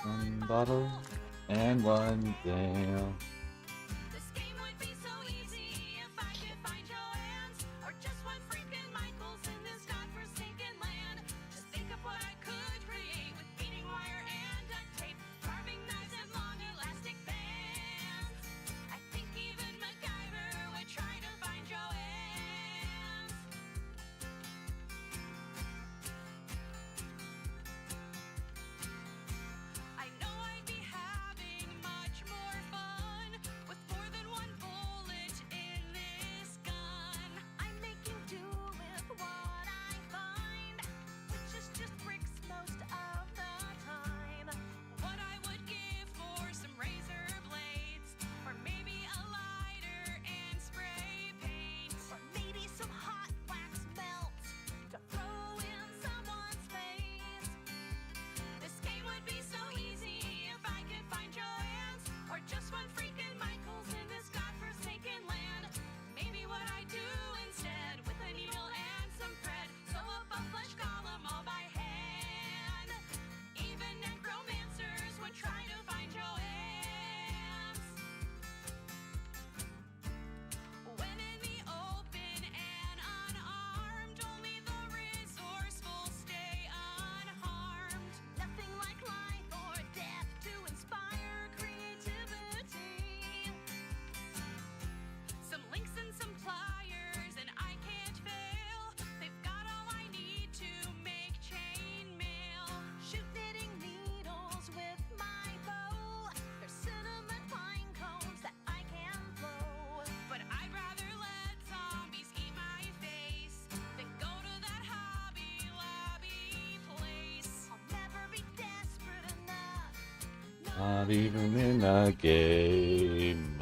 One bottle and one veil. This game would be so easy if I could find Joanne's or just one freaking Michael's in this godforsaken land. Just think of what I could create with beading wire and duct tape, carving knives and long elastic bands. I think even MacGyver would try to find Joanne's. I know I'd be having much more fun with more than one bullet in this gun. I'm making do with what I find, which is just bricks most of the time. What I would give for some razor blades, or maybe a lighter and spray paint, or maybe some hot wax melt to throw in someone's face. This game would be so easy if I could find Joanne's or just one freaking Michael's in this godforsaken land. Maybe what I do instead with a needle and some thread, sew up a flesh column all by hand. Even necromancers would try to find Joanne's. When in the open and unarmed, only the resourceful stay unharmed. Nothing like life or death to inspire creativity. Some links and some pliers and I can't fail. They've got all I need to make chainmail. Shoot knitting needles with my bow. There's cinnamon pine cones that I can blow. But I'd rather let zombies eat my face than go to that Hobby Lobby place. I'll never be desperate enough. Not even in a game.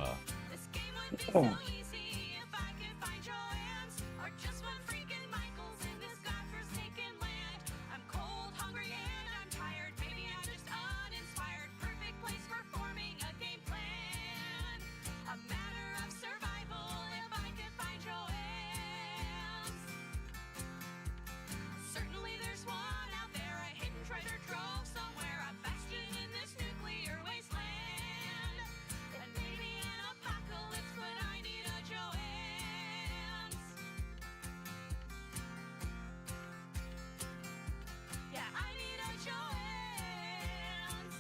This game would be so easy if I could find Joanne's or just one freaking Michael's in this godforsaken land. I'm cold, hungry, and I'm tired. Maybe I'm just uninspired. Perfect place for forming a game plan. A matter of survival if I could find Joanne's. Certainly there's one out there, a hidden treasure trove somewhere, a bastion in this nuclear wasteland. And maybe an apocalypse, but I need a Joanne's. Yeah, I need a Joanne's.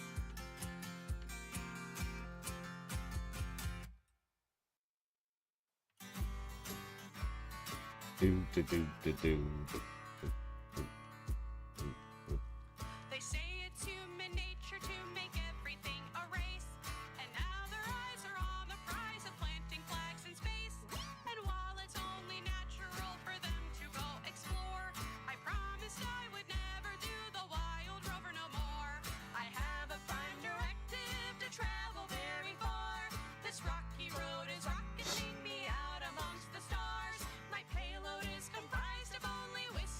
Do, do, do, do, do. They say it's human nature to make everything a race, and now their eyes are on the prize of planting flags in space. And while it's only natural for them to go explore, I promised I would never do the wild rover no more. I have a prime directive to travel very far. This rocky road is rocketing me out amongst the stars. My payload is comprised of only whiskey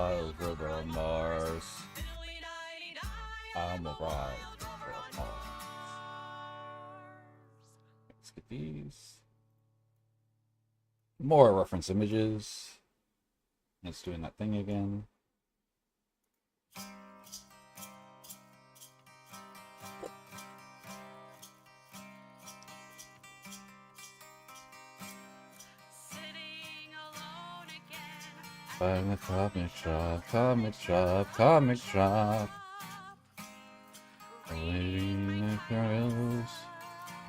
I'll go to Mars. I'm a ride for Mars. Let's get these. More reference images. It's doing that thing again. Find the comic shop, comic shop, comic shop. Waiting the girls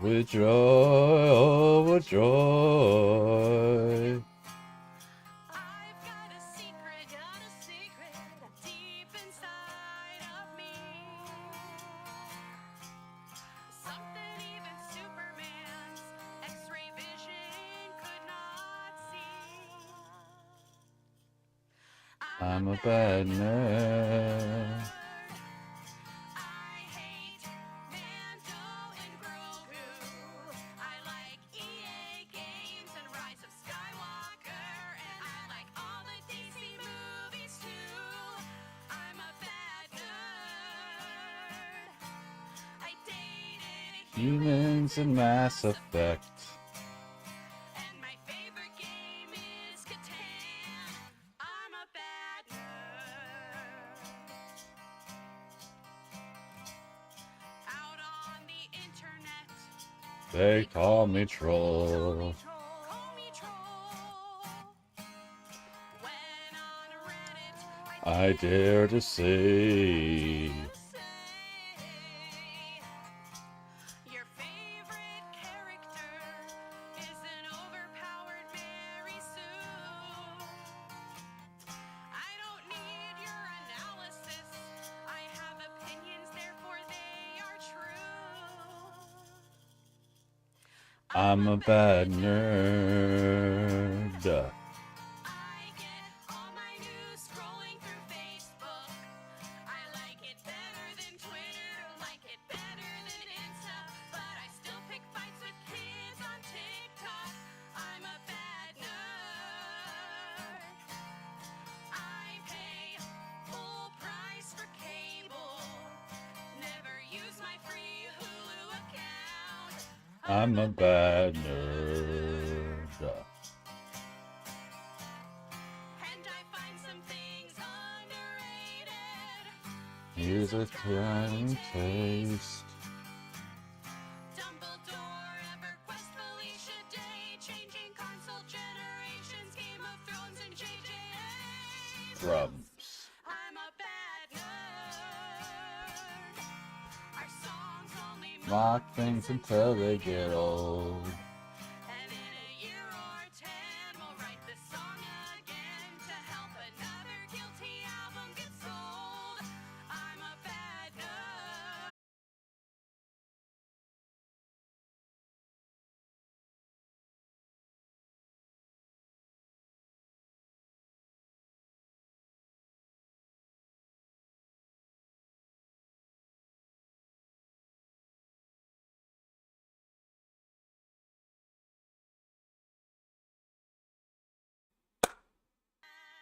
with joy, oh, with joy. I've got a secret deep inside of me. Something even Superman's X-ray vision could not see. I'm a bad nerd. I hate Mando and Grogu. I like EA games and Rise of Skywalker. And I like all the DC movies too. I'm a bad nerd. I dated Humans in Mass Effect. and my favorite game is Catan. I'm a bad nerd. Out on the internet, They call me troll. call me troll. When on Reddit, I dare to say, say your favorite character is an overpowered Mary Sue. I don't need your analysis. I have opinions, therefore they are true. I'm a bad nerd. I get all my news scrolling through Facebook. I like it better than Twitter, like it better than Insta, but I still pick fights with kids on TikTok. I'm a bad nerd. I pay full price for cable. Never use my free Hulu account. I'm a bad nerd. And I find some things underrated. Here's a tiny taste. Dumbledore, EverQuest, Felicia Day, changing console generations, Game of Thrones, and JJ. Drums. I'm a bad nerd. Our songs only Mock things until they get old. and in a year or 10, we'll write this song again to help another guilty album get sold. I'm a bad nerd.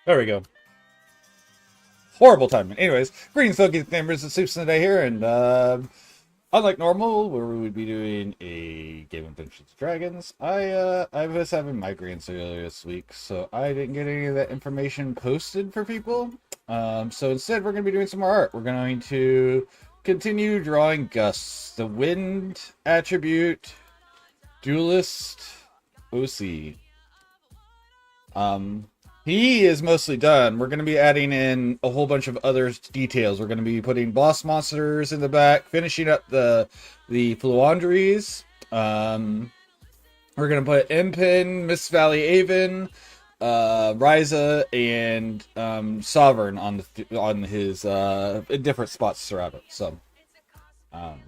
There we go. Horrible timing. Anyways, greetings, folks, members of Soups today here, and unlike normal, where we would be doing a game of Dungeons and Dragons, I was having migraines earlier this week, so I didn't get any of that information posted for people. So instead, we're going to be doing some more art. We're going to continue drawing Gus, the wind attribute, duelist, OC. He is mostly done. We're going to be adding in a whole bunch of other details. We're going to be putting boss monsters in the back, finishing up the Fluandries. We're going to put Impin, Miss Valley Avon, Ryza, and Sovereign on his in different spots throughout it. So, and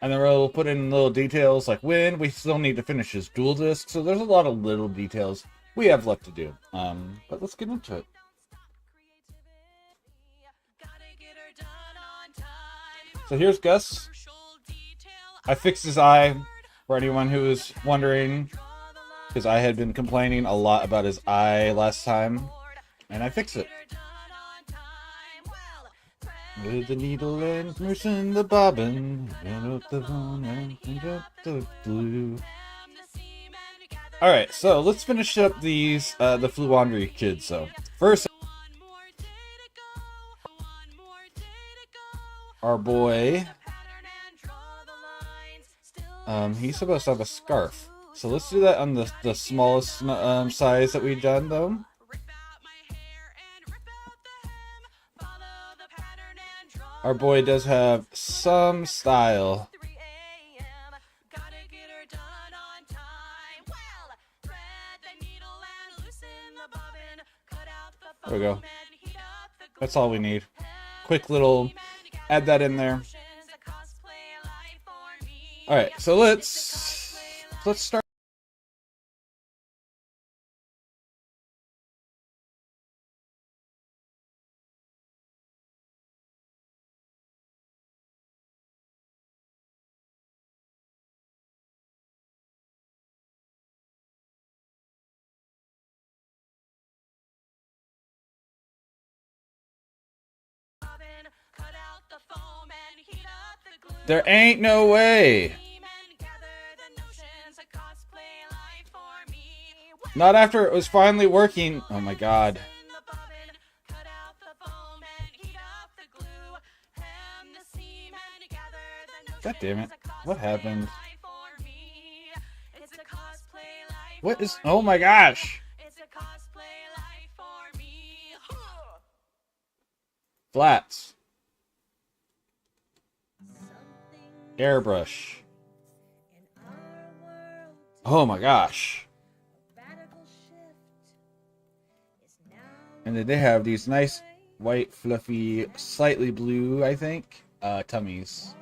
then we'll put in little details like when we still need to finish his dual disc. So there's a lot of little details we have left to do. But let's get into it. So here's Gus. I fixed his eye for anyone who is wondering, because I had been complaining a lot about his eye last time, and I fixed it. With the needle and loosen the bobbin, and up the bone and pick up the glue. Alright, so let's finish up these, the Fluandry kids, so. First, our boy, he's supposed to have a scarf. So let's do that on the smallest size that we've done, though. Our boy does have some style. There we go. That's all we need. Quick little, add that in there. Alright, so let's start. There ain't no way. Not after it was finally working. Oh my god. God damn it. What happened? What is... Oh my gosh. Flats. Airbrush. Oh my gosh. And then they have these nice white, fluffy, slightly blue, I think, tummies.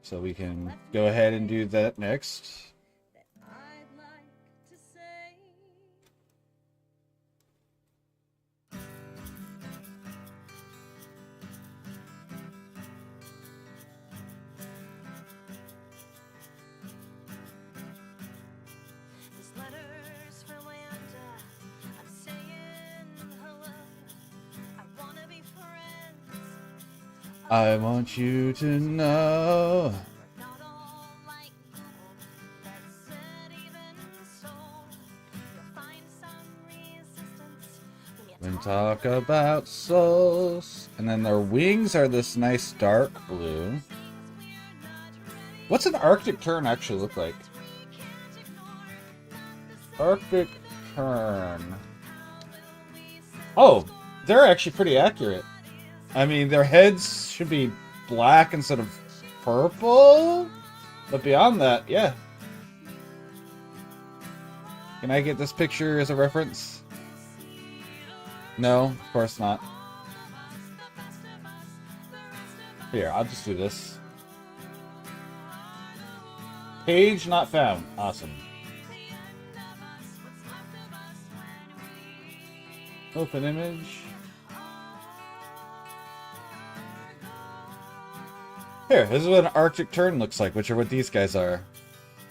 So we can go ahead and do that next. I want you to know when talk about souls. And then their wings are this nice dark blue. What's an Arctic tern actually look like? Arctic tern. Oh, they're actually pretty accurate. I mean, their heads should be black instead of purple, but beyond that, yeah. Can I get this picture as a reference? No, of course not. Here, I'll just do this. Page not found. Awesome. Open image. Here, this is what an Arctic tern looks like, which are what these guys are.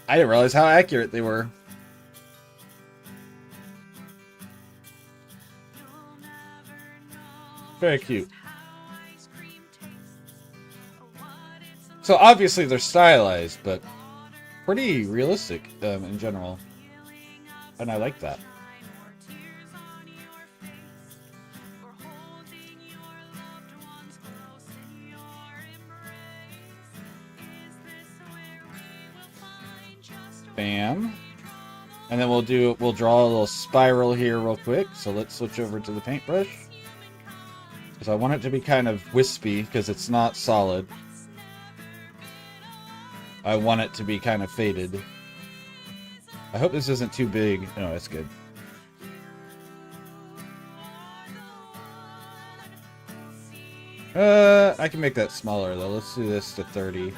I didn't realize how accurate they were. Very cute. So obviously they're stylized, but pretty realistic in general. And I like that. Bam. And then we'll draw a little spiral here real quick. So let's switch over to the paintbrush. Because I want it to be kind of wispy because it's not solid. I want it to be kind of faded. I hope this isn't too big. No, it's good. I can make that smaller though. Let's do this to 30.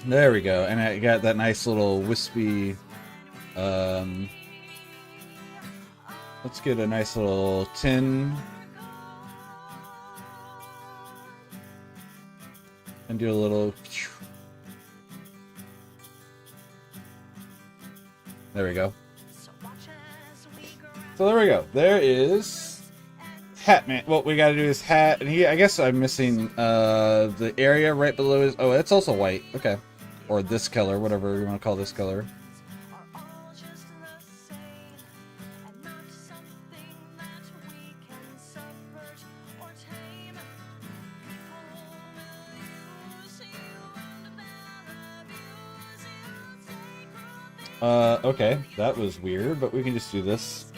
There we go. And I got that nice little wispy, let's get a nice little tin. And do a little... There we go. So there we go. There is Hat Man. What we gotta do is hat, and I guess I'm missing the area right below his. Oh, it's also white. Okay, or this color, whatever you want to call this color. Okay, that was weird, but we can just do this.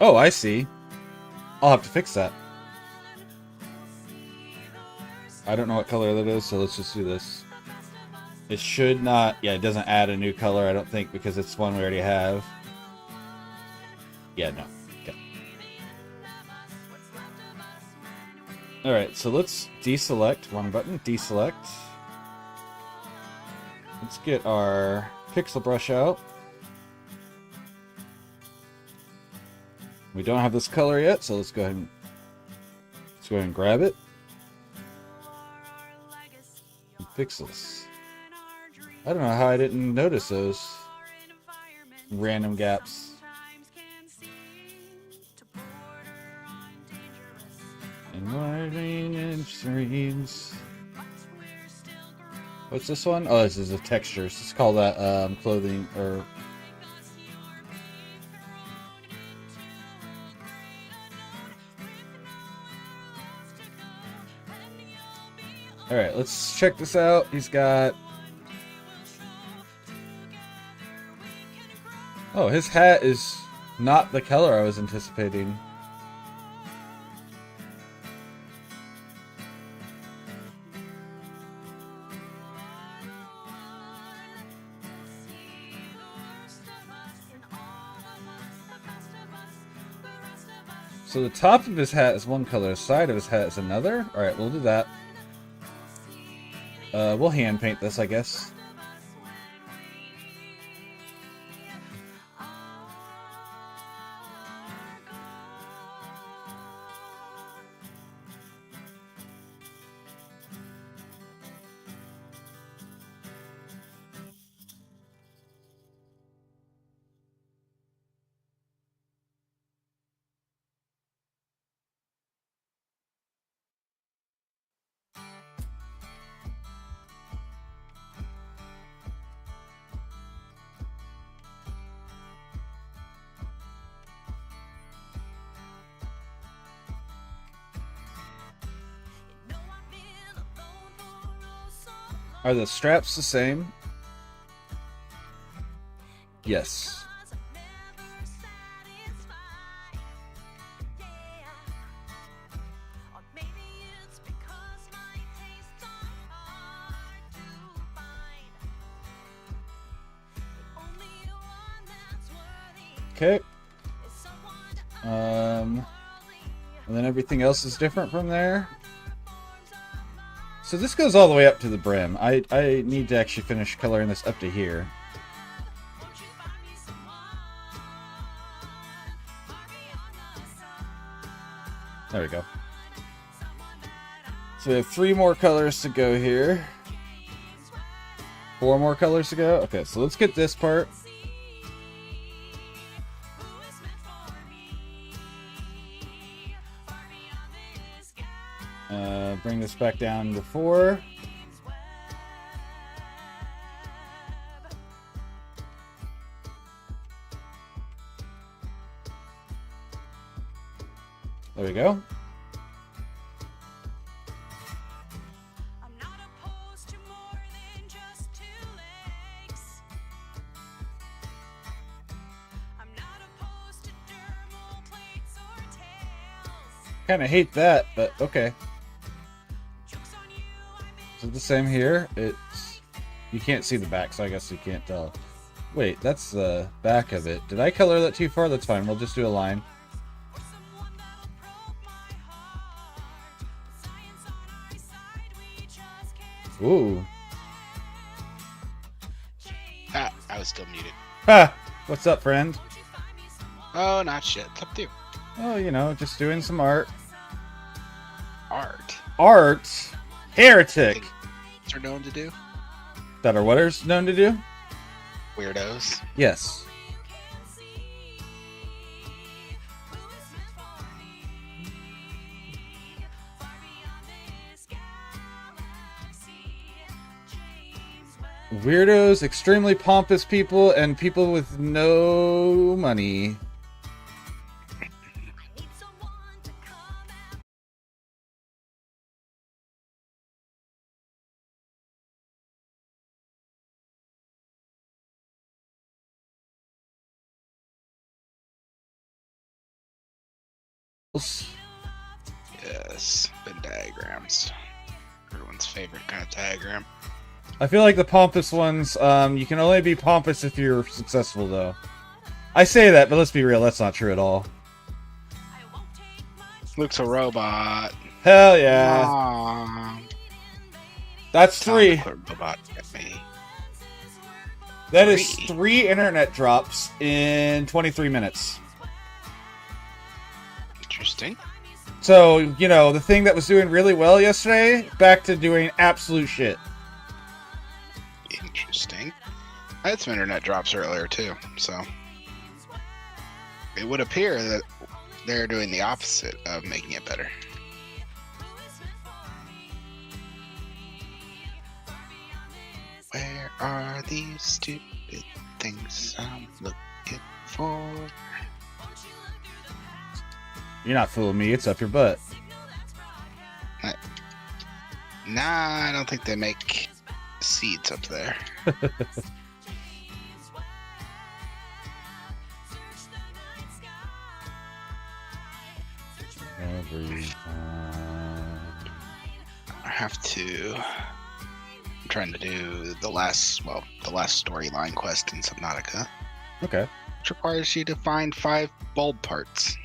Oh, I see. I'll have to fix that. I don't know what color that is, so let's just do this. It should not... Yeah, it doesn't add a new color, I don't think, because it's one we already have. Yeah, no. Okay. Alright, so let's deselect. Wrong button. Deselect. Let's get our pixel brush out. We don't have this color yet, so let's go ahead and grab it. And pixels. I don't know how I didn't notice those random gaps. And winding in streams. What's this one? Oh, this is a texture. Let's call that clothing or. Alright, let's check this out. He's got... Oh, his hat is not the color I was anticipating. So the top of his hat is one color, the side of his hat is another? Alright, we'll do that. We'll hand paint this, I guess. Are the straps the same? Yes. Okay. And then everything else is different from there. So this goes all the way up to the brim. I need to actually finish coloring this up to here. There we go. So we have 3 more colors to go here. 4 more colors to go. Okay, so let's get this part. Bring this back down to 4. There we go. Kind of hate that, but okay. Is it the same here? It's... You can't see the back, so I guess you can't tell. Wait, that's the back of it. Did I color that too far? That's fine. We'll just do a line. Ooh. Ah, I was still muted. Ha! What's up, friend? Oh, not shit. It's up to you. Oh, you know, just doing some art. Art. Art? Heretic! Things are known to do. That are what is known to do? Weirdos. Yes. Weirdos, extremely pompous people, and people with no money. Yes, Venn diagrams. Everyone's favorite kind of diagram. I feel like the pompous ones, you can only be pompous if you're successful, though. I say that, but let's be real, that's not true at all. Luke's a robot. Hell yeah. Mom. That's Time 3. to quit robot at me. That is 3. 3 internet drops in 23 minutes. Interesting. So, you know, the thing that was doing really well yesterday, back to doing absolute shit. Interesting. I had some internet drops earlier too, so it would appear that they're doing the opposite of making it better. Where are these stupid things I'm looking for? You're not fooling me, it's up your butt. Nah, I don't think they make seeds up there. Every time. I have to. I'm trying to do the last storyline quest in Subnautica, Okay. which requires you to find 5 bulb parts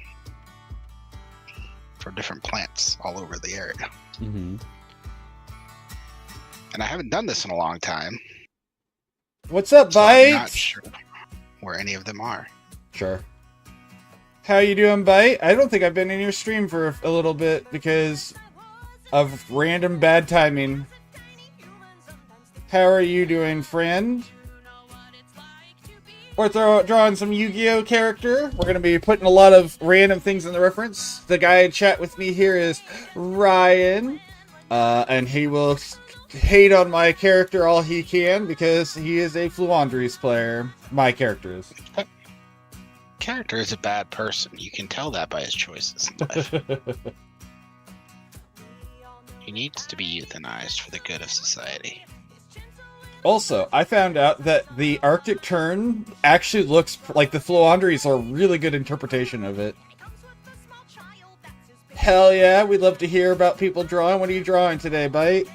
for different plants all over the area. Mm-hmm. And I haven't done this in a long time, What's up, so I'm not Bite? sure where any of them are. Sure. How you doing, Bite? I don't think I've been in your stream for a little bit because of random bad timing. How are you doing, friend? We're drawing some Yu-Gi-Oh character. We're going to be putting a lot of random things in the reference. The guy in chat with me here is Ryan. And he will hate on my character all he can because he is a Fluandries player. My character is. Character is a bad person. You can tell that by his choices in life. He needs to be euthanized for the good of society. Also, I found out that the Arctic Tern actually looks like the Fluandries are a really good interpretation of it. Hell yeah, we'd love to hear about people drawing. What are you drawing today, Bite?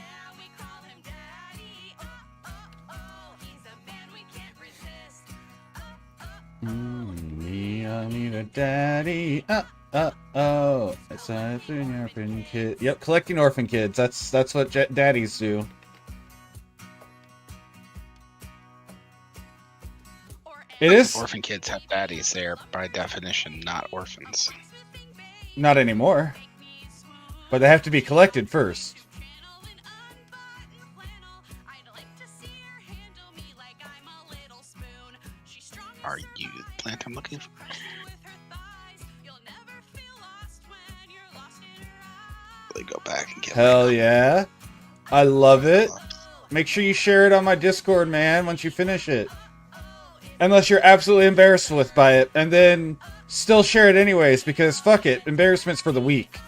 Me, I need a daddy. Oh. It's an orphan kid. Yep, collecting orphan kids. That's what daddies do. It is Orphan kids have daddies. They are, by definition, not orphans. not anymore, but they have to be collected first. Are you the plant I'm looking for? Really go back and get. Hell yeah. I love it. Make sure you share it on my Discord, man, once you finish it. Unless you're absolutely embarrassed by it, and then still share it anyways, because fuck it, embarrassment's for the weak.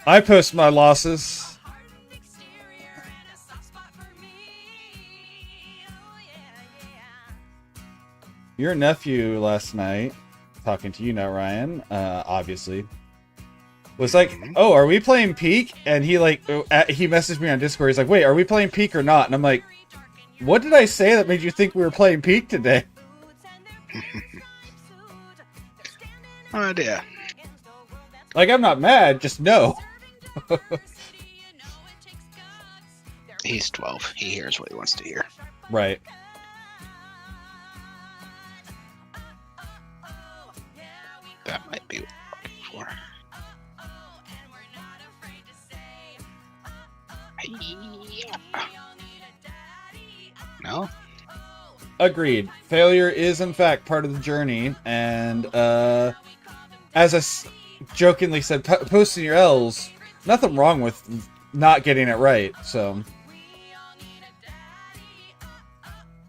I post my losses. Your nephew last night, talking to you now, Ryan, obviously, was like, oh, are we playing Peak? And he he messaged me on Discord. He's like, wait, are we playing Peak or not? And I'm like, what did I say that made you think we were playing Peak today? No idea. Like, I'm not mad, just no. He's 12. He hears what he wants to hear. Right. Well, Agreed. Failure is, in fact, part of the journey, and as I jokingly said, posting your L's, nothing wrong with not getting it right, so...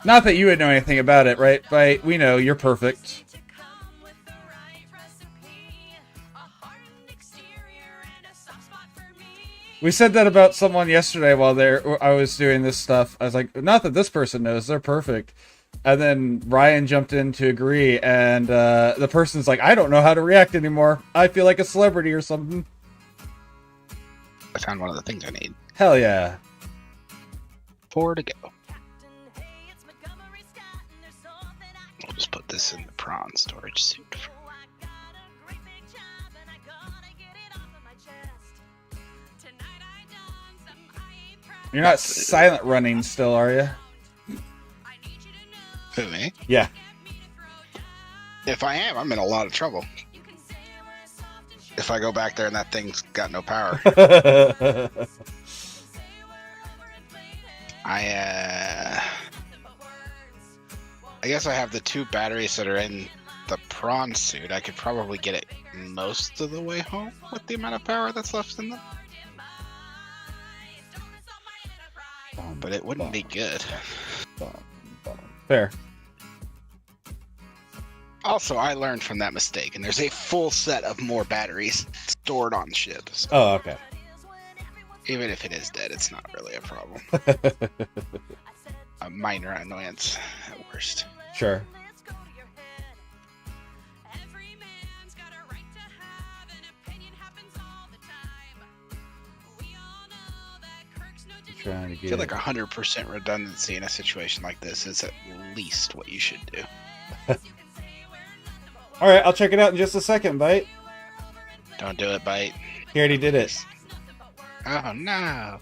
Not that you would know anything about it, right? But we know, you're perfect. We said that about someone yesterday while I was doing this stuff. I was like, not that this person knows, they're perfect. And then Ryan jumped in to agree, and the person's like, I don't know how to react anymore. I feel like a celebrity or something. I found one of the things I need. Hell yeah. 4 to go. We'll just put this in the prawn storage suit. You're not silent running still, are you? Who, me? Yeah. If I am, I'm in a lot of trouble. If I go back there and that thing's got no power. I guess I have the 2 batteries that are in the prawn suit. I could probably get it most of the way home with the amount of power that's left in them. But it wouldn't be good. Fair. Also, I learned from that mistake, and there's a full set of more batteries stored on ship. So Oh, okay. even if it is dead, it's not really a problem. A minor annoyance at worst. Sure. Trying to I get feel like 100% redundancy in a situation like this is at least what you should do. Alright, I'll check it out in just a second, Bite. Don't do it, Bite. He already did it. Oh no.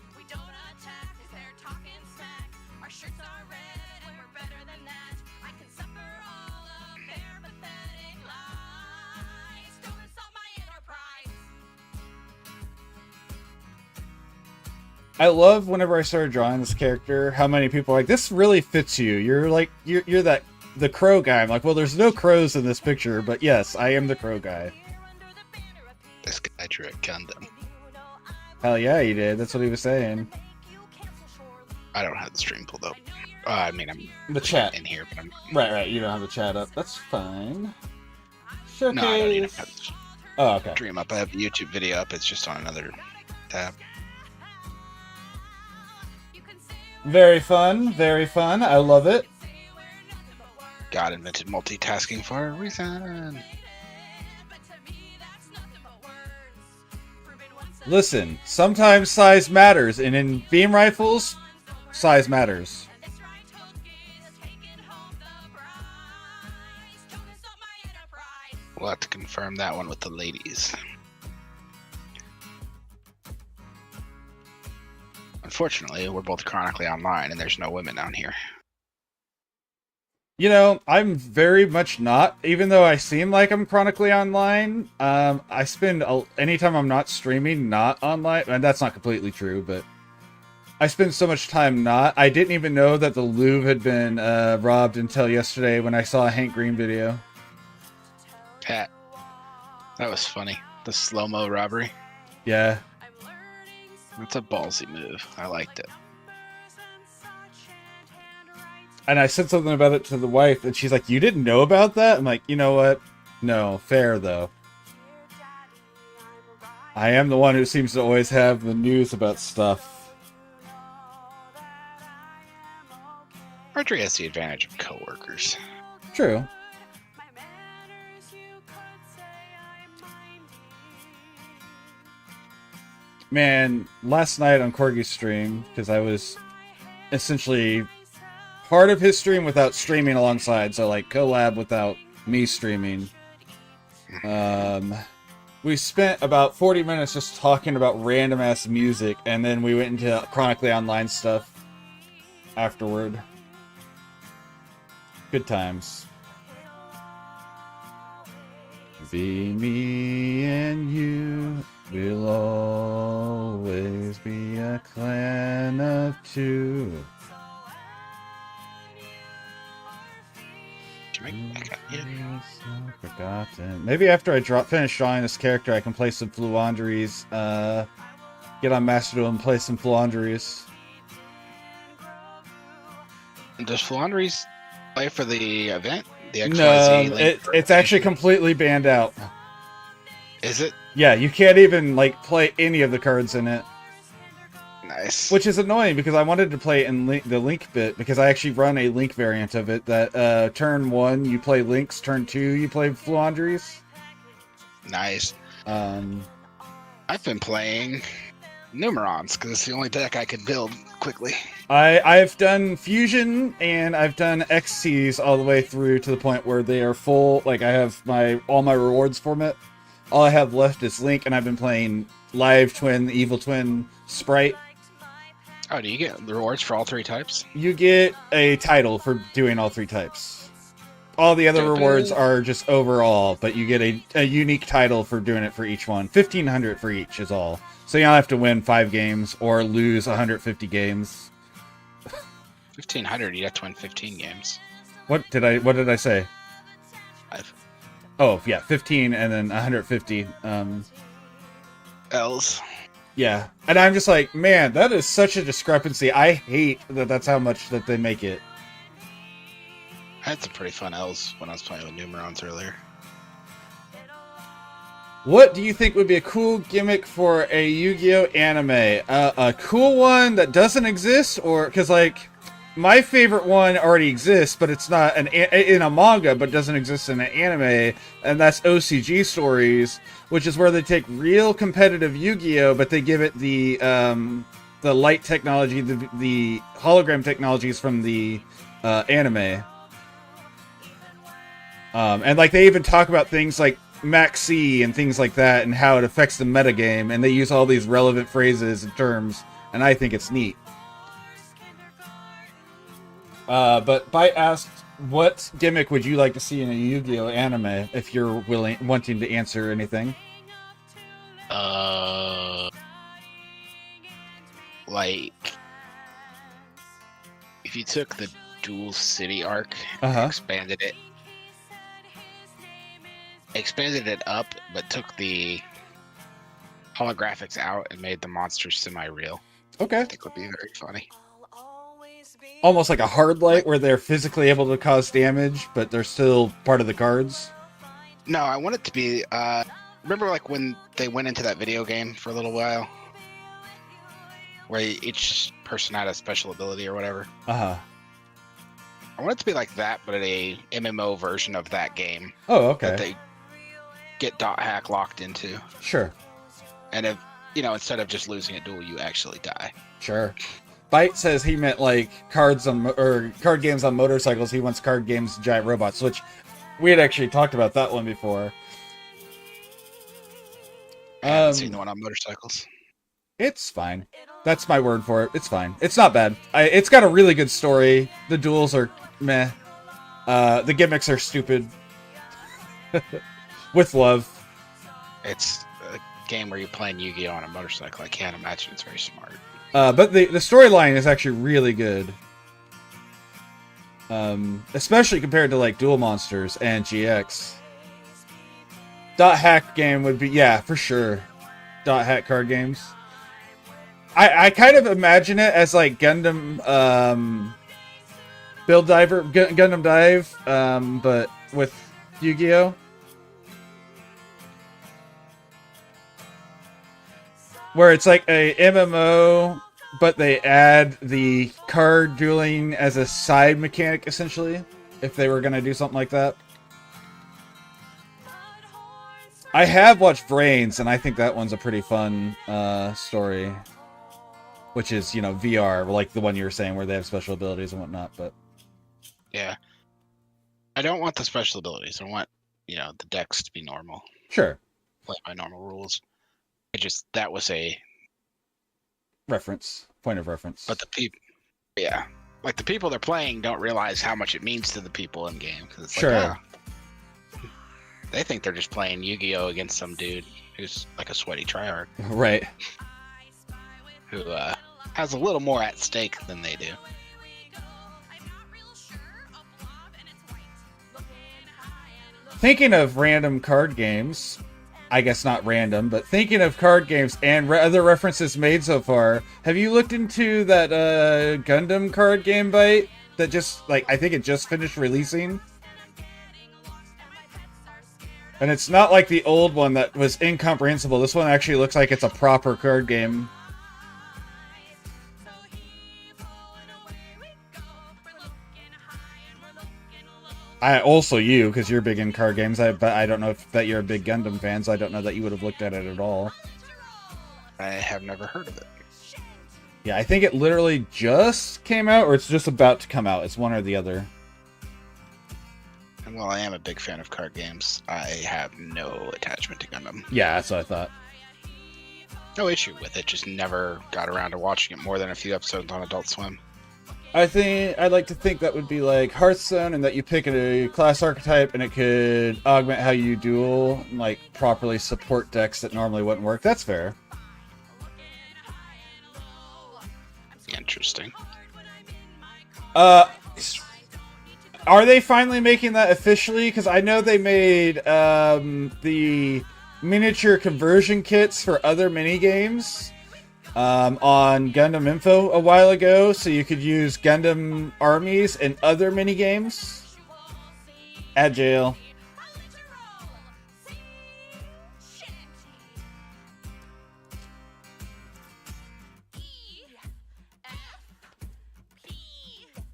I love whenever I started drawing this character, how many people are like, this really fits you. You're like, you're that, the crow guy. I'm like, well, there's no crows in this picture, but yes, I am the crow guy. This guy drew a Gundam. Hell yeah, he did. That's what he was saying. I don't have the stream pulled up. I mean, I'm The chat. in here, but I'm... Right, you don't have the chat up. That's fine. Showcase. No, I don't even have the Oh, okay. stream up. I have the YouTube video up. It's just on another tab. Very fun, very fun. I love it. God invented multitasking for a reason. Listen, sometimes size matters, and in beam rifles, size matters. We'll have to confirm that one with the ladies. Unfortunately, we're both chronically online, and there's no women down here. You know, I'm very much not, even though I seem like I'm chronically online. I spend, anytime I'm not streaming, not online, and that's not completely true, but I spend so much time not. I didn't even know that the Louvre had been robbed until yesterday when I saw a Hank Green video. Pat, that was funny. The slow-mo robbery. Yeah. That's a ballsy move. I liked it. And I said something about it to the wife, and she's like, you didn't know about that? I'm like, you know what? No, fair, though. I am the one who seems to always have the news about stuff. Marjorie has the advantage of coworkers. True. Man, last night on Corgi's stream, because I was essentially part of his stream without streaming alongside, so like collab without me streaming. We spent about 40 minutes just talking about random ass music, and then we went into chronically online stuff afterward. Good times. Be me and you, we'll always be a clan of two. to make it back up. Yeah. Forgotten. Maybe after I finish drawing this character, I can play some Fluanderies. Get on Master Duel and play some Fluanderies. Does Flandres play for the event? The XYZ No, link it's actually completely banned out. Is it? Yeah, you can't even like play any of the cards in it. Nice. Which is annoying because I wanted to play in the Link bit because I actually run a Link variant of it that turn 1 you play Links, turn 2 you play Fluanderies. Nice. I've been playing Numerons because it's the only deck I could build quickly. I've done Fusion and I've done XCs all the way through to the point where they are full. Like I have all my rewards from it. All I have left is Link, and I've been playing Live Twin, Evil Twin, Sprite. Oh, do you get the rewards for all 3 types? You get a title for doing all 3 types. All the other rewards are just overall, but you get a unique title for doing it for each one. 1,500 for each is all. So you don't have to win 5 games or lose 150 games. 1,500, you have to win 15 games. What did I say? 5. Oh, yeah, 15 and then 150. L's. Yeah. And I'm just like, man, that is such a discrepancy. I hate that that's how much that they make it. I had some pretty fun L's when I was playing with Numerons earlier. What do you think would be a cool gimmick for a Yu-Gi-Oh anime? A cool one that doesn't exist? Or, because, like, my favorite one already exists, but it's not in a manga, but doesn't exist in an anime, and that's OCG Stories, which is where they take real competitive Yu-Gi-Oh, but they give it the light technology, the hologram technologies from the anime. And like they even talk about things like Maxi and things like that, and how it affects the metagame, and they use all these relevant phrases and terms, and I think it's neat. But Byte asked, what gimmick would you like to see in a Yu-Gi-Oh anime if you're wanting to answer anything? Like, if you took the Dual City arc, expanded it up, but took the holographics out and made the monsters semi-real. Okay. I think would be very funny. Almost like a hard light where they're physically able to cause damage, but they're still part of the cards? No, I want it to be, remember like when they went into that video game for a little while? Where each person had a special ability or whatever? Uh-huh. I want it to be like that, but a MMO version of that game. Oh, okay. That they get dot hack locked into. Sure. And if, instead of just losing a duel, you actually die. Sure. Byte says he meant like card games on motorcycles. He wants card games giant robots, which we had actually talked about that one before. I haven't seen the one on motorcycles. It's fine. That's my word for it. It's fine. It's not bad. It's got a really good story. The duels are meh. The gimmicks are stupid. With love. It's a game where you're playing Yu-Gi-Oh on a motorcycle. I can't imagine it's very smart. But the storyline is actually really good. Especially compared to like Duel Monsters and GX. Dot hack game would be, yeah, for sure. Dot hack card games. I kind of imagine it as like Gundam Build Diver, Gundam Dive, but with Yu-Gi-Oh. Where it's like a MMO, but they add the card dueling as a side mechanic, essentially, if they were going to do something like that. I have watched Brains, and I think that one's a pretty fun story. Which is, VR, like the one you were saying, where they have special abilities and whatnot, but... Yeah. I don't want the special abilities. I want, the decks to be normal. Sure. Play by normal rules. That was a point of reference. But the people, yeah, like the people they're playing don't realize how much it means to the people in game. Cause it's sure. Like, they think they're just playing Yu-Gi-Oh against some dude who's like a sweaty tryhard. Right. Who has a little more at stake than they do. Thinking of random card games, I guess not random, but thinking of card games and other references made so far, have you looked into that Gundam card game bite that just, like, I think it just finished releasing? And it's not like the old one that was incomprehensible. This one actually looks like it's a proper card game. Also you, because you're big in card games. But I don't know if that you're a big Gundam fan, so I don't know that you would have looked at it at all. I have never heard of it. Yeah, I think it literally just came out, or it's just about to come out. It's one or the other. And while I am a big fan of card games, I have no attachment to Gundam. Yeah, that's what I thought. No issue with it, just never got around to watching it more than a few episodes on Adult Swim. I'd like to think that would be like Hearthstone, and that you pick a class archetype and it could augment how you duel, and like properly support decks that normally wouldn't work. That's fair. Interesting. Are they finally making that officially? Because I know they made the miniature conversion kits for other mini games on Gundam Info a while ago, so you could use Gundam armies in other mini games. At jail.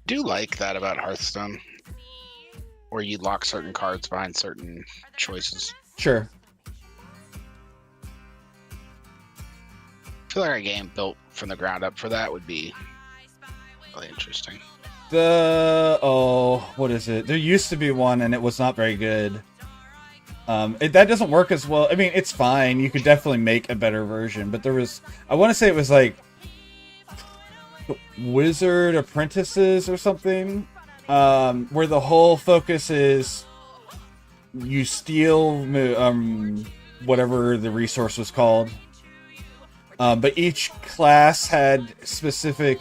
Do like that about Hearthstone, where you lock certain cards behind certain choices. Sure. I feel like a game built from the ground up for that would be really interesting. What is it? There used to be one, and it was not very good. That doesn't work as well. I mean, it's fine. You could definitely make a better version, but there was, I want to say it was like Wizard Apprentices or something, where the whole focus is you steal whatever the resource was called, but each class had specific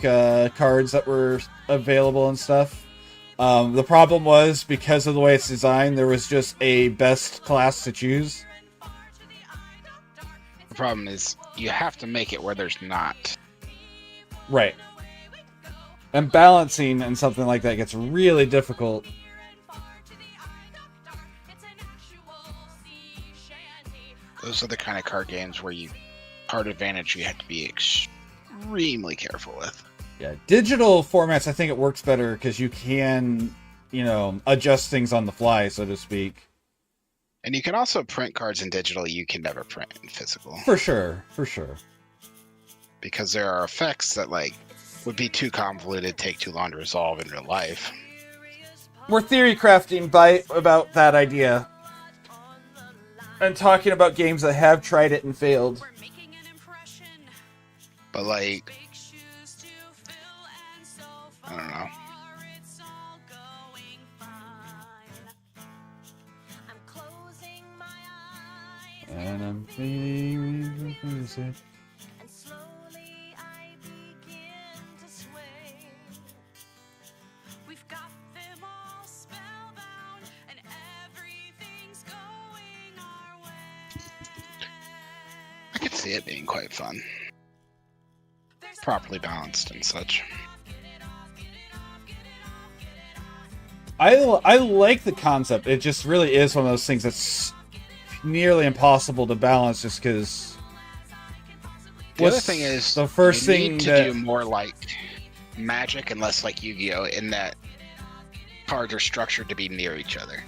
cards that were available and stuff. The problem was, because of the way it's designed, there was just a best class to choose. The problem is you have to make it where there's not. Right. And balancing and something like that gets really difficult. Those are the kind of card games where card advantage you have to be extremely careful with. Yeah, digital formats, I think it works better because you can, adjust things on the fly, so to speak. And you can also print cards in digital you can never print in physical. For sure, for sure. Because there are effects that, would be too convoluted, take too long to resolve in real life. We're theory crafting about that idea. And talking about games that have tried it and failed. But, I don't know. And I'm feeling it. I could see it being quite fun. Properly balanced and such. I like the concept. It just really is one of those things that's nearly impossible to balance, just because. The other thing is, the first you thing need to do more like Magic and less like Yu-Gi-Oh! In that cards are structured to be near each other.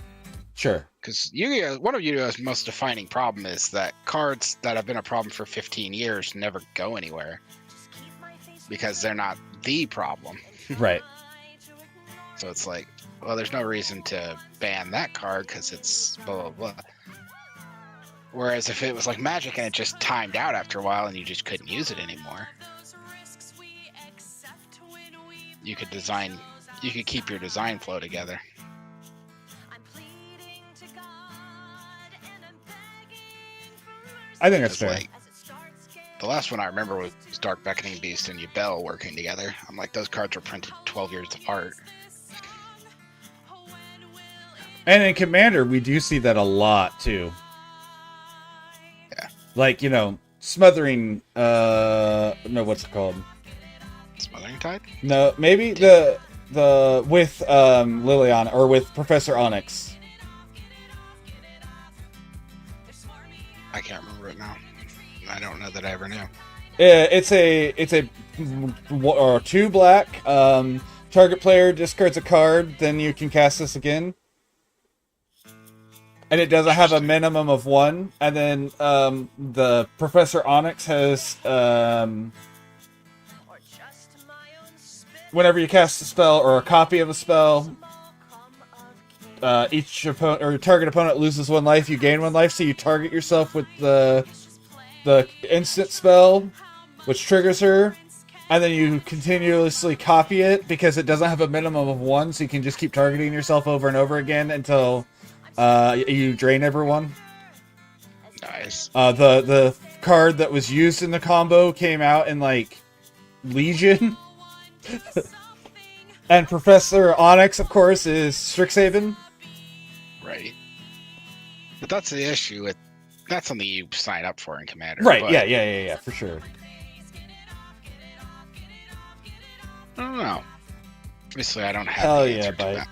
Sure. Because Yu-Gi-Oh! One of Yu-Gi-Oh's most defining problem is that cards that have been a problem for 15 years never go anywhere. Because they're not the problem. Right. So it's like, well, there's no reason to ban that card because it's blah, blah, blah. Whereas if it was like Magic and it just timed out after a while and you just couldn't use it anymore, you could keep your design flow together. I think that's fair. The last one I remember was Dark Beckoning Beast and Yubel working together. I'm like, those cards were printed 12 years apart. And in Commander, we do see that a lot too. Yeah. Like, you know, smothering. No, what's it called? Smothering Tide? No, maybe the with Liliana or with Professor Onyx. I can't remember it now. I don't know that I ever knew. It's a or 2 black. Target player discards a card, then you can cast this again. And it doesn't have a minimum of 1. And then the Professor Onyx has whenever you cast a spell or a copy of a spell, each opponent or target opponent loses 1 life. You gain 1 life, so you target yourself with the instant spell, which triggers her, and then you continuously copy it because it doesn't have a minimum of 1, so you can just keep targeting yourself over and over again until you drain everyone. Nice. The card that was used in the combo came out in like Legion. And Professor Onyx, of course, is Strixhaven. Right. But that's the issue with that's something you sign up for in Commander. Right, but yeah, for sure. I don't know. Obviously, I don't have Hell the yeah, answer to bite. that.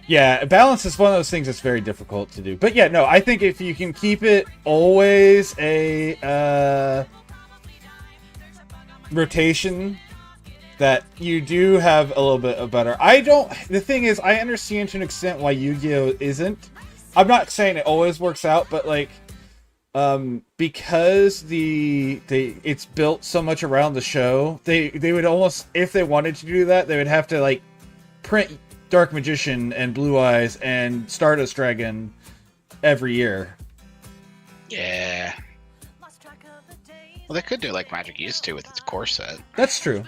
Yeah, balance is one of those things that's very difficult to do. But yeah, no, I think if you can keep it always a rotation, that you do have a little bit of better. The thing is, I understand to an extent why Yu-Gi-Oh! Isn't. I'm not saying it always works out, but like, because it's built so much around the show, they would almost, if they wanted to do that, they would have to like print Dark Magician and Blue Eyes and Stardust Dragon every year. Yeah. Well, they could do like Magic used to with its core set. That's true.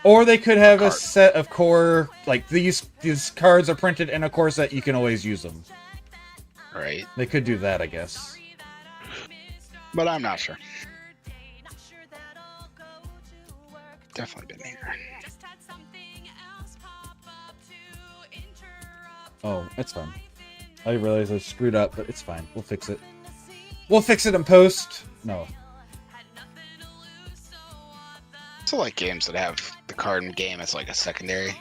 Or they could have a Card. set of core, like these cards are printed in a core set, you can always use them. Right. They could do that, I guess. But I'm not sure. Definitely been here. Oh, it's fine. I realize I screwed up, but it's fine. We'll fix it. We'll fix it in post. No. So like games that have the card game as like a secondary.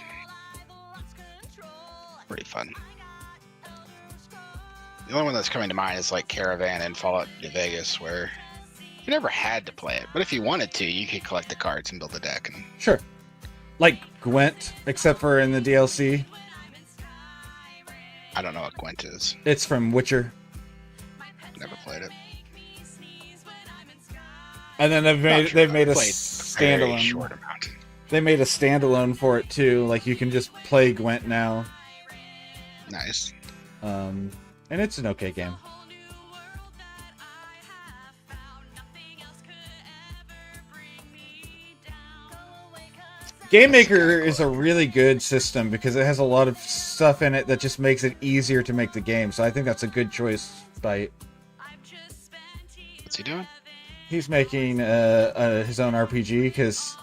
Pretty fun. The only one that's coming to mind is like Caravan and Fallout New Vegas, where you never had to play it, but if you wanted to, you could collect the cards and build a deck. And Sure. Like Gwent, except for in the DLC. I don't know what Gwent is. It's from Witcher. Never played it. And then they've Not made sure. a Played very standalone. short amount. They made a standalone for it too. Like you can just play Gwent now. Nice. And it's an okay game. Game Maker is a really good system because it has a lot of stuff in it that just makes it easier to make the game. So I think that's a good choice by. What's he doing? He's making his own RPG because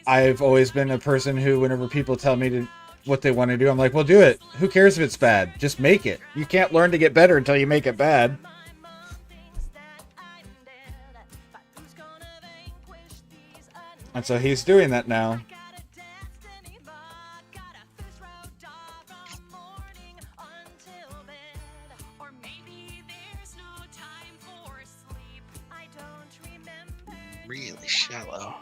I've always been a person who, whenever people tell me what they want to do, I'm like, well, do it. Who cares if it's bad? Just make it. You can't learn to get better until you make it bad. And so he's doing that now. Really shallow.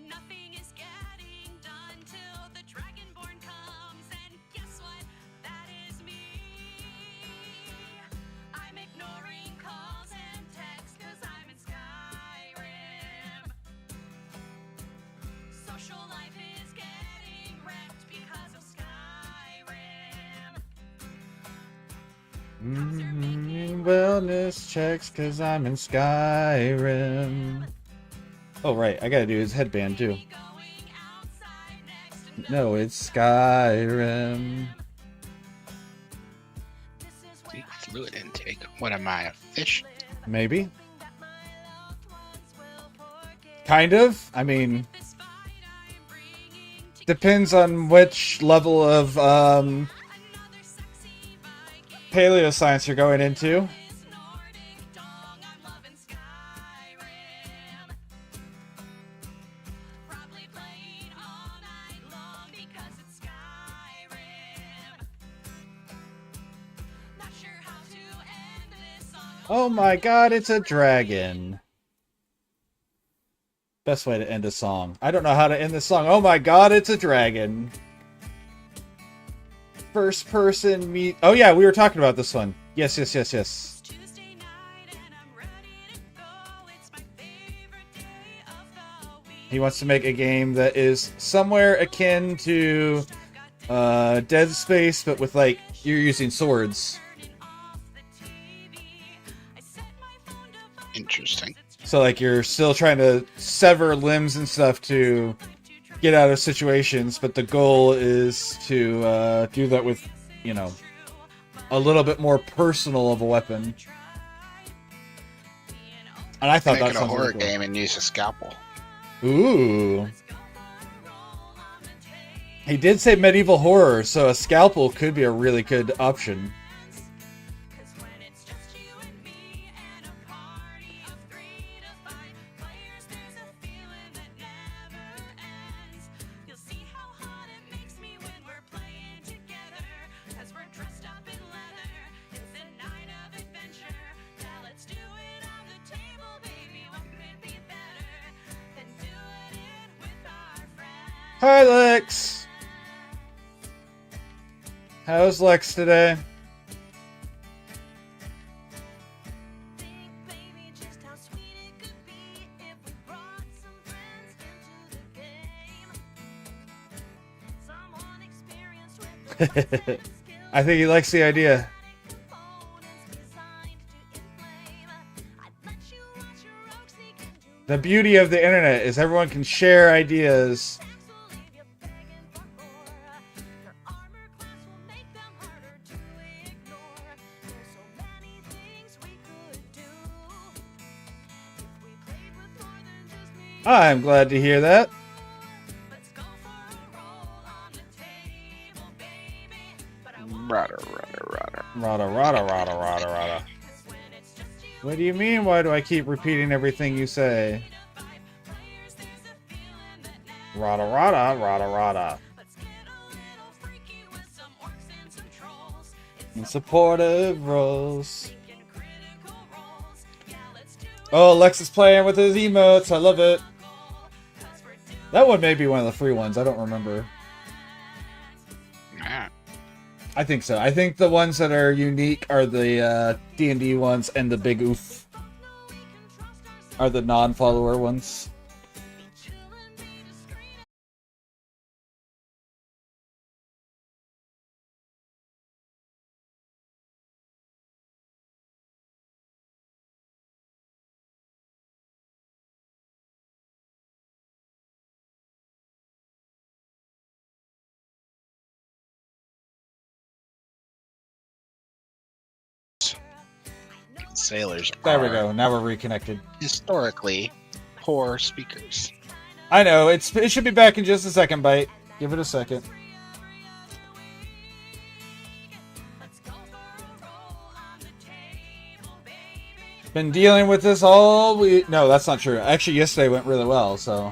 Nothing is getting done till the Dragonborn comes, and guess what? That is me. I'm ignoring calls and texts 'cause I'm in Skyrim. Social life is getting wrecked because of Skyrim. Wellness checks because I'm in Skyrim. Oh, right. I gotta do his headband, too. Going outside next to No, it's Skyrim. this is Deep fluid intake. What am I, a fish? Maybe. Kind of. I mean, despite I'm bringing depends on which level of paleoscience you're going into. Oh my god, it's a dragon. Best way to end a song. I don't know how to end this song. Oh my god, it's a dragon. First person meet... Oh yeah, we were talking about this one. Yes. He wants to make a game that is somewhere akin to Dead Space, but with like, you're using swords. Interesting. So like you're still trying to sever limbs and stuff to get out of situations, but the goal is to do that with, you know, a little bit more personal of a weapon. And I thought that Make it a sounds horror really cool. game and use a scalpel. Ooh. He did say medieval horror, so a scalpel could be a really good option. Hi, Lex! How's Lex today? I think he likes the idea. The beauty of the internet is everyone can share ideas. I'm glad to hear that. Rada. What do you mean? Why do I keep repeating everything you say? Rada. In supportive roles. Oh, Lex is playing with his emotes. I love it. That one may be one of the free ones. I don't remember. Yeah. I think so. I think the ones that are unique are the D&D ones, and the big oof are the non-follower ones. Sailors There we are go. Now we're reconnected. historically poor speakers. I know. It should be back in just a second, Bite. Give it a second. Been dealing with this all week. No, that's not true. Actually, yesterday went really well, so...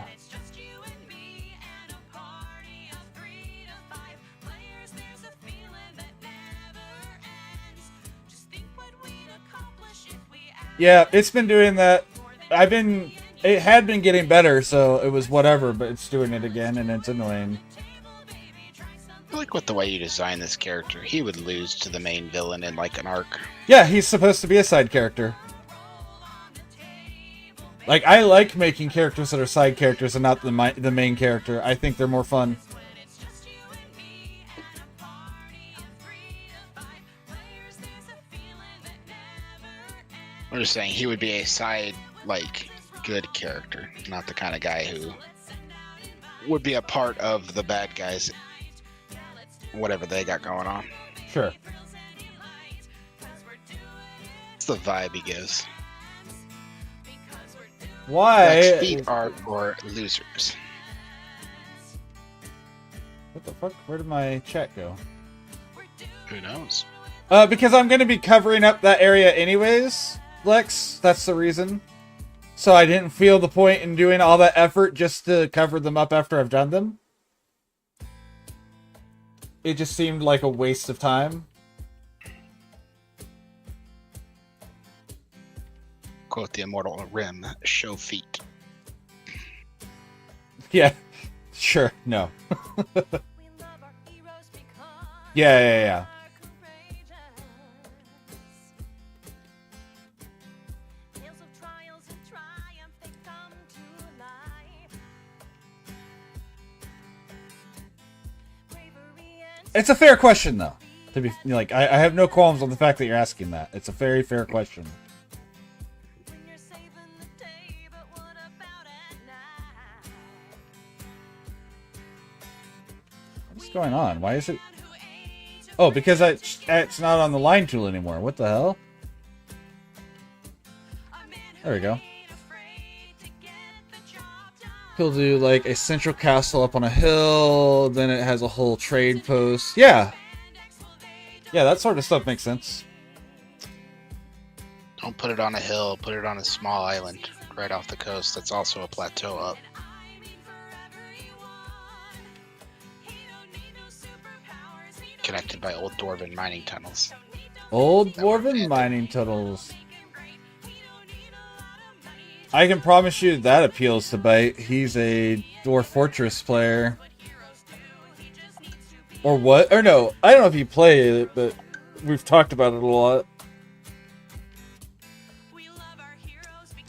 Yeah, it's been doing that. It had been getting better, so it was whatever, but it's doing it again, and it's annoying. I like with the way you design this character. He would lose to the main villain in like an arc. Yeah, he's supposed to be a side character. Like, I like making characters that are side characters and not the main character. I think they're more fun. I'm just saying he would be a side, like, good character, not the kind of guy who would be a part of the bad guys, whatever they got going on. Sure. It's the vibe he gives. Why? Like, feet are for losers. What the fuck? Where did my chat go? Who knows? Because I'm going to be covering up that area anyways, Lex. That's the reason. So I didn't feel the point in doing all that effort just to cover them up after I've done them. It just seemed like a waste of time. Quote the immortal Rim, show feet. Yeah, sure, no. Yeah. It's a fair question, though. To be like, I have no qualms on the fact that you're asking that. It's a very fair question. What's going on? Why is it? Oh, because it's not on the line tool anymore. What the hell? There we go. He'll do like a central castle up on a hill, then it has a whole trade post. Yeah, that sort of stuff makes sense. Don't put it on a hill, put it on a small island right off the coast that's also a plateau up. Connected by old dwarven mining tunnels. Old dwarven mining tunnels. I can promise you that appeals to Bite. He's a Dwarf Fortress player. Or what? Or no, I don't know if you play it, but we've talked about it a lot.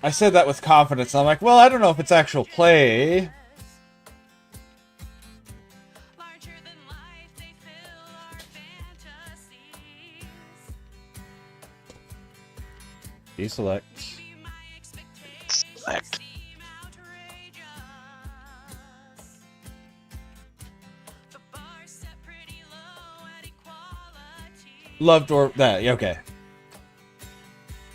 I said that with confidence. I'm like, well, I don't know if it's actual play. Deselect. Select. Love Dwarf. That, okay.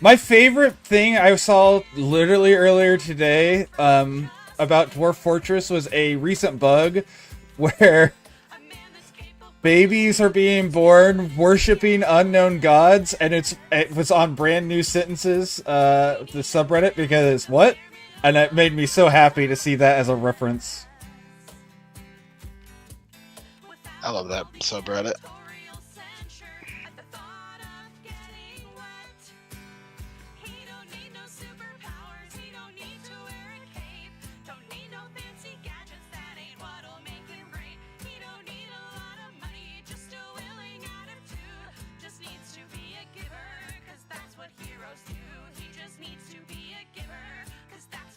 My favorite thing I saw literally earlier today about Dwarf Fortress was a recent bug where babies are being born worshipping unknown gods, and it was on brand new sentences, the subreddit, because what? And it made me so happy to see that as a reference. I love that subreddit.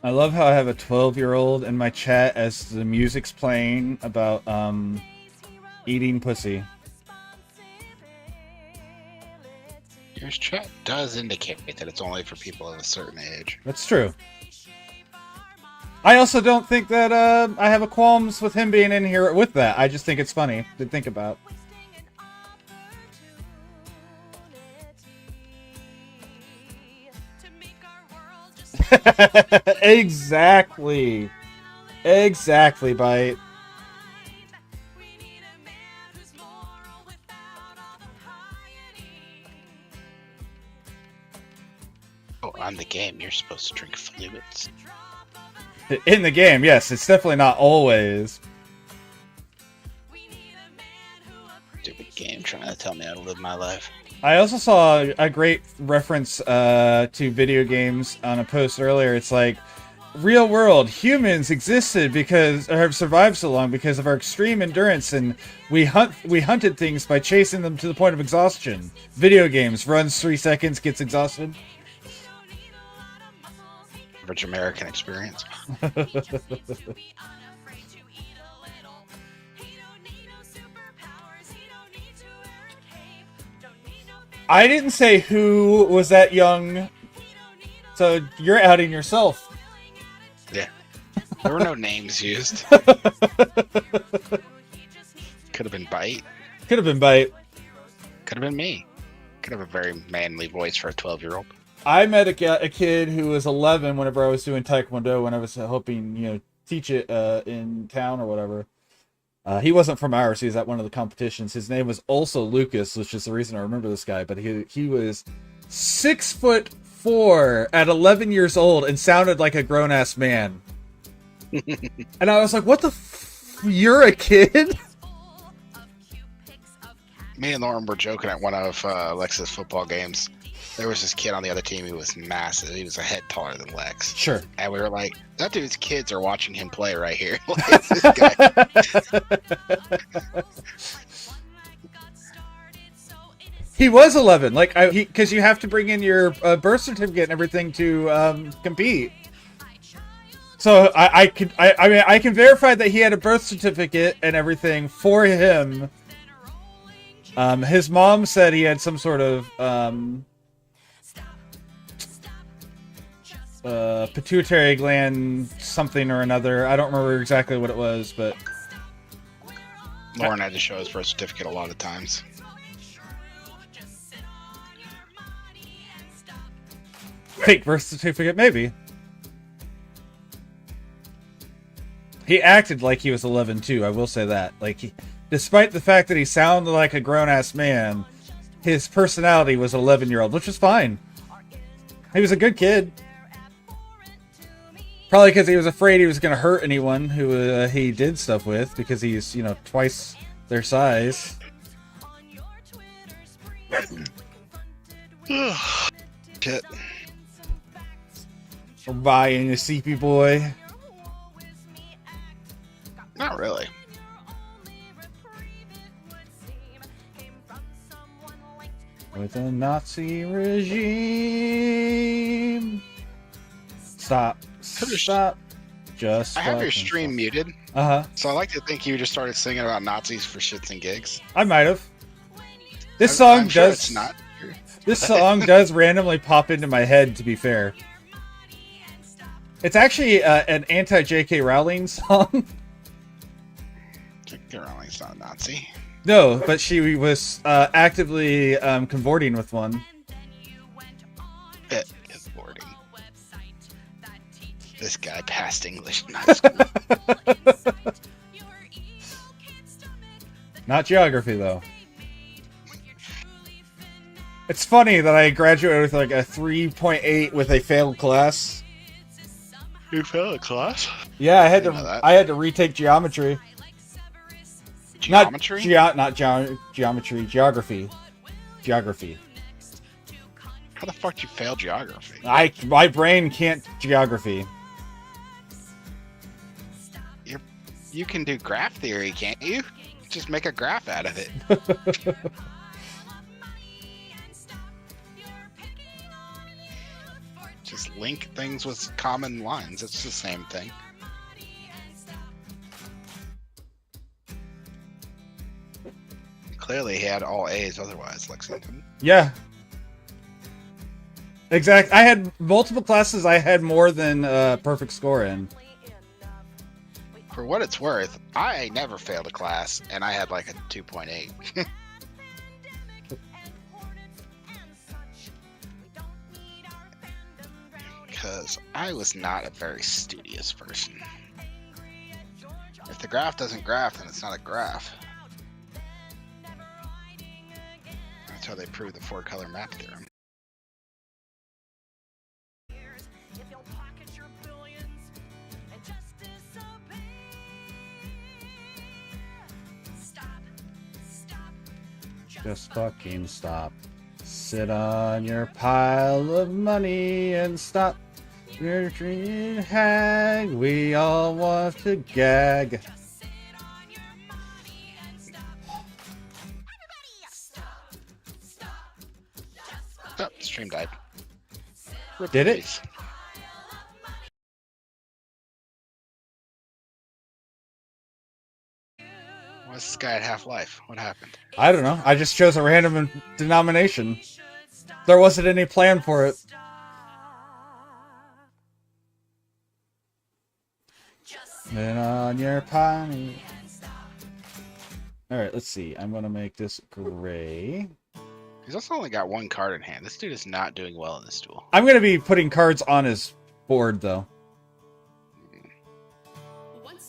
I love how I have a 12-year-old in my chat as the music's playing about eating pussy. Your chat does indicate that it's only for people of a certain age. That's true. I also don't think that I have a qualms with him being in here with that. I just think it's funny to think about. Exactly. Exactly, Bite. Oh, on the game, you're supposed to drink fluids. In the game, yes. It's definitely not always. Stupid game trying to tell me how to live my life. I also saw a great reference to video games on a post earlier. It's like, real world, humans existed because, or have survived so long because of our extreme endurance, and we hunted things by chasing them to the point of exhaustion. Video games, runs 3 seconds, gets exhausted. Average American experience. I didn't say who was that young, so you're outing yourself. Yeah. There were no names used. Could have been Bite. Could have been Bite. Could have been me. Could have a very manly voice for a 12-year-old. I met a kid who was 11 whenever I was doing Taekwondo, when I was hoping, teach it in town or whatever. He wasn't from ours. He was at one of the competitions. His name was also Lucas, which is the reason I remember this guy. But he was 6'4" at 11 years old and sounded like a grown ass man. And I was like, "What the? You're a kid?" Me and Lauren were joking at one of Lex's football games. There was this kid on the other team who was massive. He was a head taller than Lex. Sure. And we were like, that dude's kids are watching him play right here. Like, this guy. He was 11. Like, because you have to bring in your birth certificate and everything to compete. So I can verify that he had a birth certificate and everything for him. His mom said he had some sort of pituitary gland something or another. I don't remember exactly what it was, but Lauren had to show his birth certificate a lot of times. Fake birth certificate, maybe. He acted like he was 11 too, I will say that. Like, despite the fact that he sounded like a grown-ass man, his personality was an 11-year-old, which was fine. He was a good kid. Probably because he was afraid he was going to hurt anyone who he did stuff with, because he's, you know, twice their size. Shit. Or buying a CP boy. Not really. With a Nazi regime. Stop. Stop. Just I have your fucking stream stop. muted, Uh-huh. so I like to think you just started singing about Nazis for shits and gigs. I might have. This I'm song sure does. it's not. This song does randomly pop into my head, to be fair. It's actually an anti-J.K. Rowling song. J.K. Rowling's not a Nazi. No, but she was actively convorting with one. Is boarding. This guy passed English in high school. Not geography, though. It's funny that I graduated with like a 3.8 with a failed class. You failed a class? Yeah, I had Didn't know that. I had to retake geometry. Geometry? Not geometry, geography. Geography. How the fuck did you fail geography? My brain can't geography. You can do graph theory, can't you? Just make a graph out of it. Just link things with common lines. It's the same thing. Clearly, he had all A's otherwise, Lexington. Yeah. Exact. I had multiple classes I had more than perfect score in. For what it's worth, I never failed a class, and I had like a 2.8. Because I was not a very studious person. If the graph doesn't graph, then it's not a graph. That's how they prove the 4-color map theorem. Just fucking stop. Sit on your pile of money and stop. Your dream hag. We all want to gag. Oh, the stream died. Rip Did in it? peace. Why is this guy at Half-Life? What happened? I don't know. I just chose a random denomination. There wasn't any plan for it. Sit on your pile. Alright, let's see. I'm going to make this gray. He's also only got one card in hand. This dude is not doing well in this duel. I'm going to be putting cards on his board, though.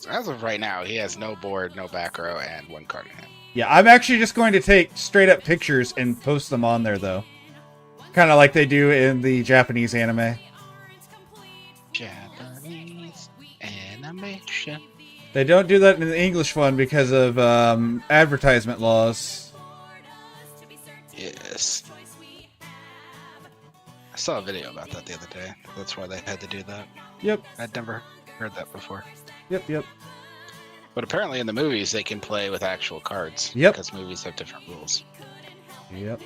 as of right now, he has no board, no back row, and 1 card in hand. Yeah, I'm actually just going to take straight up pictures and post them on there, though. Kind of like they do in the Japanese anime. Japanese animation. They don't do that in the English one because of advertisement laws. Yes. I saw a video about that the other day. That's why they had to do that. Yep, I'd never heard that before. yep. But apparently in the movies they can play with actual cards. Yep. Because movies have different rules. Yep.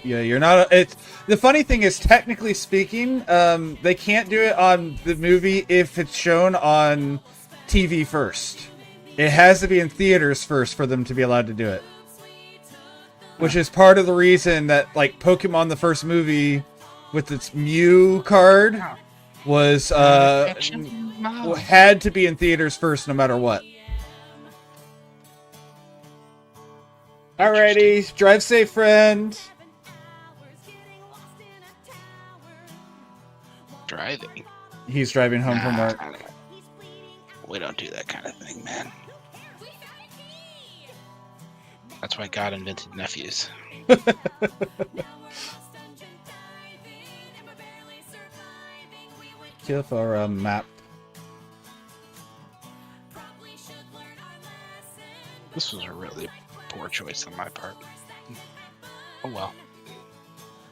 Yeah, you're not. It's the funny thing is, technically speaking, they can't do it on the movie if it's shown on TV first. It has to be in theaters first for them to be allowed to do it. Which is part of the reason that, like, Pokemon, the first movie with its Mew card, was had to be in theaters first, no matter what. Alrighty, drive safe, friend. Driving. He's driving home from work. We don't do that kind of thing, man. That's why God invented nephews. Kill for a map. This was a really poor choice on my part. Oh well.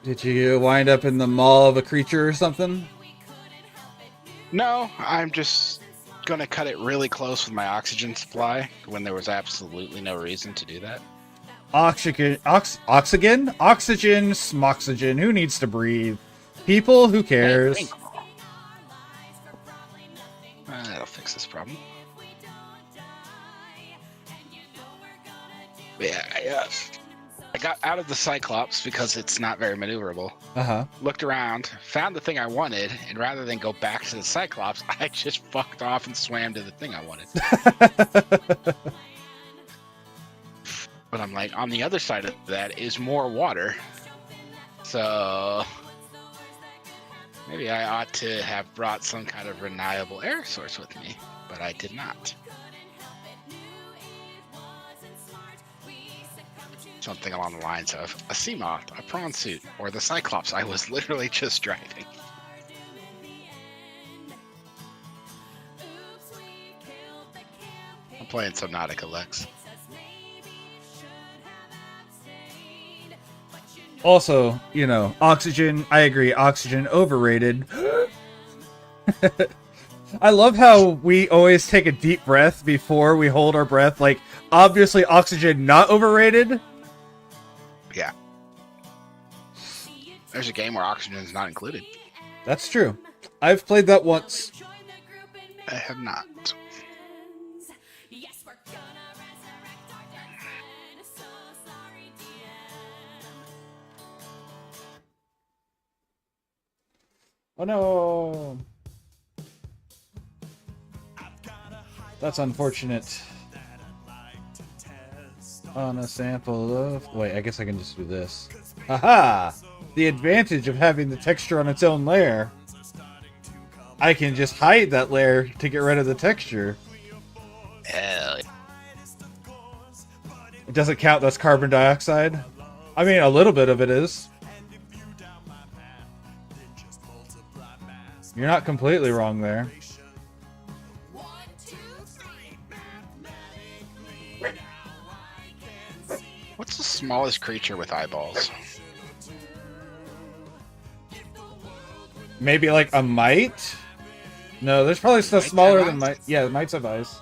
Did you wind up in the maw of a creature or something? No, I'm just gonna cut it really close with my oxygen supply when there was absolutely no reason to do that. Oxygen, smoxygen. Who needs to breathe? People, who cares? That'll fix this problem. But yeah, I got out of the Cyclops because it's not very maneuverable. Looked around, found the thing I wanted, and rather than go back to the Cyclops, I just fucked off and swam to the thing I wanted. But I'm like, on the other side of that is more water. So maybe I ought to have brought some kind of reliable air source with me, but I did not. Something along the lines of a Seamoth, a prawn suit, or the Cyclops I was literally just driving. I'm playing Subnautica, Lex. Also, you know, oxygen, I agree, oxygen overrated. I love how we always take a deep breath before we hold our breath. Like, obviously, oxygen not overrated. Yeah. There's a game where oxygen is not included. That's true. I've played that once. I have not. Oh no! That's unfortunate. On a sample of... Wait, I guess I can just do this. Haha! The advantage of having the texture on its own layer. I can just hide that layer to get rid of the texture. Hell. It doesn't count as carbon dioxide. I mean, a little bit of it is. You're not completely wrong there. What's the smallest creature with eyeballs? Maybe like a mite? No, there's probably stuff Mites smaller have than eyes? mite. Yeah, mites have eyes.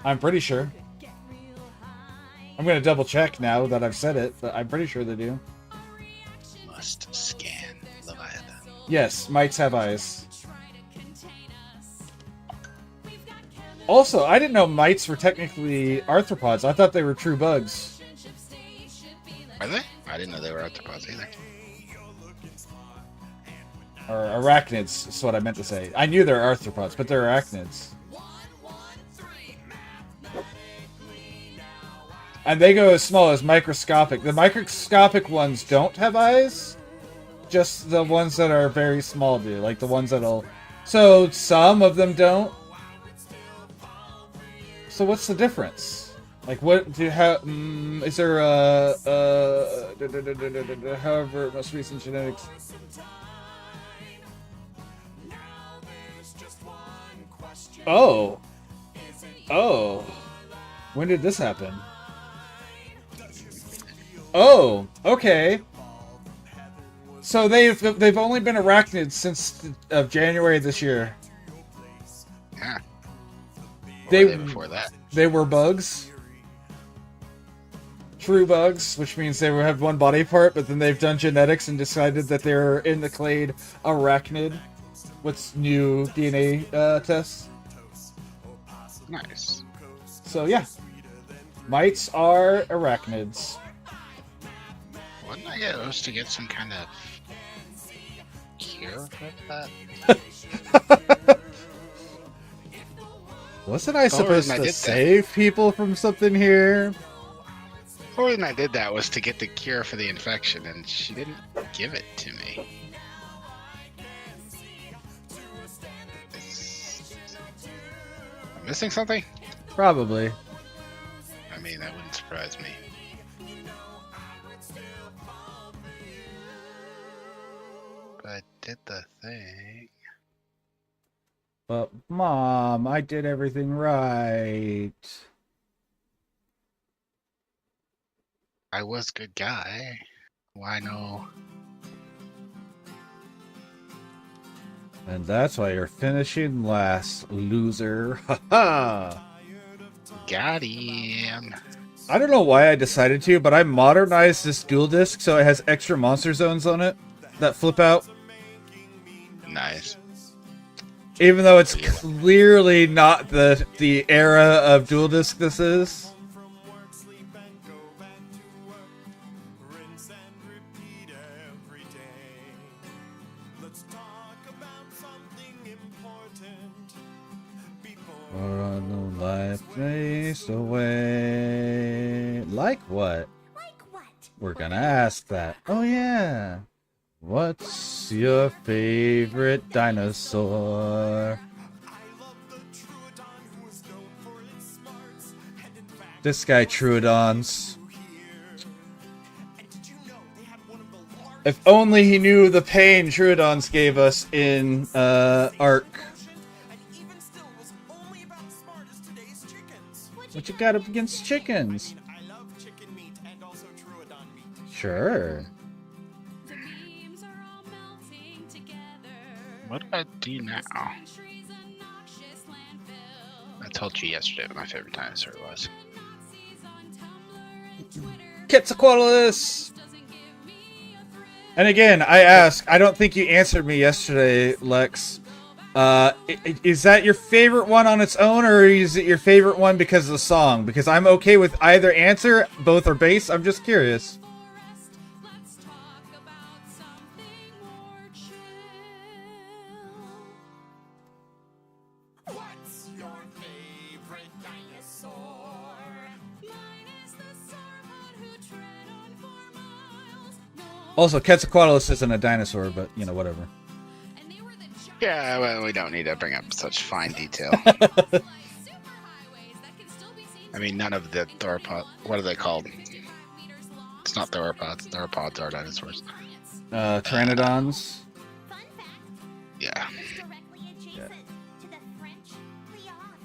I'm pretty sure. I'm gonna double check now that I've said it, but I'm pretty sure they do. Must scan Leviathan. Yes, mites have eyes. Also, I didn't know mites were technically arthropods. I thought they were true bugs. Are they? I didn't know they were arthropods either. Or arachnids, is what I meant to say. I knew they're arthropods, but they're arachnids. And they go as small as microscopic. The microscopic ones don't have eyes. Just the ones that are very small do. Like the ones that'll So some of them don't. So what's the difference? Like, what do you have? Is there however most recent genetics? Oh, oh, when did this happen? Oh, okay. So they've only been arachnids since of January this year. Yeah. They Or were they before that? They were bugs. True bugs, which means they have one body part, but then they've done genetics and decided that they're in the clade arachnid. What's new DNA tests? Nice. So yeah, mites are arachnids. Wouldn't I get those to get some kind of cure for that? Wasn't I supposed reason I to did that. save people from something here? The reason I did that was to get the cure for the infection, and she didn't give it to me. Am I missing something? Probably. I mean, that wouldn't surprise me. But I did the thing. But Mom, I did everything right. I was a good guy. Why no? And that's why you're finishing last, loser. Haha! Got him. I don't know why I decided to, but I modernized this dual disc so it has extra monster zones on it that flip out. Nice. Even though it's clearly not the era of dual disc this is. Or no life faced away. Like what? Like what? We're gonna ask that. Oh yeah. What's your favorite dinosaur? This guy Troodons. If only he knew the pain Troodons gave us in Ark. What you got up against chickens? Sure. The beams are all melting together. What do I do now? Centuries a noxious landfill. I told you yesterday what my favorite dinosaur was. Nazis on Tumblr and Twitter Quetzalcoatlus! doesn't give me a thrill. And again, I ask, I don't think you answered me yesterday, Lex. Is that your favorite one on its own, or is it your favorite one because of the song? Because I'm okay with either answer. Both are bass. I'm just curious. Forest, let's talk about something more chill. What's your favorite dinosaur? Mine is the sauropod who tread on 4 miles. No, Also, Quetzalcoatlus isn't a dinosaur, but, you know, whatever. and they were the giant Yeah, well, we don't need to bring up such fine detail. like superhighways that can still be seen I mean, none of the theropod. What are they called? 25 meters long. It's not theropods. Theropods are dinosaurs. Pteranodons. Fun fact, Yeah. it's directly adjacent to the French Leon.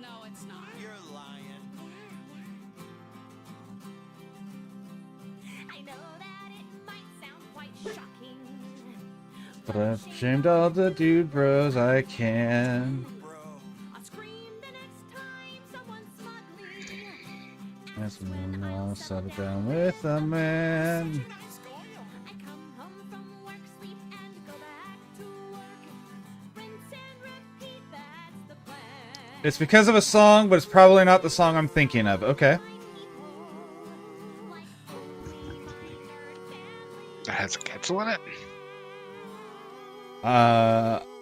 No, it's not. You're lying. I know that it might sound quite shocking. But I've shamed all the dude bros I can. I'll scream the next time someone's smuggling. That's when I'll settle down with a man. I come home from work, sleep, and go back to work. Rinse and repeat, that's the plan. It's because of a song, but it's probably not the song I'm thinking of. Okay. That has a Quetzal in it?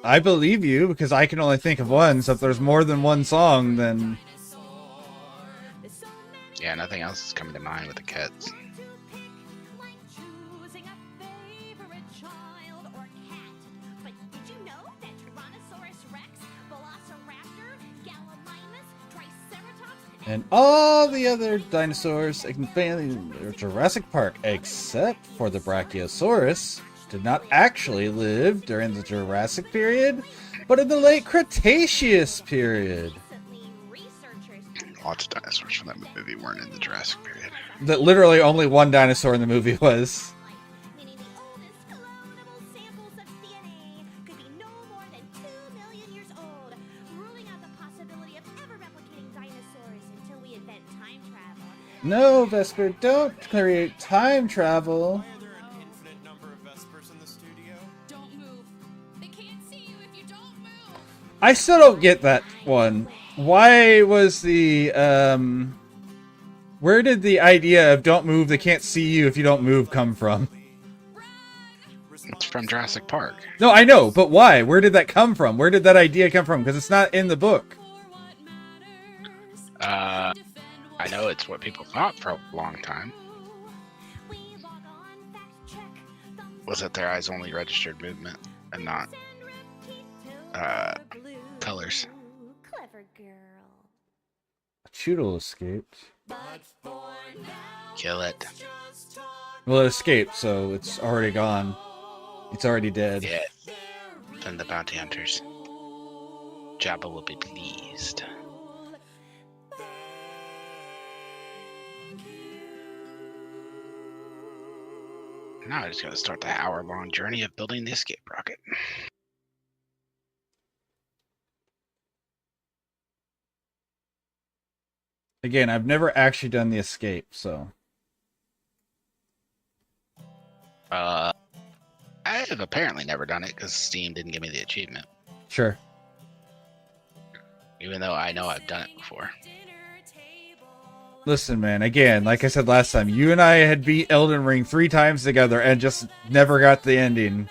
I believe you because I can only think of one. So if there's more than one song, then Yeah, nothing else is coming to mind with the Quets. Like choosing a favorite child or cat. But did you know that Tyrannosaurus And all the other dinosaurs in Jurassic Park, except for the Brachiosaurus, did not actually live during the Jurassic period, but in the late Cretaceous period. Lots of dinosaurs from that movie weren't in the Jurassic period. That literally only one dinosaur in the movie was. Meaning the oldest clonable samples of DNA could be no more than 2 million years old, ruling out the possibility of ever replicating dinosaurs until we invent time travel. No, Vesper, don't create time travel. Why are there an infinite number of Vespers in the studio? Don't move. They can't see you if you don't move. I still don't get that one. Why was the, where did the idea of don't move, they can't see you if you don't move come from? It's from Jurassic Park. No, I know, but why? Where did that come from? Where did that idea come from? Because it's not in the book. I know it's what people thought for a long time. Was that their eyes only registered movement and not colors? Clever girl. Choodle escaped. Kill it. Well, it escaped, so it's already gone. It's already dead. Yeah. Then the bounty hunters. Jabba will be pleased. Now I just gotta start the hour-long journey of building the escape rocket. Again, I've never actually done the escape, so. I have apparently never done it because Steam didn't give me the achievement. Sure. Even though I know I've done it before. Listen, man, again, like I said last time, you and I had beat Elden Ring 3 times together and just never got the ending.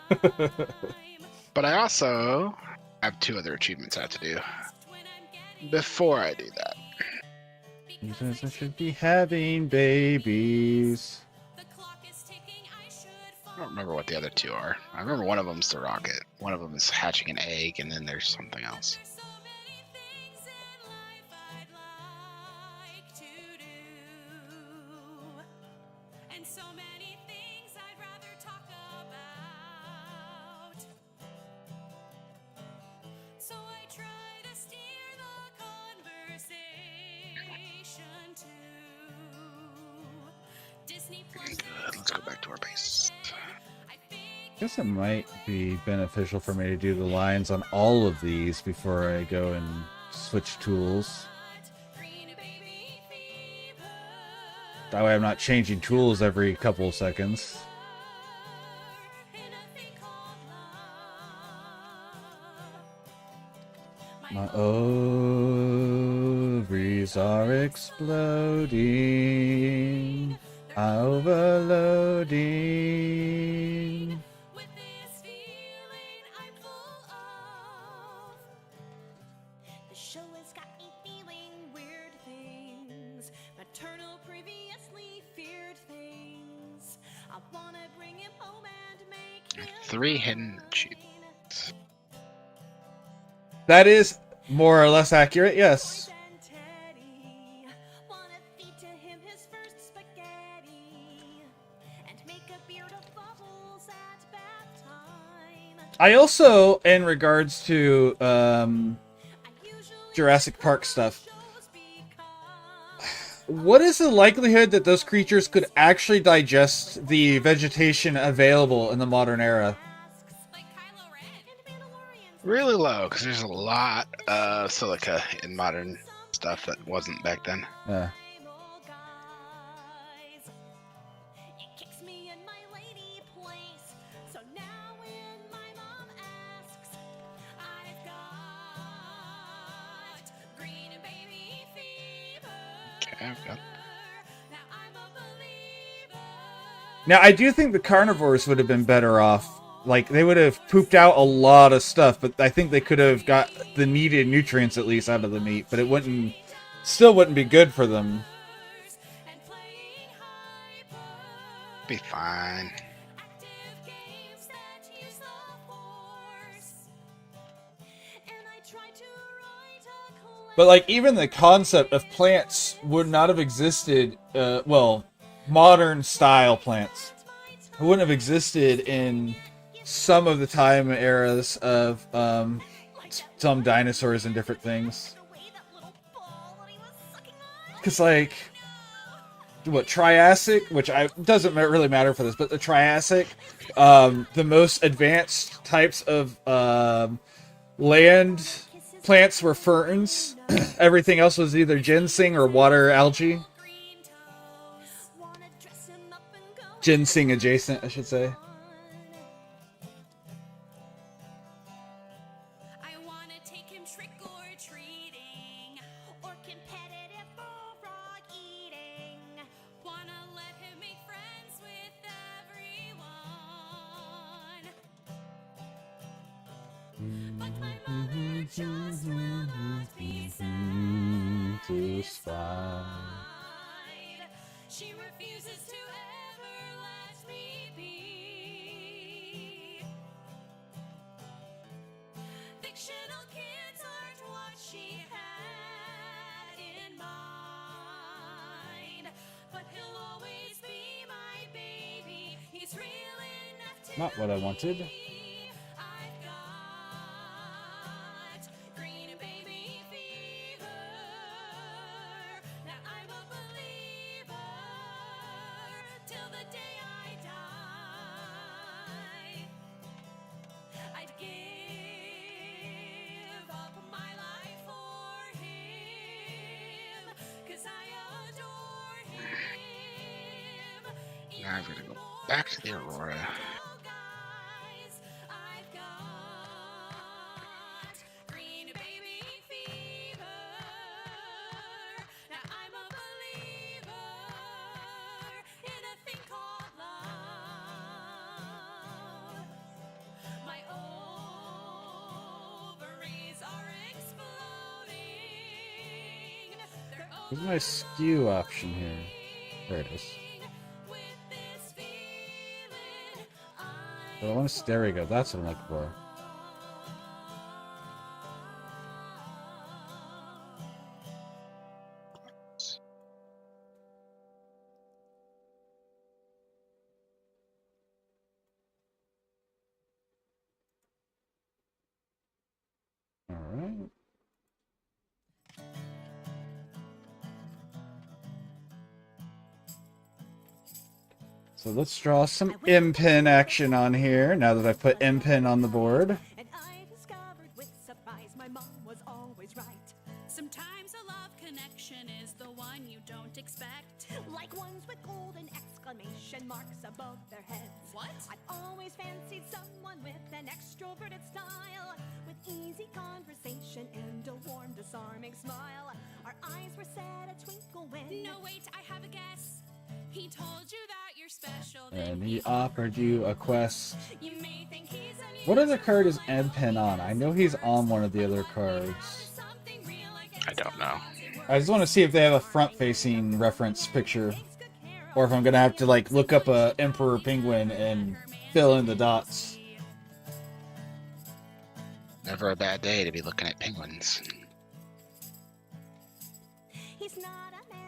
But I also have 2 other achievements I have to do before I do that. He says I should be having babies. I don't remember what the other 2 are. I remember one of them's the rocket. One of them is hatching an egg, and then there's something else. Good. Let's go back to our base. I guess it might be beneficial for me to do the lines on all of these before I go and switch tools. That way I'm not changing tools every couple of seconds. My ovaries are exploding, overloading. The show has got me feeling weird things, maternal previously feared things. I wanna bring him home and make him 3 hidden achievements. That is more or less accurate, yes. I also, in regards to Jurassic Park stuff, what is the likelihood that those creatures could actually digest the vegetation available in the modern era? Really low, because there's a lot of silica in modern stuff that wasn't back then. Yeah. Okay, I've got. Now, I do think the carnivores would have been better off. Like, they would have pooped out a lot of stuff, but I think they could have got the needed nutrients at least out of the meat, but it wouldn't, still wouldn't be good for them. Be fine. But like even the concept of plants would not have existed. Well, modern style plants wouldn't have existed in some of the time eras of some dinosaurs and different things. Because like what Triassic, which doesn't really matter for this, but the Triassic, the most advanced types of land plants were ferns. Everything else was either ginseng or water algae. Ginseng adjacent, I should say. I wanna take him trick or treating or competitive bullfrog eating. Wanna let him make friends with everyone. But my mother just will not be satisfied. She refuses to ever let me be. Fictional kids aren't what she had in mind. But he'll always be my baby. He's real enough to Not what I wanted. be. I've got green baby fever. Now I'm a believer till the day I die. I'd give up my life for him, 'cause I adore him. Now I've got to go back to the Aurora. Guys, I've got green baby fever. Now I'm a believer in a thing called love. My ovaries are exploding. They're Where's my skew option here? There it is. with this feeling. I want to. There we go. That's what I'm looking for. All right. So let's draw some M-pin action on here, now that I've put M-pin on the board. And I discovered with surprise my mom was always right. Sometimes a love connection is the one you don't expect. Like ones with golden exclamation marks above their heads. What? I've always fancied someone with an extroverted style, with easy conversation and a warm, disarming smile. Our eyes were set a twinkle when. No, wait, I have a guess. He told you that you're special. And he offered you a quest. You may think he's unusual. What other card is M-pin on? I know he's on one of the other cards. I don't know. I just want to see if they have a front-facing reference picture, or if I'm gonna have to like look up a Emperor Penguin and fill in the dots. Never a bad day to be looking at penguins.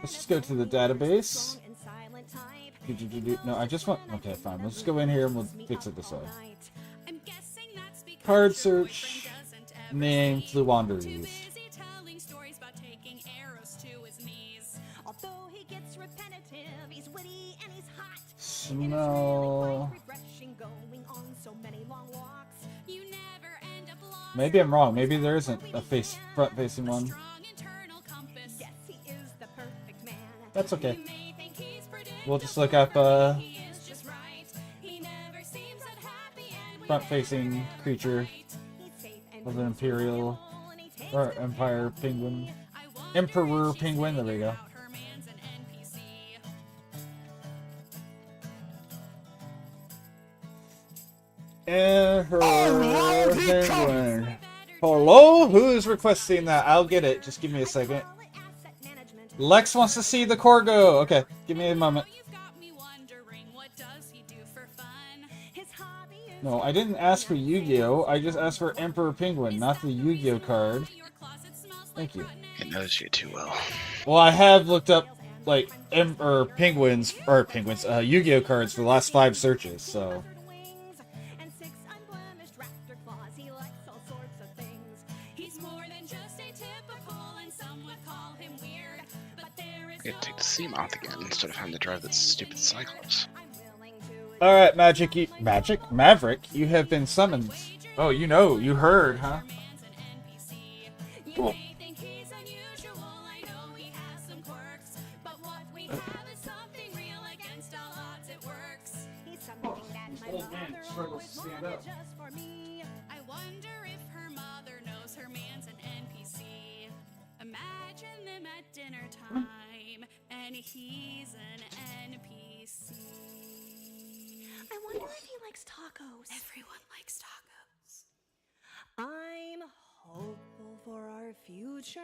Let's just go to the database. No, I just want... Okay, fine. Let's go in here and we'll fix it this way. Card search. Name Fluwanderies. Smell... Maybe I'm wrong. Maybe there isn't a front-facing one. That's okay. We'll just look up front-facing creature of an Imperial or Empire Penguin. Emperor Penguin, there we go. Emperor Penguin. Hello? Who is requesting that? I'll get it. Just give me a second. Lex wants to see the Corgo. Okay, give me a moment. No, I didn't ask for Yu-Gi-Oh! I just asked for Emperor Penguin, not the Yu-Gi-Oh! card. Thank you. It knows you too well. Well, I have looked up like penguins, Yu-Gi-Oh cards for the last 5 searches. So He's more than just atypical, and some would call him weird. But there is I get to take the sea moth again instead of having to drive that stupid Cyclops. all right, Maverick, you have been summoned. Oh, you heard, huh? Cool. Old man struggles to stand up. I wonder if her mother knows her man's an NPC. Imagine them at dinner time, and he's an NPC. I wonder if he likes tacos. Everyone likes tacos. I'm hopeful for our future.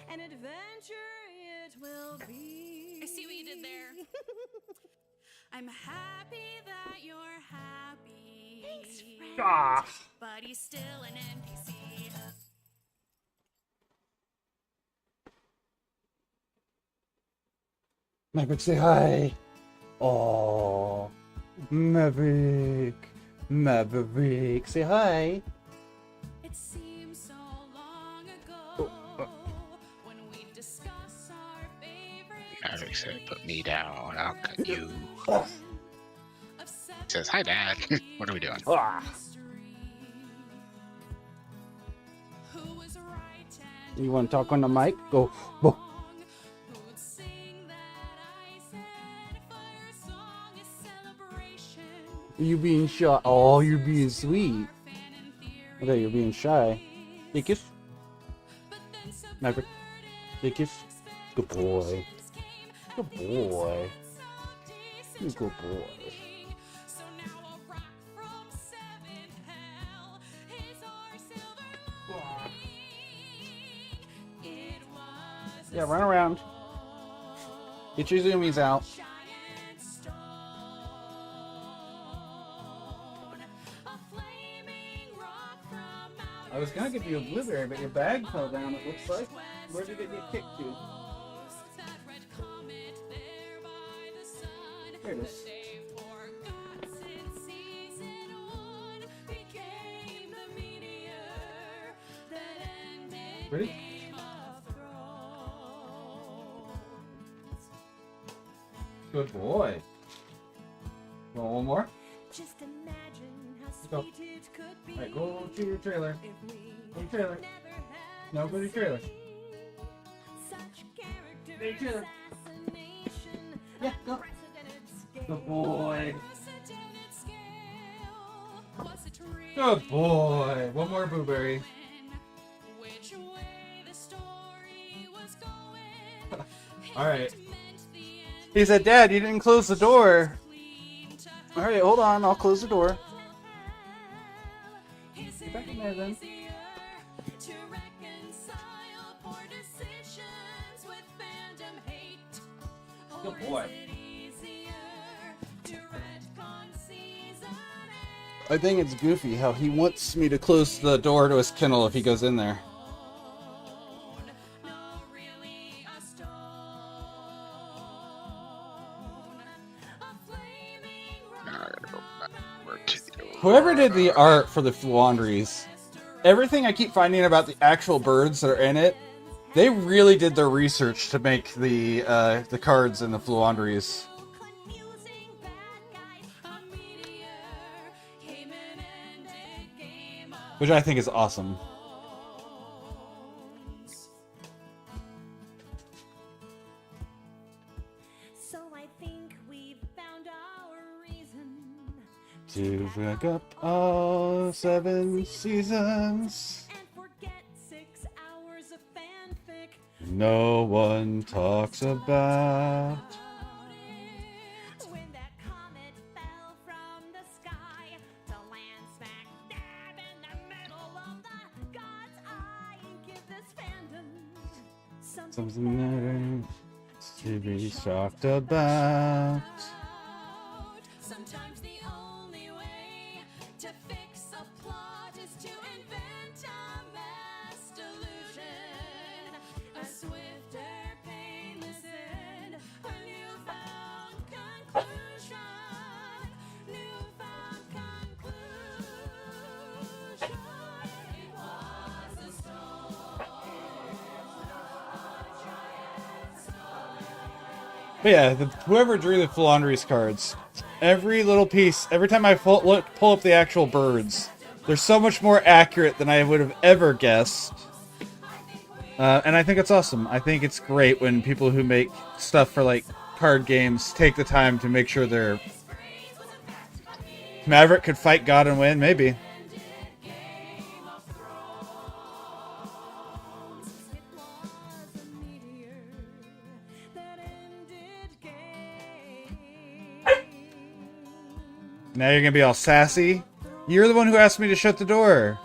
An adventure it will be. I see what you did there. I'm happy that you're happy. Thanks, friend. Ah. But he's still an NPC. Maverick, say hi. Oh, Maverick, say hi. It seems so long ago when we discuss our favorite. Maverick said, "Put me down, I'll cut you." Oh. He says, "Hi, Dad. What are we doing?" Ah. You want to talk on the mic? Go. You being shy? Oh, you're being sweet. Okay, you're being shy. Take kiss. Maverick. Take kiss. Good boy. Good boy. You good boy. Yeah, run around. Get your zoomies out. I was gonna give you a blueberry, but your bag fell down, it looks like. Where did it get kicked to? There it is. Ready? Good boy. Want one more? Just imagine how Go. sweet it could be. Alright, go to your trailer. If we Go to your trailer. never had No, go to your trailer. such character Go to your trailer. assassination. Yeah, go. Unprecedented scale. Good boy. Unprecedented scale. Was it real? Good boy. One more blueberry. Which way the story was going. Alright. It meant the end He said, Dad, you didn't close the door. clean to Alright, hold on. I'll close the door. Is Get back in there then. easier to reconcile poor decisions with fandom hate? Good Or boy. is it easier to retcon season I think it's goofy how he wants me to close the door to his kennel if he goes in there. No, really a stone. A flaming Now I gotta go backward to the Whoever did the art for the Fluandries, everything I keep finding about the actual birds that are in it, they really did their research to make the cards in the Fluandries. confusing bad guys. A meteor came and ended Game of Which I think is awesome. Thrones. So I think we've found our reason To back up all 7 seasons, and forget 6 hours of fanfic. no one talks about. When that comet fell from the sky to land smack dab in the middle of the God's eye, give this fandom Something that to be shocked about. Sometimes the only way to fix a plot is to invent a mass delusion. A swifter, painless end, a newfound conclusion. Newfound conclusion. It was the But yeah, whoever drew the Flandres cards, every little piece, every time I pull up the actual birds, they're so much more accurate than I would have ever guessed. And I think it's awesome. I think it's great when people who make stuff for like card games take the time to make sure they're... Maverick could fight God and win, maybe. Now you're gonna be all sassy? You're the one who asked me to shut the door.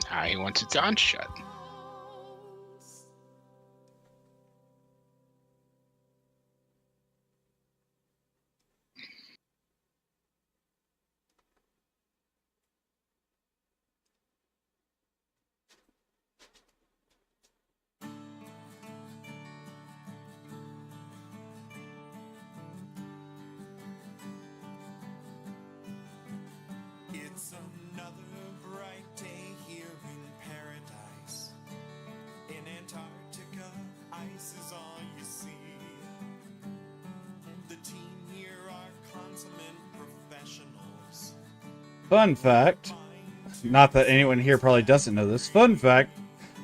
Now he wants it unshut. It's another bright day here in paradise. In Antarctica, ice is all you see. The team here are consummate professionals. Fun fact, not that anyone here probably doesn't know this, fun fact,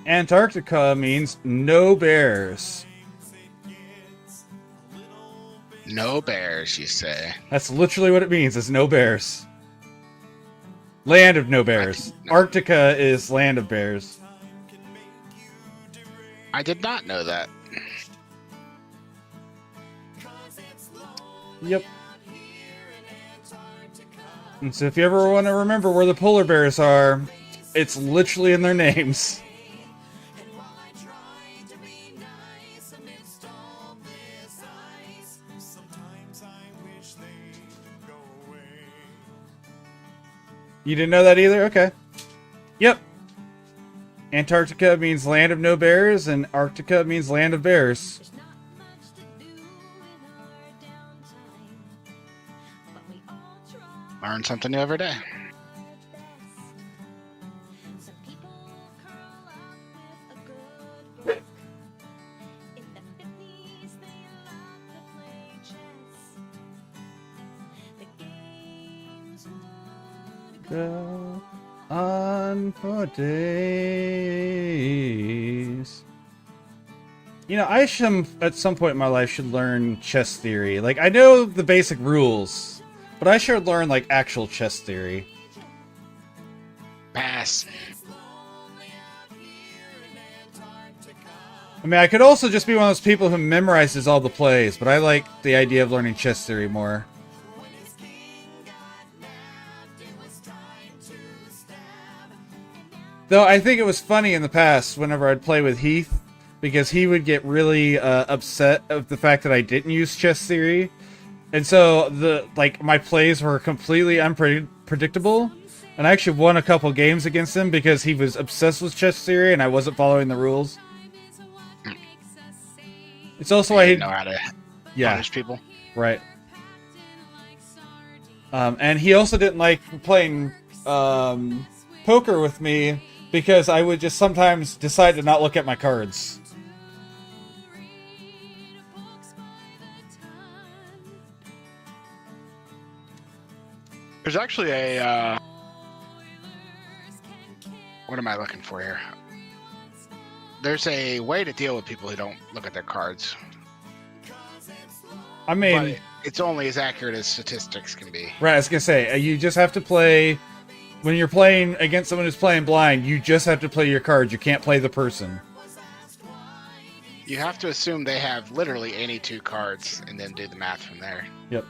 Antarctica means no bears. No bears, you say? That's literally what it means, is no bears. Land of no bears. Arctica is land of bears. I did not know that. Yep. And so if you ever want to remember where the polar bears are, it's literally in their names. You didn't know that either? Okay. Yep. Antarctica means land of no bears, and Arctica means land of bears. There's not much to do in our downtime, but we all try Learn something new every day. our best. Some people curl up with a good book. In the 50s, they love to play chess. The games would Go on for days. You know, I should, at some point in my life, should learn chess theory. Like, I know the basic rules, but I should learn, like, actual chess theory. Pass. I mean, I could also just be one of those people who memorizes all the plays, but I like the idea of learning chess theory more. Though I think it was funny in the past whenever I'd play with Heath, because he would get really upset of the fact that I didn't use chess theory, and so my plays were completely unpredictable. And I actually won a couple games against him because he was obsessed with chess theory and I wasn't following the rules. It's also why he know how to punish people. Right. And he also didn't like playing poker with me because I would just sometimes decide to not look at my cards. There's actually a what am I looking for here? There's a way to deal with people who don't look at their cards. I mean, But it's only as accurate as statistics can be. right, I was gonna say, you just have to play, when you're playing against someone who's playing blind, you just have to play your cards, you can't play the person. You have to assume they have literally any two cards and then do the math from there. Yep.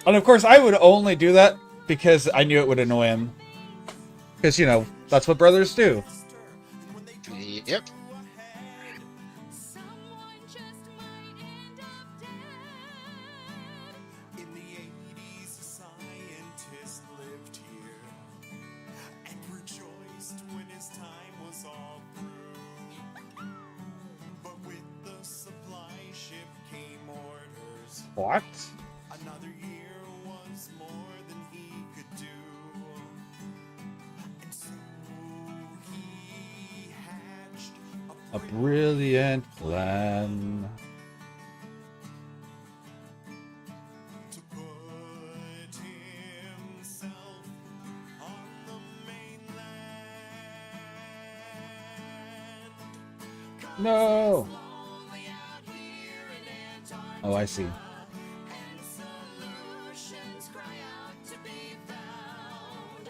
And of course, I would only do that because I knew it would annoy him. Because, you know, that's what brothers do. Yep. What? Another year was more than he could do. And so he hatched A brilliant plan. to put himself on the mainland. No. Lonely out here in Antarctica, Oh, I see. and solutions cry out to be found.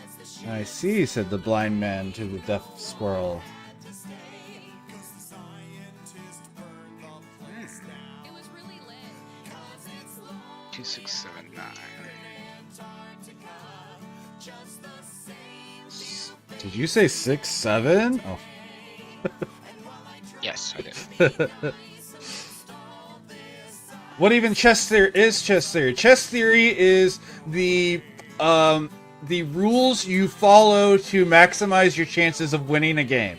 As the I see, said the blind man to the deaf squirrel. had to stay, 'cause the scientist burned the place down. It was really lit. 'Cause it's lonely 2679. in Antarctica, just the same. Did you say 6-7? Oh. Yes, I did. What even chess theory is chess theory? Chess theory is the rules you follow to maximize your chances of winning a game.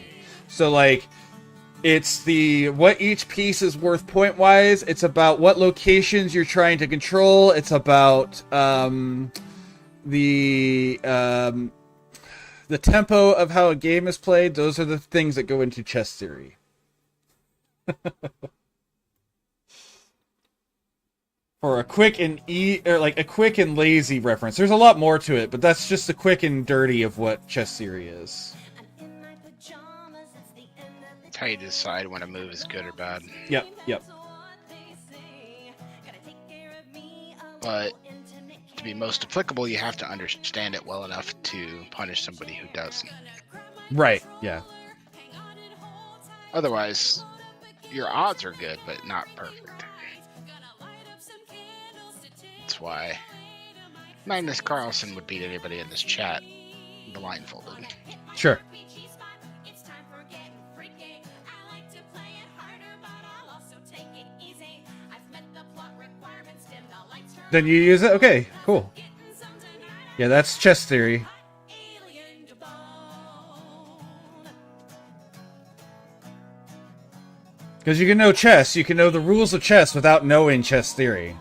So like it's the what each piece is worth point wise, it's about what locations you're trying to control, it's about the tempo of how a game is played. Those are the things that go into chess theory. For a quick and a quick and lazy reference. There's a lot more to it, but that's just the quick and dirty of what chess theory is. It's how you decide when a move is good or bad. Yep. But to be most applicable, you have to understand it well enough to punish somebody who doesn't. Right, yeah. Otherwise, your odds are good, but not perfect. That's why Magnus Carlsen would beat anybody in this chat blindfolded. Sure. Then you use it? Okay, cool. Yeah, that's chess theory. Because you can know chess, you can know the rules of chess without knowing chess theory.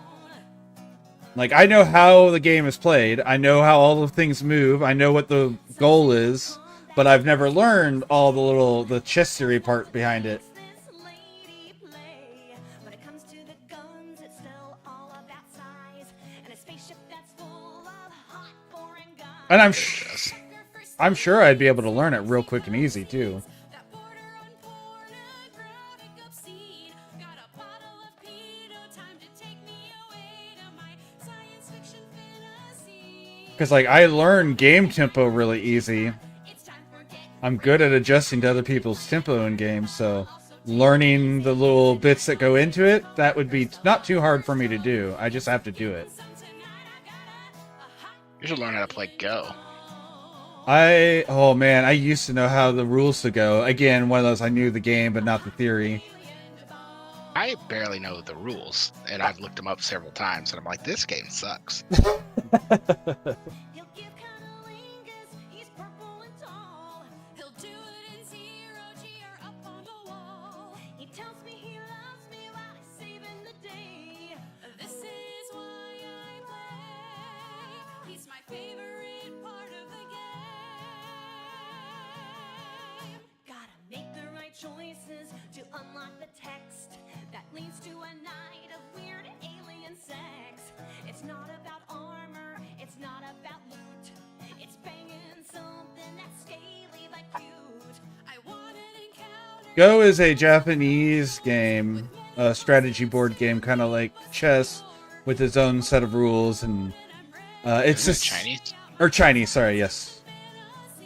Like, I know how the game is played, I know how all the things move, I know what the goal is, but I've never learned all the chess theory part behind it. And I'm sure I'd be able to learn it real quick and easy, too. Because, like, I learned game tempo really easy. I'm good at adjusting to other people's tempo in games, so learning the little bits that go into it, that would be not too hard for me to do. I just have to do it. You should learn how to play Go. Oh man, I used to know how the rules to go. Again, one of those I knew the game, but not the theory. I barely know the rules, and I've looked them up several times, and I'm like, this game sucks. Choices to unlock the text that leads to a night of weird alien sex. It's not about armor, it's not about loot. It's banging something that's scaly but cute. I want an encounter. Go is a Japanese game, a strategy board game, kind of like chess, with its own set of rules, and it's Isn't it just Chinese. or Chinese. Sorry, yes.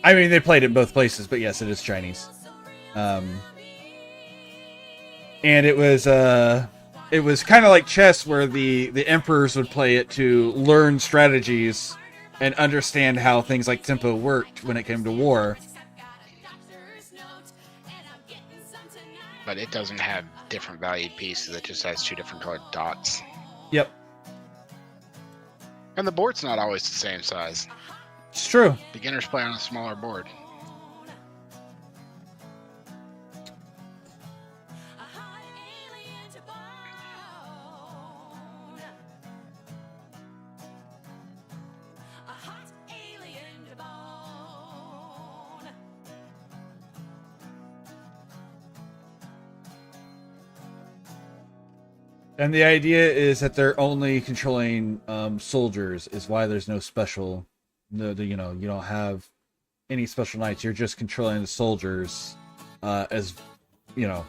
I mean, they played it in both places, but yes, it is Chinese. And it was kind of like chess, where the emperors would play it to learn strategies and understand how things like tempo worked when it came to war. But it doesn't have different valued pieces. It just has two different colored dots. Yep, And the board's not always the same size. it's true. Beginners play on a smaller board. And the idea is that they're only controlling soldiers, is why there's no special. You don't have any special knights. You're just controlling the soldiers, as you know.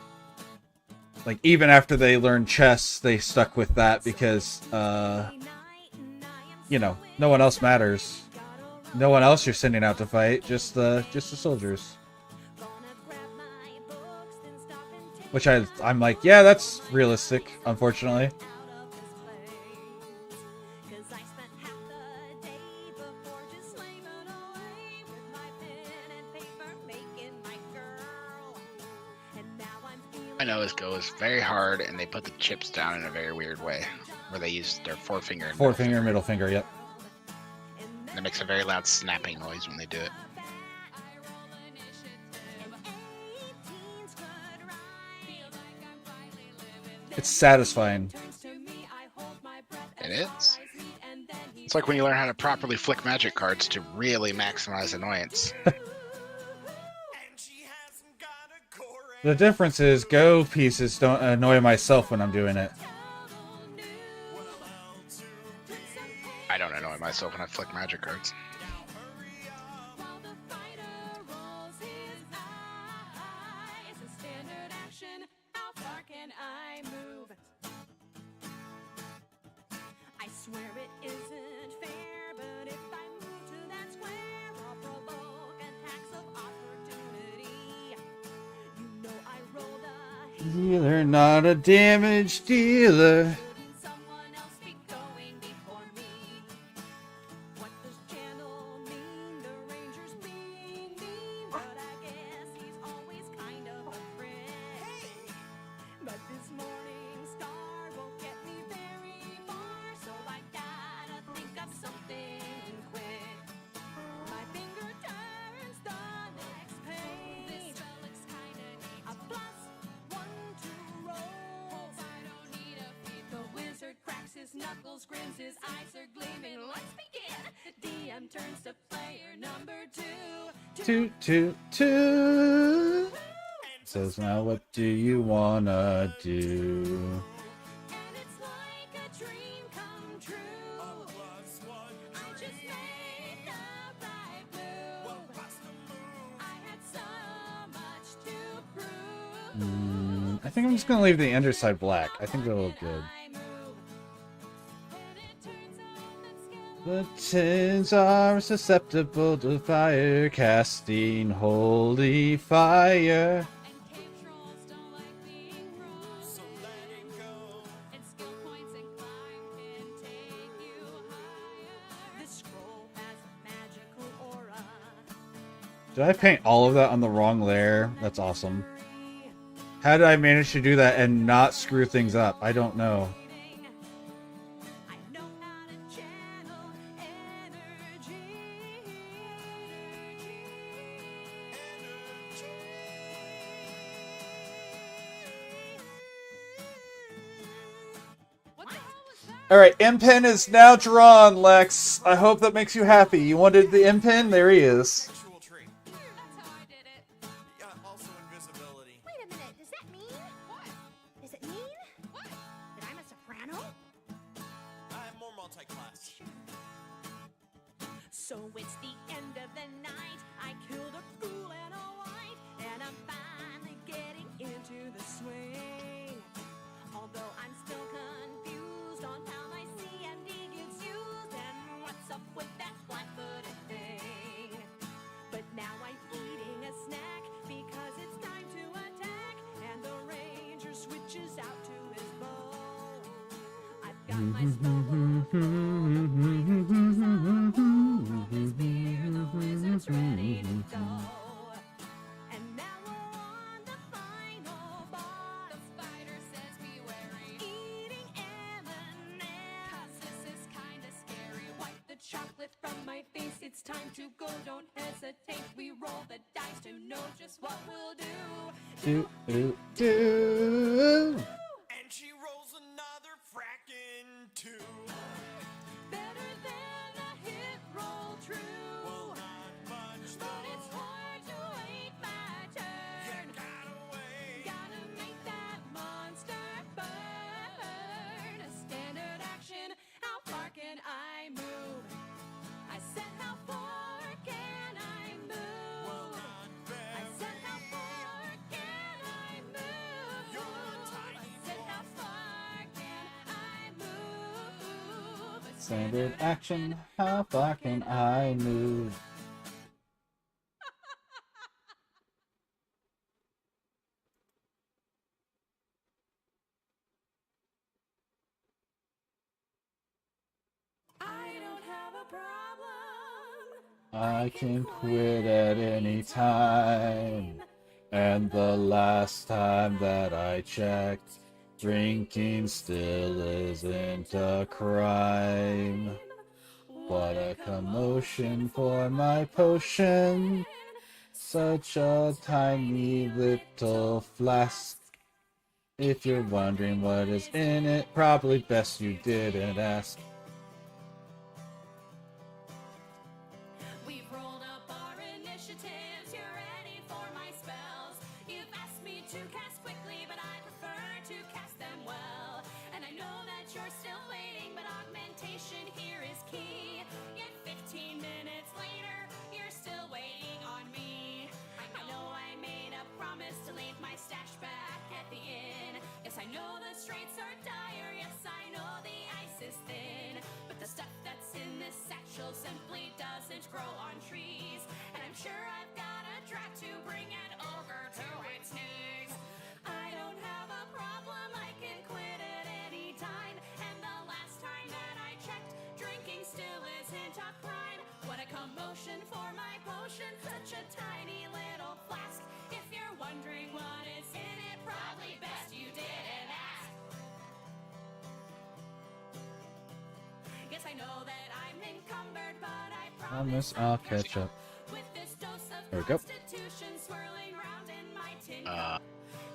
Like even after they learned chess, they stuck with that because no one else matters. No one else you're sending out to fight, just the soldiers. Which I'm like, yeah, that's realistic, unfortunately. I know this goes very hard, and they put the chips down in a very weird way, where they use their forefinger and Middle finger, yep. And it makes a very loud snapping noise when they do it. It's satisfying. It is. It's like when you learn how to properly flick magic cards to really maximize annoyance. The difference is Go pieces don't annoy myself when I'm doing it. I don't annoy myself when I flick magic cards. I swear it isn't fair, but if I move to that square, I'll provoke attacks of opportunity. You know I rolled a Dealer, not a damage dealer. someone else be going before me. What does channel mean? The Rangers being mean, but I guess he's always kind of a friend. But this morning star won't get me very far, so I gotta think of something quick. My finger turns the next page. This spell looks kinda neat. A +1 to roll. I don't need a feat. The wizard cracks his knuckles, grins, his eyes are gleaming. Let's begin. DM turns to player number 2. 2. Says now, what do you wanna do? And it's like a dream come true. I just made the right move. I had so much to prove. I think I'm just gonna leave the underside black. I think that'll look good. The tins are susceptible to fire, casting holy fire. And cave trolls don't like being ruled. So let it go. And skill points and climb can take you higher. This scroll has a magical aura. Did I paint all of that on the wrong layer? That's awesome. How did I manage to do that and not screw things up? I don't know. I know how to channel energy. What the hell was that? Alright, M-Pen is now drawn, Lex. I hope that makes you happy. You wanted the M-Pen? There he is. Actual tree. That's how I did it. Yeah, also invisibility. Wait a minute, does that mean? What? Does it mean What? that I'm a soprano? I'm more multi-class. So it's the end of the night. I killed a fool and a white, and I'm finally getting into the swing. Although I'm still confused on how my C and D gets used and what's up with that flat-footed thing. But now I'm eating a snack because it's time to attack, and the ranger switches out to his bow. I've got my spell book wizard's ready to go. And now we're on the final boss. The spider says be wary. Eating M&M's. 'Cause this is kinda scary. Wipe the chocolate from my face. It's time to go. Don't hesitate. We roll the dice to know just what we'll do. Do. And she rolls another frackin' 2. Better than a hit roll true. Well, not much But though. it's hard to wait my turn. You gotta wait. Gotta make that monster burn. standard action. How far can I move? I don't have a problem. I can quit at any time. And the last time that I checked, drinking still isn't a crime. What a commotion for my potion. Such a tiny little flask. If you're wondering what is in it, probably best you didn't ask. We've rolled up our initiatives. You're ready for my spells. You've asked me to cast quickly, but I prefer to cast them well. And I know that you're still waiting, but augmentation here is key. Yet 15 minutes later, you're still waiting on me. I know I made a promise to leave my stash back at the inn. Yes, I know the straits are dire. Yes, I know the ice is thin. But the stuff that's in this satchel simply doesn't grow on trees. And I'm sure I've got a drat to bring an ogre to its knees. I don't have a problem, I can quit at any time. And the last time that I checked, drinking still isn't a crime. What a commotion for my potion, such a tiny little flask. If you're wondering what is in it, probably best you didn't ask. Yes, I know that I'm encumbered, but I Promise I'll catch up. with this dose of There we go. constitution swirling round in my tin Uh, cup.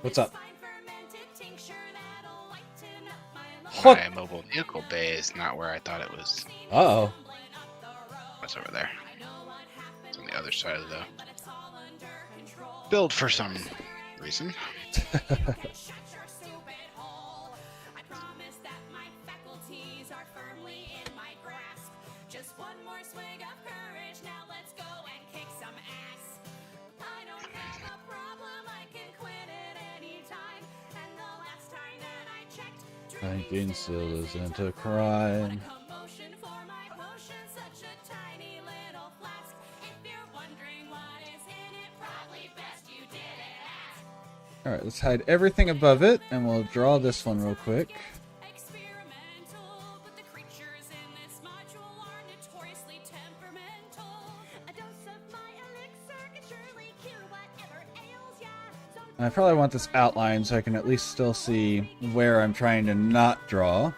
What's This up? fine fermented tincture that'll lighten up my load. What? my mobile vehicle bay is not where I thought it was. Uh-oh. Stumbling up the road. What's over there? I know what happened It's on the other side of the but it's all under control. build for some reason. Shut your stupid hole. I promise that my faculties are firmly in my grasp. Just one more swig of courage, now let's go and kick some ass. I don't have a problem, I can quit at any time. And the last time that I checked, Drinking still isn't a crime. commotion for my potion, such a tiny little flask. If you're wondering what is in it, probably best you didn't ask. Alright, let's hide everything above it, and we'll draw this one real quick. Experimental, but the creatures in this module are notoriously temperamental. A dose of my elixir can surely cure whatever ails ya. So I probably want this outlined so I can at least still see where I'm trying to not draw.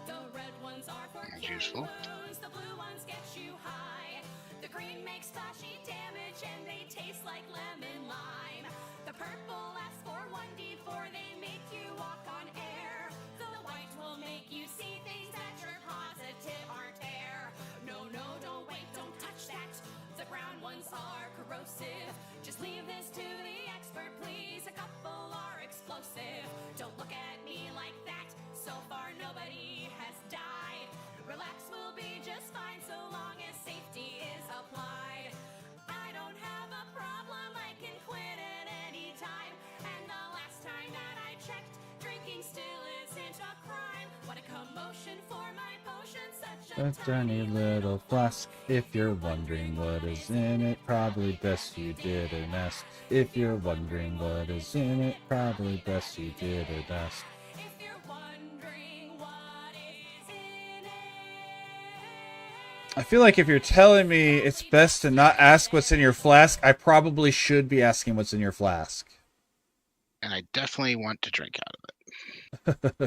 The red ones are for That's useful. heroes, the blue ones get you high. The green makes flashy damage and they taste like lemon lime. The purple asks for 1d4, they make you walk on air. The white will make you see things that you're positive aren't there. No, no, don't wait, don't touch that. The brown ones are corrosive. Just leave this to the expert, please. A couple are explosive. Don't look at me like that. So far, nobody has died. Relax, we'll be just fine so long as safety is applied. I don't have a problem, I can quit at any time. And the last time that I checked, drinking still isn't a crime. What a commotion for my potion, such a A tiny little flask. If you're wondering what is in it, probably best you didn't ask. If you're wondering what is in it, probably best you didn't ask. If you're wondering what is in it. I feel like if you're telling me it's best to not ask what's in your flask, I probably should be asking what's in your flask. And I definitely want to drink out of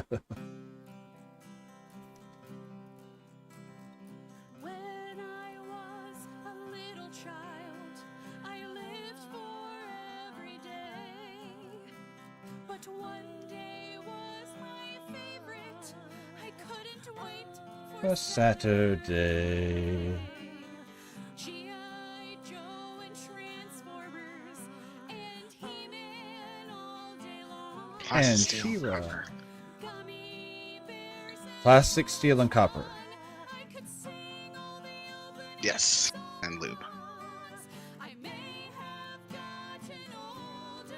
it. When I was a little child, I lived for every day. But one day was my favorite. I couldn't wait for A Saturday. G.I. Joe and Transformers and He-Man all day long. And Steel She-Ra. copper. Gummy bears and Plastic, steel, and copper. I could sing all the open Yes, and lube. I may have gotten older,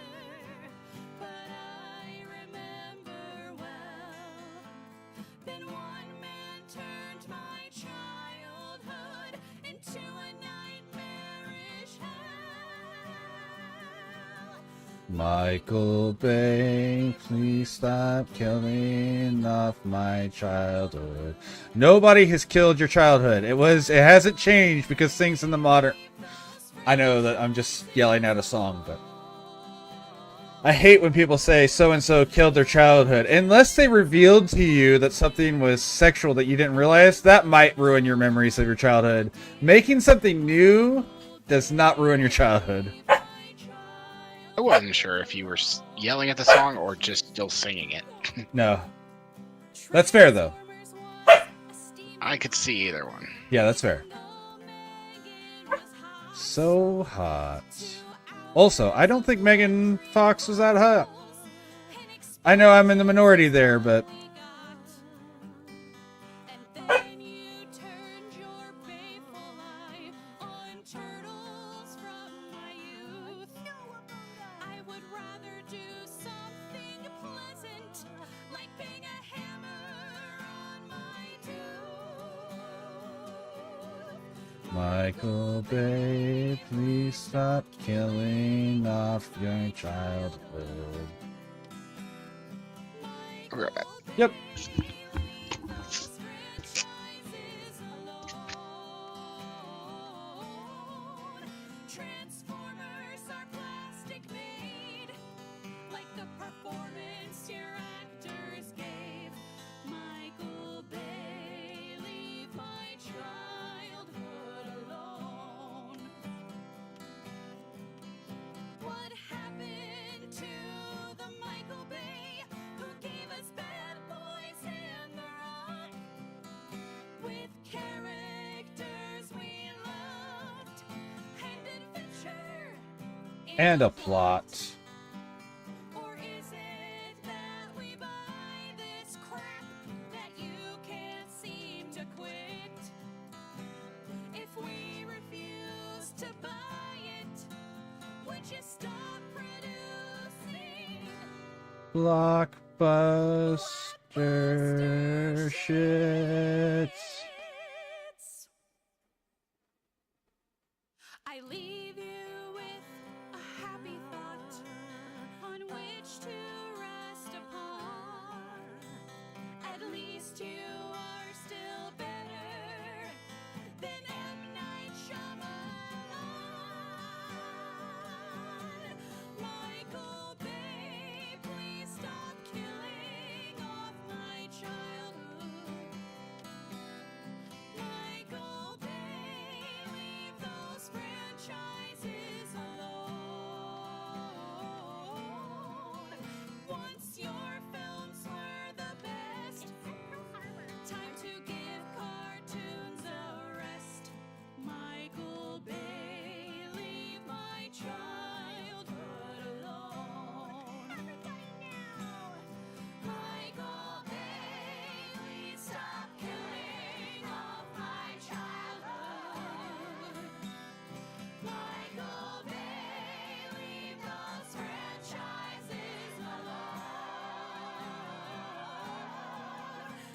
but I remember well. Then one man Michael Bay, please stop killing off my childhood. Nobody has killed your childhood. It hasn't changed because things in the modern. I know that I'm just yelling out a song, but I hate when people say so and so killed their childhood. Unless they revealed to you that something was sexual that you didn't realize, that might ruin your memories of your childhood. Making something new does not ruin your childhood. I wasn't sure if you were yelling at the song or just still singing it. No. That's fair, though. I could see either one. Yeah, that's fair. So hot. Also, I don't think Megan Fox was that hot. I know I'm in the minority there, but... And then you turned your baleful eye on turtles from my youth. I would rather do something pleasant, like bang a hammer on my tooth. Michael Bay, please stop killing off your childhood. I'll be right back. Yep. Transformers are plastic made, like the performance your actors gave. Michael Bay, leave my childhood alone. What happened to the Michael Bay who gave us Bad Boys and The Rock? With characters we loved and adventure And a plot. Or is it that we buy this crap that you can't seem to quit? If we refuse to buy it, would you stop producing? Blockbuster shit. I leave you with a happy thought on which to rest upon. At least you are still better than M. Night Shyamalan. Michael Bay, please stop killing off my childhood. Michael Bay, leave those franchises alone. Once your films were the best, time to give cartoons a rest. Michael Bay, leave my childhood alone. Michael Bay, please stop killing off my childhood. Michael Bay, leave those franchises alone.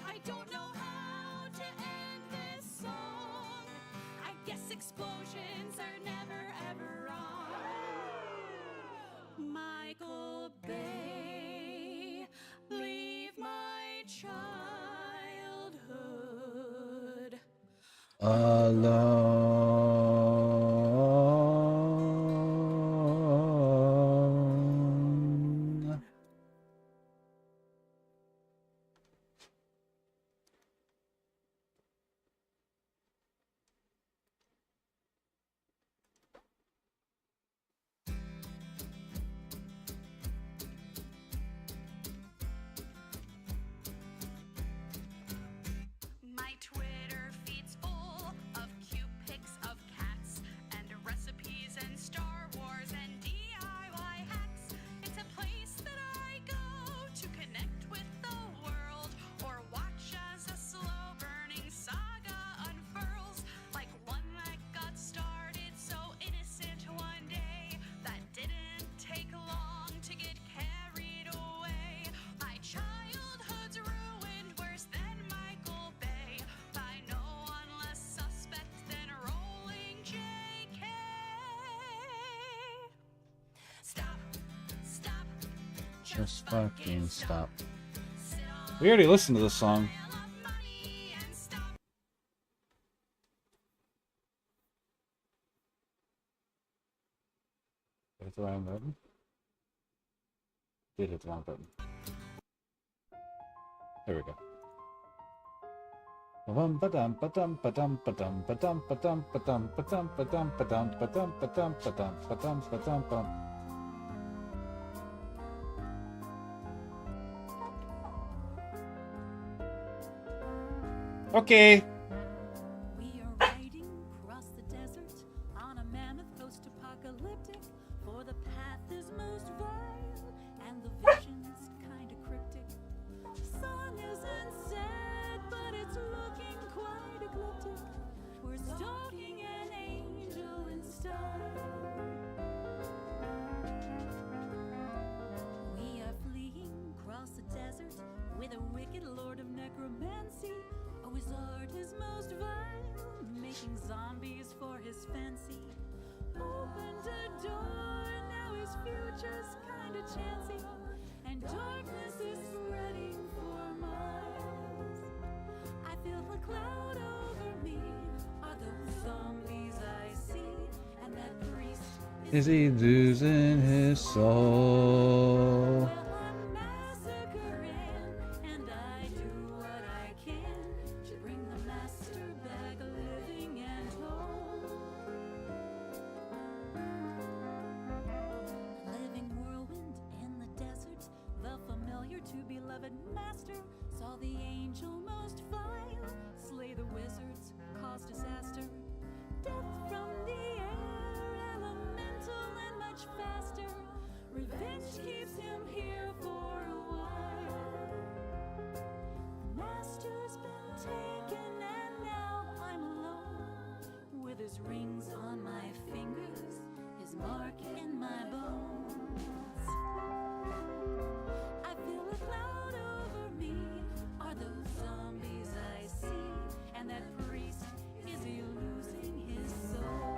I don't know how to end this song. I guess explosions are never ever wrong. Michael Bay, leave my childhood Alone. My Twitter feed's full of cute pics Just fucking stop. We already listened to this song. Hit the wrong button. Did hit the wrong button. There we go. Okay. We are riding across the desert on a mammoth post-apocalyptic, for the path is most vile and the vision's kinda cryptic. Song isn't sad, but it's looking quite ecliptic. We're stalking an angel in style. We are fleeing across the desert with a wicked lord of necromancy. A wizard is most vile, making zombies for his fancy. Opened a door, now his future's kinda chancy, and darkness is spreading for miles. I feel a cloud over me, are those zombies I see, and that priest Is he losing his soul? well, I'm massacring, and I do what I can to bring the master back living and whole. Living whirlwind in the desert, the familiar to beloved master saw the angel most vile, slay the wizards, cause disaster. Death from the air, elemental and much faster. Revenge keeps him here for a while. The master's been taken and now I'm alone, with his rings on my fingers, his mark in my bones. I feel a cloud over me, are those zombies I see, and that priest, is he losing his soul?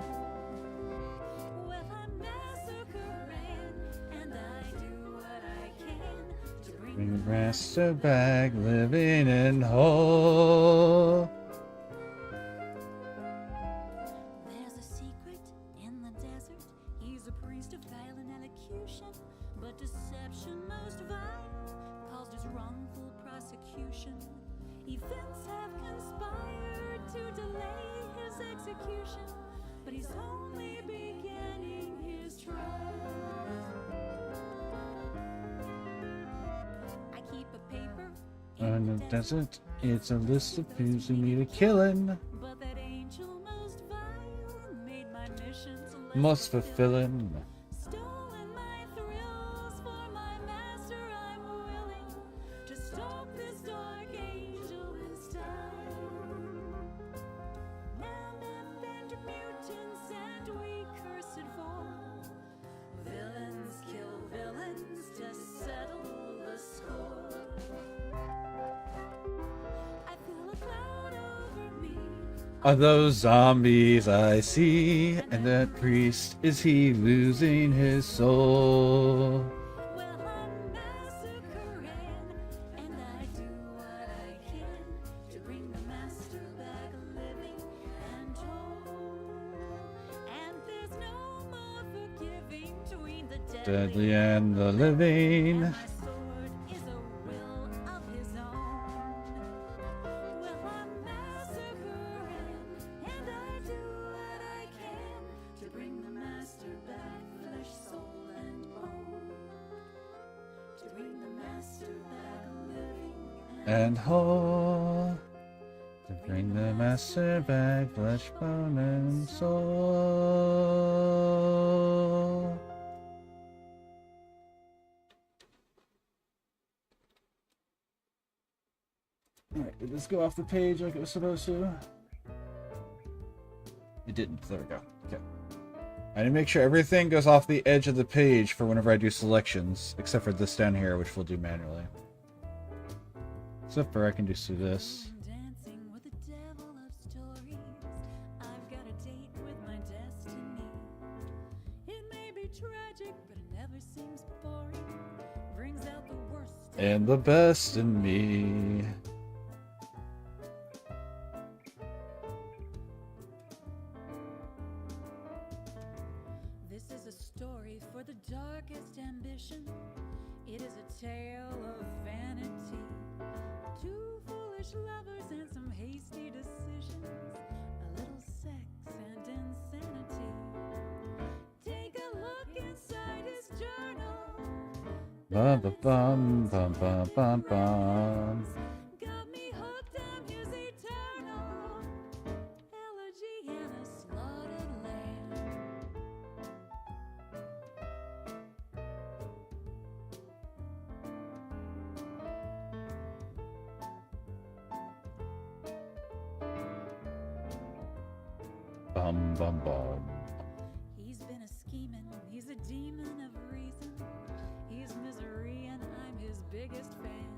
Well, I'm massacring, and I do what I can to bring Bring the master back, living and whole. There's a secret in the desert. He's a priest of guile and elocution, but deception most vile caused his wrongful prosecution. Events have conspired to delay his execution, but he's only beginning his trials. I keep a paper In the desert, it's a list of things we need a killing. but that angel most vile made my missions less Most fulfilling. fulfilling. Stolen my thrills for my master, I'm willing to stalk this dark angel in style. Mammoth and mutants and we curse it for. Villains kill villains to settle the score. I feel a cloud over me. Are those zombies I see? And that priest, is he losing his soul? Well, I'm massacring, and I do what I can to bring the master back living and whole. And there's no more forgiving between the Deadly and the living. and my sword is a will of his own. Well, I'm massacring, and I do what I can to bring the master back, flesh, soul, and bone. To bring the master back living And whole. To bring the master back, flesh, bone, and soul. Alright, did this go off the page like it was supposed to? It didn't. There we go. Okay. I need to make sure everything goes off the edge of the page for whenever I do selections, except for this down here, which we'll do manually. Except for I can just do this. dancing with the devil of stories. I've got a date with my destiny. It may be tragic, but it never seems boring. Brings out and the best in me. This is a story for the darkest ambition. It is a tale of vanity. Two foolish lovers and some hasty decisions. A little sex and insanity. Take a look inside his journal. Bum bum bum bum bum bum bum. Got me hooked on his eternal elegy and a slaughtered lamb. Bum bum bum. He's been a scheming, he's a demon of reason. He's misery and I'm his biggest fan.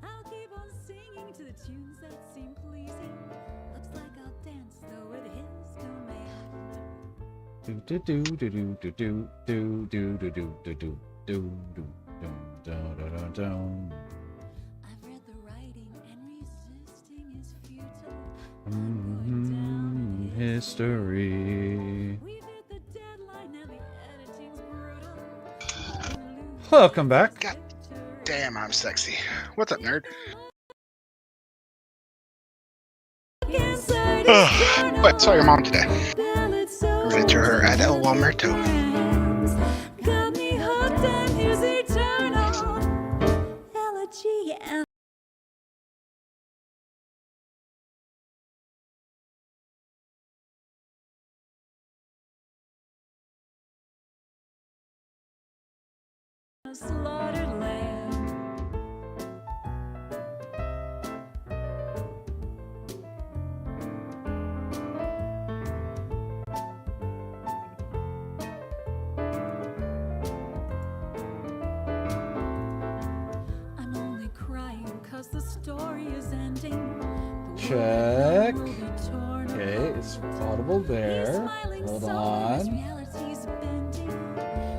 I'll keep on singing to the tunes that seem pleasing. Looks like I'll dance though at his command. Do do do do do do do do do do do do do do do do do. I've read the writing and resisting is futile. I'm going down in History. We've hit the deadline and the editing's brutal. Welcome back. God damn, I'm sexy. What's up, nerd? What? Saw your mom today. Ran into her at El Walmerto. Got me hooked on his eternal elegy and a slaughtered lamb. I'm only crying 'cause the story is ending. The Check. world will be torn Okay, apart. it's audible He's there. smiling Hold so his on. reality's bending.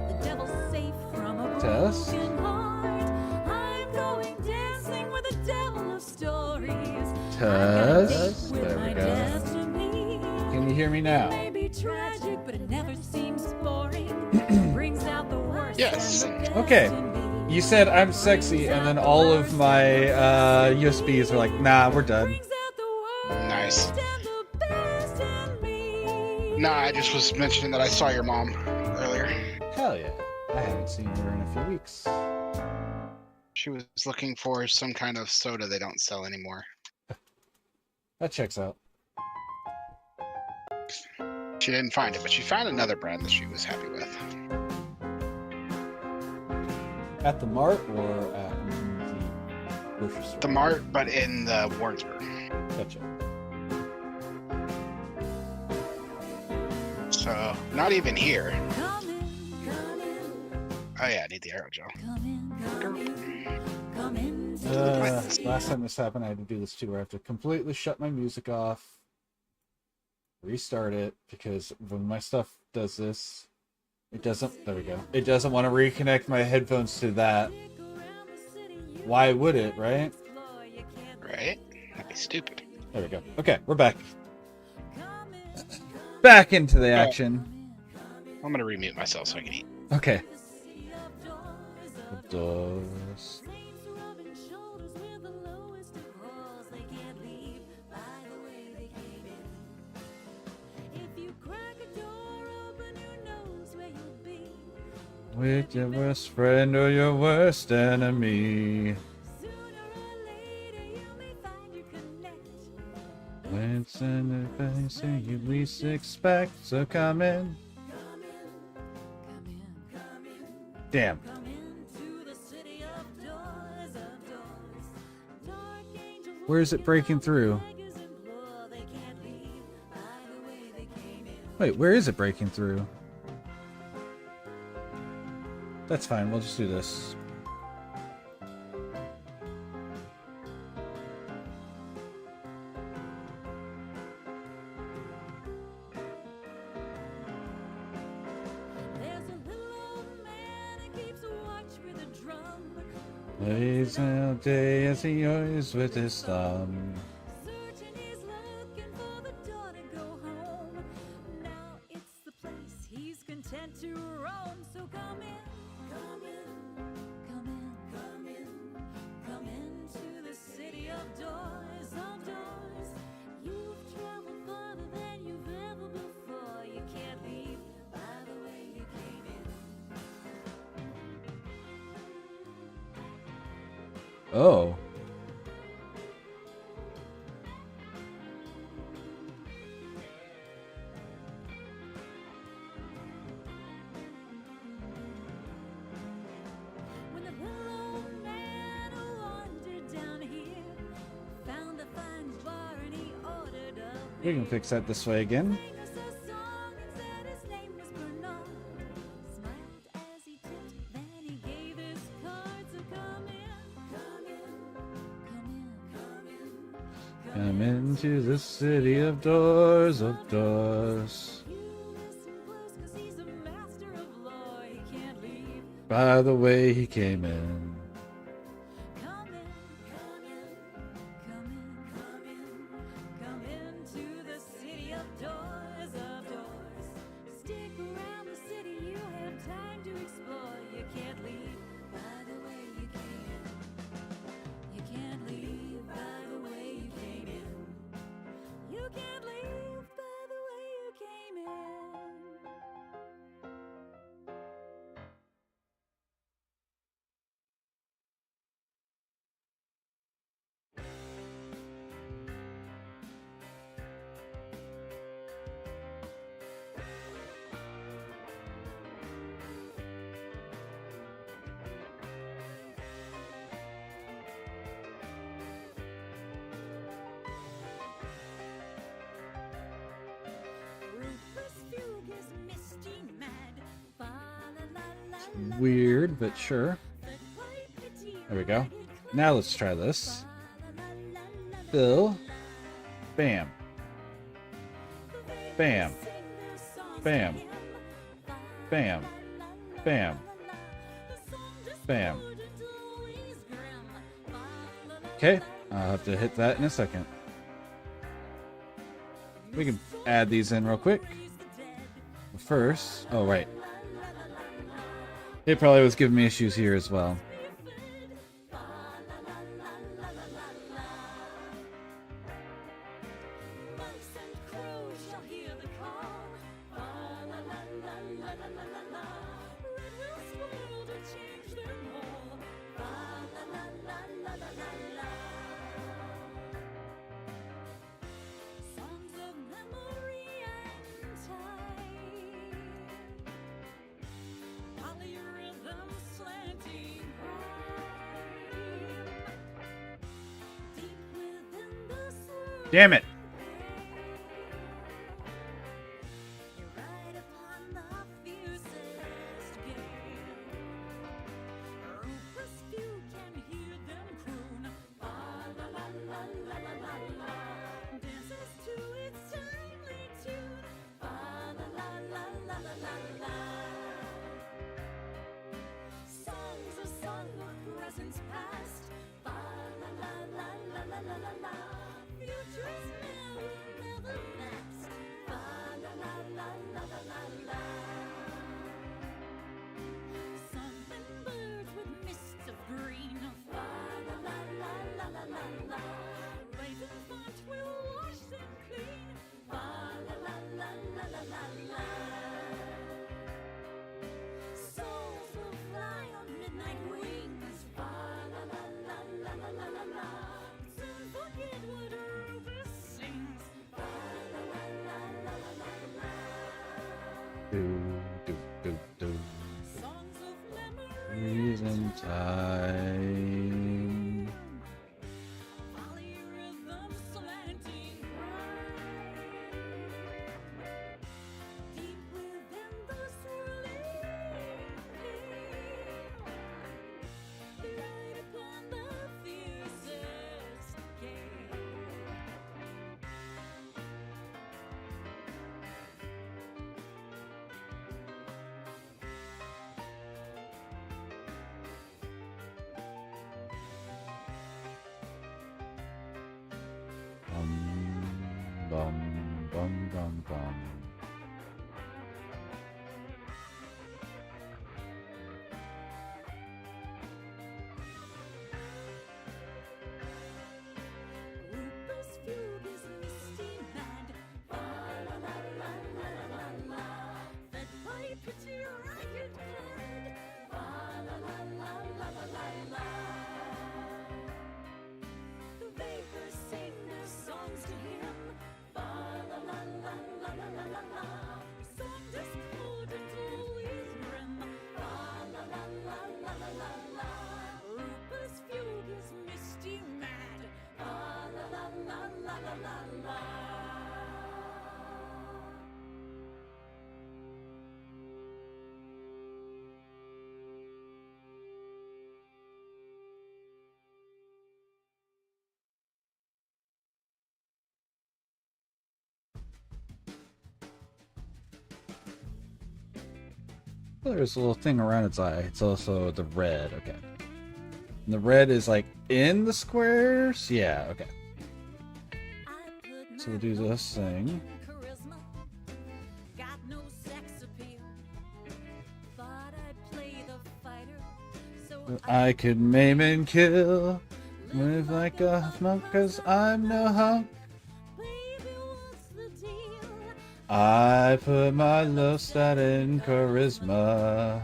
The devil's safe from a Test. broken heart. I'm going dancing with the devil of stories. I've got a date Test. with There my we go. destiny. Can you hear me It now? may be tragic, but it never seems boring. Brings out the worst Yes. and the best Okay. in me. You said I'm sexy, and then all of my USBs are like, nah, we're done. Brings out the worst Nice. and the best in me. Nah, I just was mentioning that I saw your mom earlier. Hell yeah. I haven't seen her in a few weeks. She was looking for some kind of soda they don't sell anymore. That checks out. She didn't find it, but she found another brand that she was happy with. At the mart or at the grocery store? The Mart, but in the Warrensburg. Gotcha. So, not even here. Come in, Oh yeah, I need the aerogel. come in, come in. Last time this happened, I had to do this too, where I have to completely shut my music off, restart it, because when my stuff does this, it doesn't, there we go. It doesn't want to reconnect my headphones to that. Why would it, right? Right? That'd be stupid. There we go. Okay, we're back. Back into the action. I'm gonna remute myself so I can eat. Okay. Doors. With your worst friend or your worst enemy. When it's in the face you least expect, so come in. Damn. Where is it breaking through? Wait, where is it breaking through? That's fine, we'll just do this. Lays all day as he always with his thumb. Certain he's looking for the door to go home. Now it's the place he's content to roam. So come in, come in, come in, come in, come into the city of doors, of doors. You've traveled farther than you've ever before. You can't leave by the way you came in. Oh. When the willow man who wandered down here found the fine bar and he ordered a We can fix that this way again. sang us a song and said his name was Bernard. Smiled as he tipped, then he gave his card. So come in, come in, come in, come in, Come into the city of doors, of doors. You listen close, 'cause he's a master of law. He can't leave. By the way he came in. Come in, come in, come in, come in, come into the city of doors, of doors. Stick around the city, you have time to explore. You can't leave by the way you came in. You can't leave by the way you came in. You can't leave by the way you came in. Rufus Fugue is misty mad. Fa la la la la. Weird, but sure. The white petite There we go. ragged Now let's try this. la la la la la. Bill. Bam. The Bam. sing their songs to Bam. him. Fa Bam. la la la Bam. la la. The song just Bam. flowed until he's grim. Fa la la Okay, la I'll have to hit that in a second. We can add these in real quick. raise the dead. First, oh right. It probably was giving me issues here as well. Monks and crows shall hear the call. Fa la la la la la la la la. Red will swirl to change their all. Fa la la la la la la la. Songs of memory and time. Polyrhythm slanting rhyme. Deep within the swirl. Damn it! You ride upon the fiercest gale. Rufus Fugue can hear them croon. Fa la la la la la la la. Dances to its timely tune. Fa la la la la la la la. Songs a song of presents past. Fa la la la la la la la la. Futures never last. Fa la la la la la la la. Sun and birds with mists of green. Fa la la la la la la la. Raven font will wash them clean. Fa la la la la la la la. Souls will fly on midnight wings. Fa la la la la la la la la. Soon forget what Rufus sings. Fa la la la la la la la. Do, do, do, do. Songs of memory. Reason time. Polyrhythm slanting rhyme. Deep within the swirling gale. Ride upon the fiercest gale. Bum bum bum. Rupus Fugus Misty Mad. Fa la la la la la la la. Fed by pity ragged clad. Fa la la la la la la la. The vapors sing their songs to him. Fa la la la la la la la la. Song discordant always grim. Fa la la la la la la la. Rupus Fugus Misty Mad. Fa la la la la la la la. There's a little thing around its eye. It's also the red. Okay. And the red is like in the squares? Yeah, okay. So we'll do this thing. Charisma, got no sex appeal. Thought I'd play the fighter, so I could maim and kill. Move like a monk, cause I'm no hunk. baby, what's the deal? I put my low stat in charisma.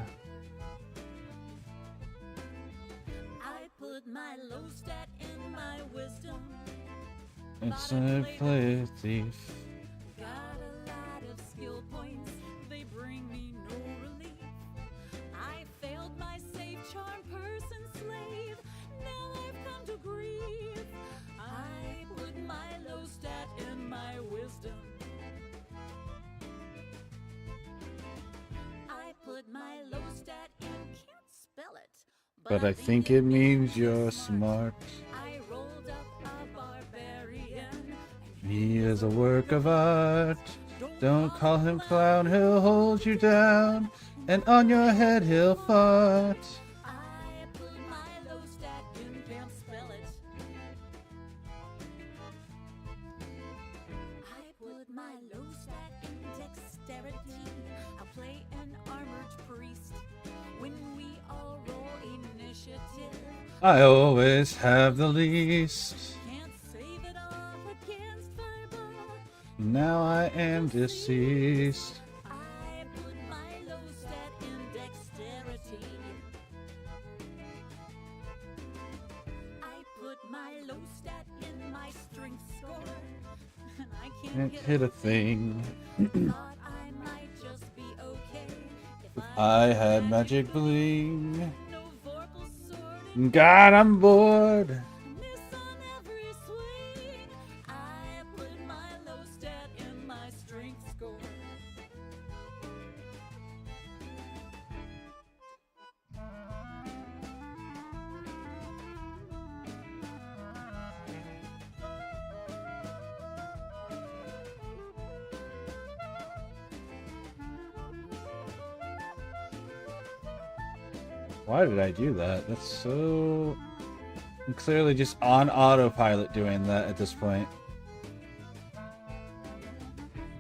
I put my low stat in my wisdom. It's a play thief. Got a lot of skill points, they bring me no relief. I failed my save charm person slave, now I've come to grief. I put my low stat in my wisdom. I put my low stat in, can't spell it. But I think it means you're smart. I rolled up a barbarian. He is a work of art. Don't call him clown, he'll hold you down. And on your head he'll fart. I put my low stat in, can't spell it. I put my low stat in dexterity. I'll play an armored priest when we all roll initiative. I always have the least. Can't save it all against fiber. Now I am deceased. I put my low stat in dexterity. I put my low stat in my strength score. And I Can't can't hit a thing. Thought I might just be okay if I had magic bling. no vorpal sword God, I'm bored. miss on every swing. I put my low stat in my strength score. Why did I do that? That's so... I'm clearly just on autopilot doing that at this point.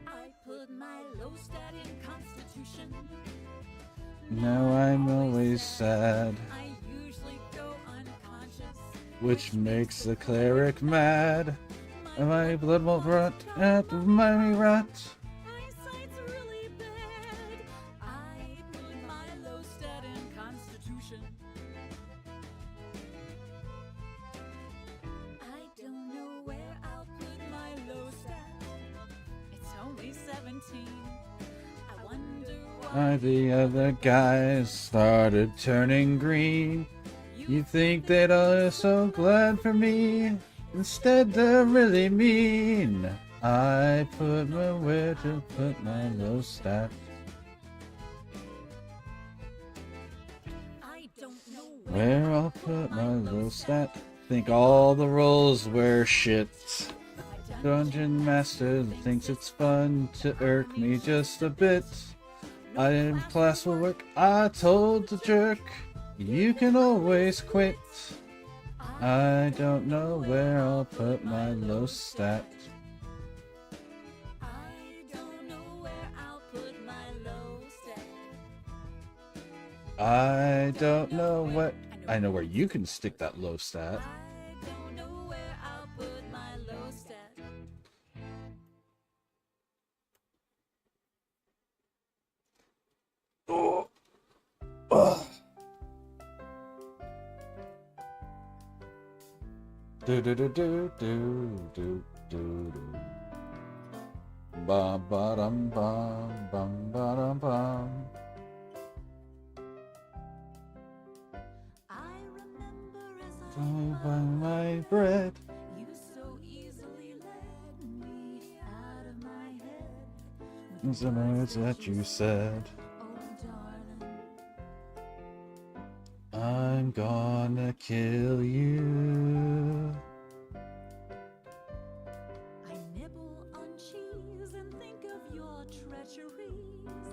I put my low stat in constitution. Now I'm always sad, I usually go unconscious. which makes the cleric mad. And my blood won't rot at the mighty rot. Eyesight's really bad. I put my low stat in constitution. I don't know where I'll put my low stat. It's only 17. I wonder why The other guys started turning green. You think they'd all so glad for me. Instead they're really mean. I put my where to put my low stat. I don't know Where I'll put my low stat. Think all the rolls were shit. Dungeon Master thinks it's fun to irk me just a bit. I am class will work. I told the jerk, you can always quit. I don't know where I'll put my low stat. I I don't know what. I know where you can stick that low stat. I don't know where I'll put my low stat. Oh. Ugh. Do do do do do do do do. Bum ba dum bum bum ba dum bum. I remember as I Don't buy my bread. you so easily led me out of my head. With The words that you said. oh darling, I'm gonna kill you. I nibble on cheese and think of your treacheries.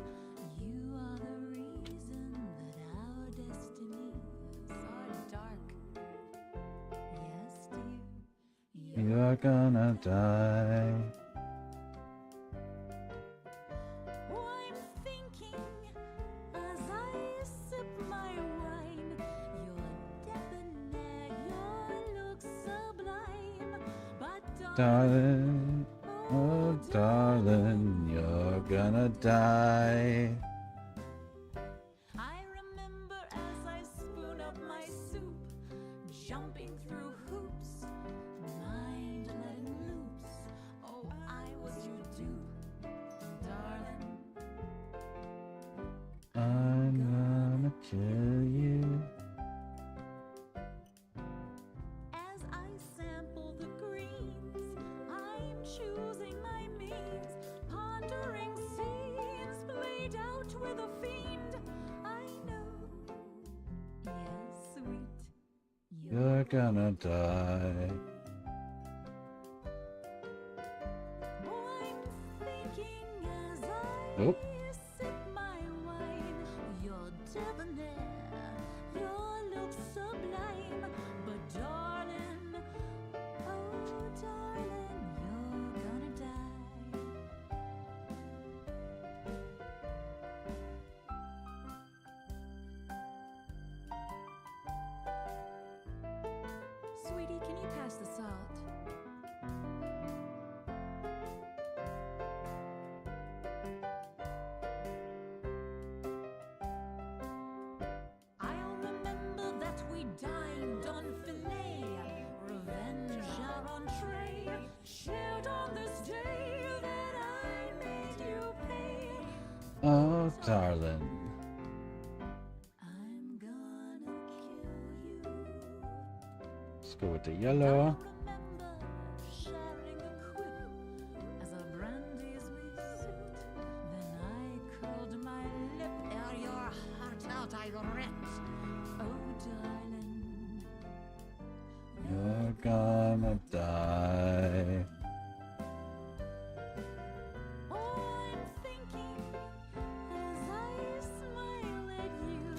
You are the reason that our destinies are dark. Yes, dear, You're gonna die. I'm thinking as I sip my wine. You're debonair, your looks sublime. But Darling, oh darling, you're gonna die. I remember as I spoon up my soup, jumping through hoops, mind letting loose. Oh, I was your dupe, darling. I'm gonna kill you. As I sample the greens, I'm choosing my means, pondering scenes played out with a fiend. I know, yes, sweet, You're gonna die. I'm thinking as I Nope. sip my wine. You're debonair, your looks sublime. But darling, oh darling, you're gonna die. Sweetie, can you pass the salt? I'll remember that we dined on filet, revenge our entree, shared on this day that I made you pay. Oh darling. I'm gonna kill you. Let's go with the I yellow. remember sharing a quip as our brandies we sipped. Then I curled my lip ere your heart out I ripped. Oh, darling, You're gonna die. oh, I'm thinking as I smile at you.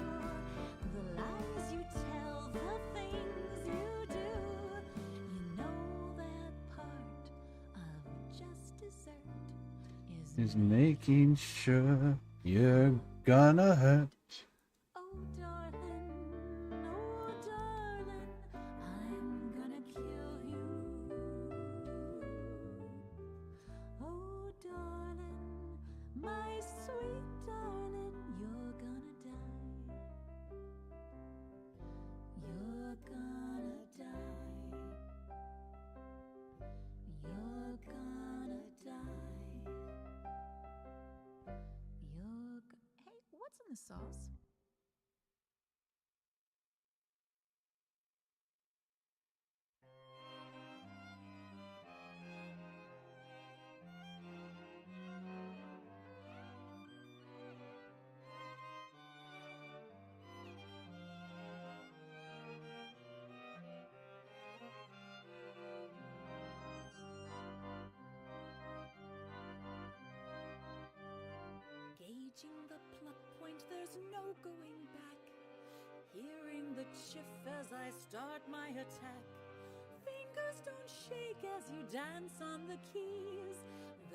The lies you tell, the things you do. You know that part of just dessert Is making sure you're gonna hurt. oh, darling, I'm gonna kill you. Oh, darling, my sweet darling, you're gonna die. You're gonna die. You're gonna die. Hey, what's in the sauce? Gauging the pluck point, there's no going back. Hearing the chiff as I start my attack. Fingers don't shake as you dance on the keys.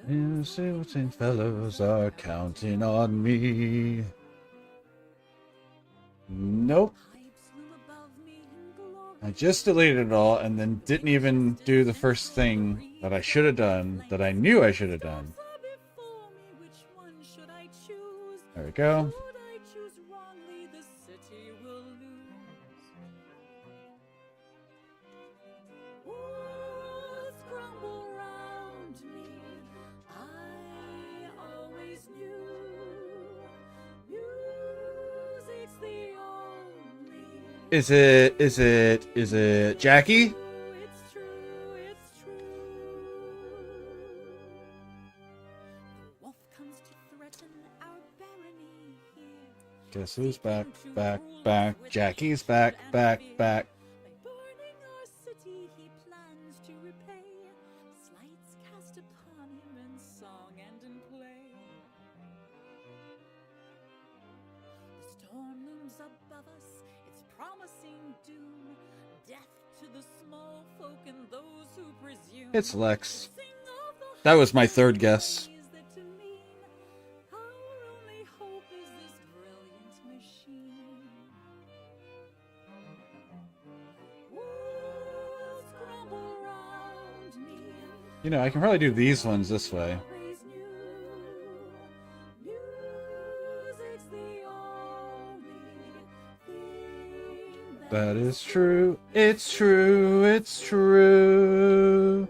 You silting fellows are counting on me. Nope. Pipes loom above me in glory. I just deleted it all and then didn't even do the first thing that I should have done, that I knew I should have done. Stars are before me, which one should I choose? There we go. Should I choose wrongly, the city will lose. Walls crumble round me. I always knew music's the only. Is it Jackie? It's true, it's true. The wolf comes to threaten our barony here. Guess who's back, back, back. Jackie's back, back, back. By burning our city, he plans to repay slights cast upon him in song and in play. The storm looms above us, it's promising doom, death to the small folk and those who presume. It's Lex. Sing of the That was my third guess. highways that to mean our only hope is this brilliant machine. Walls crumble round me. You know, I can probably do these ones this way. Always knew music's the only thing That is true. It's true. It's true.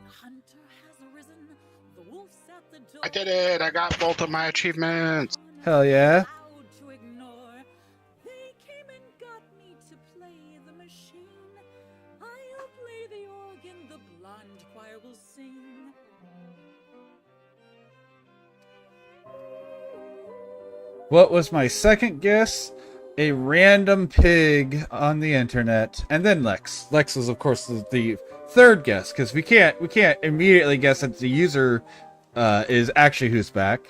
The hunter has arisen. The wolf's at the door. I did it! I got both of my achievements! Hell yeah. Allowed to ignore. They came and got me to play the machine. I'll play the organ, the blonde choir will sing. What was my second guess? A random pig on the internet, and then Lex. Lex was, of course, the third guess because we can't immediately guess that the user is actually who's back.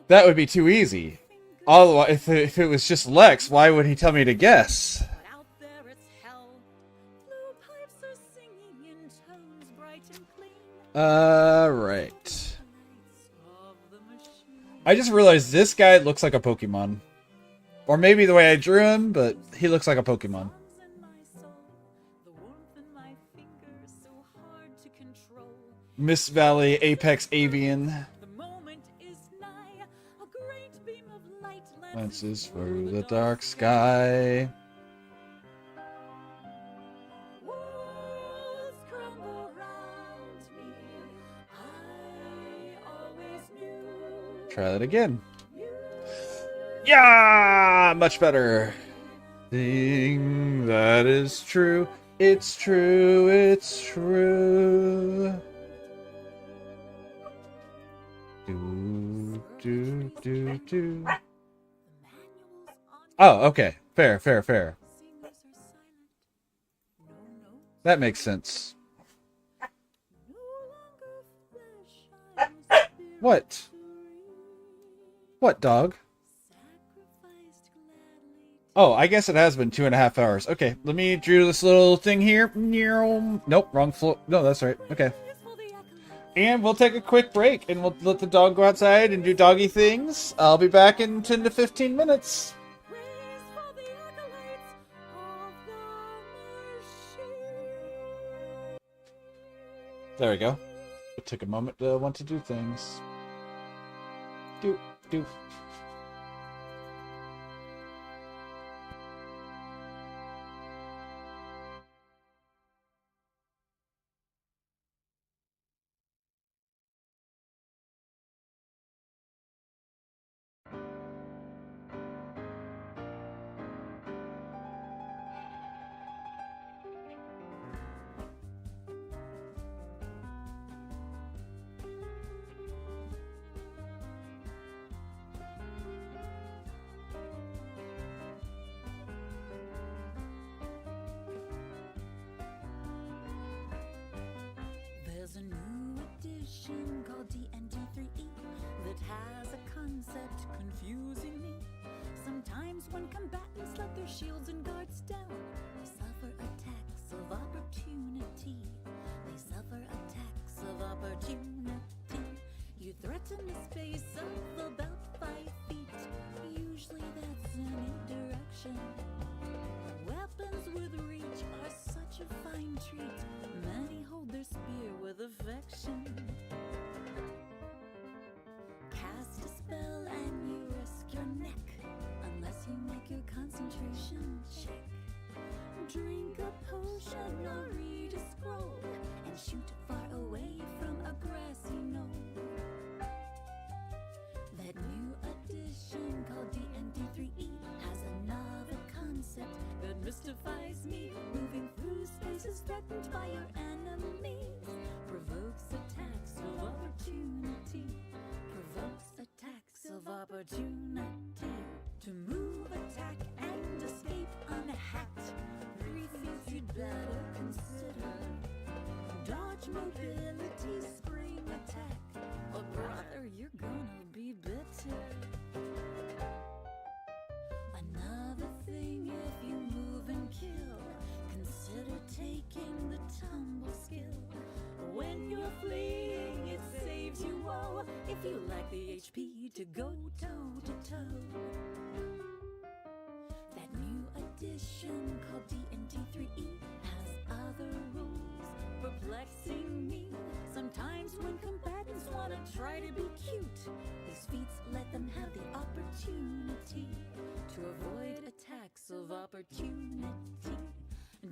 That would be too easy. Otherwise, if it was just Lex, why would he tell me to guess? But out there it's hell. Blue pipes are singing in tones bright and clean. Right. Lights of the machine. I just realized this guy looks like a Pokemon. Or maybe the way I drew him, but he looks like a Pokemon. Songs in my soul, the warmth in my fingers, so hard to control. Mist Valley Apex Avian. The moment is nigh, a great beam of light Lances through the dark sky. Walls crumble round me. I always knew Try that again. you. Yeah, much better. Thing that is true. It's true. It's true. Do do do do. The manuals on Oh, okay. Fair, fair, fair. singers are silent. No notes, That makes sense. no longer flesh. I'm spirit What? to read. What, dog? Sacrificed gladly. Oh, I guess it has been 2.5 hours. Okay, let me drew this little thing here. Nope, wrong floor. No, that's right. Okay. Praise for the accolades. And we'll take a quick break and we'll let the dog go outside and do doggy things. I'll be back in 10 to 15 minutes. Praise for the accolades of the machine. There we go. It took a moment to want to do things. Do, do. There's a new edition called D&D3E that has a concept confusing me. Sometimes when combatants let their shields and guards down, they suffer attacks of opportunity. They suffer opportunity. You threaten the space of about 5 feet. Usually that's any direction. Weapons with reach are such a fine treat. Many hold their spear with affection. Cast a spell and you risk your neck, unless you make your concentration check. Drink a potion or read a scroll, and shoot far away from a grassy knoll. That new edition called D&D 3E has another concept that mystifies me. Moving through spaces threatened by your enemies provokes attacks of opportunity. Provokes attacks of opportunity. To move, attack, and escape unhacked, 3 things you'd better consider. Dodge, mobility, spring attack, or brother, you're gonna be bitter. Another thing, if you move and kill, consider taking the tumble skill. When you're fleeing, it saves you woe, if you lack the HP to go toe to toe. That new edition called D&D 3E has other rules, perplexing me. Sometimes when combatants want to try to be cute, these feats let them have the opportunity to avoid attacks of opportunity.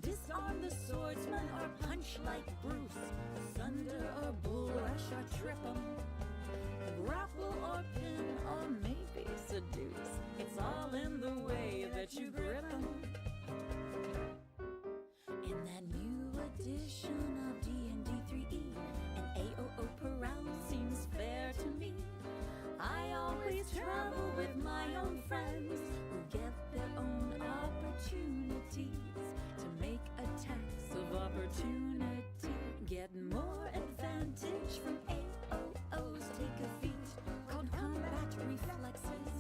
Disarm the swordsman or punch like Bruce. Sunder or bull rush or trip 'em. Grapple or pin or maybe seduce. It's all in the way that you grip 'em. In that new edition of D&D 3E, an AOO per round seems fair to me. I always travel with my own friends who get their own opportunities to make attacks of opportunity. Get more advantage from AOOs. Take a feat called combat reflexes.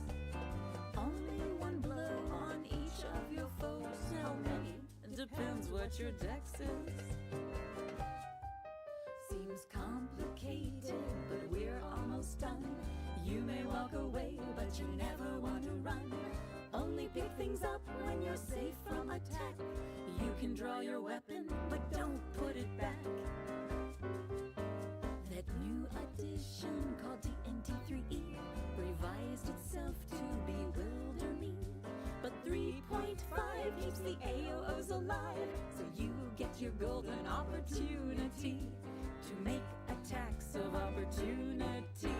Only one blow on each of your foes. How many? Depends what your dex is. Seems complicated, but we're almost done. You may walk away, but you never want to run. Only pick things up when you're safe from attack. You can draw your weapon, but don't put it back. That new edition called D&D 3E revised itself to bewilder me. But 3.5 keeps the AOOs alive, so you get your golden opportunity to make attacks of opportunity.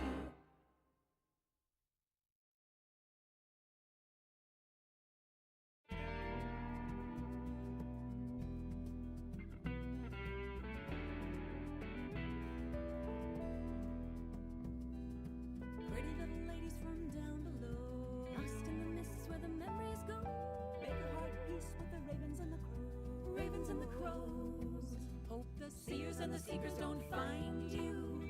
Pretty little ladies from down below, lost in the mists where the memories go. Make a hard peace with the ravens and the crows. Ravens and the crows. Hope the seers and the seekers don't find you.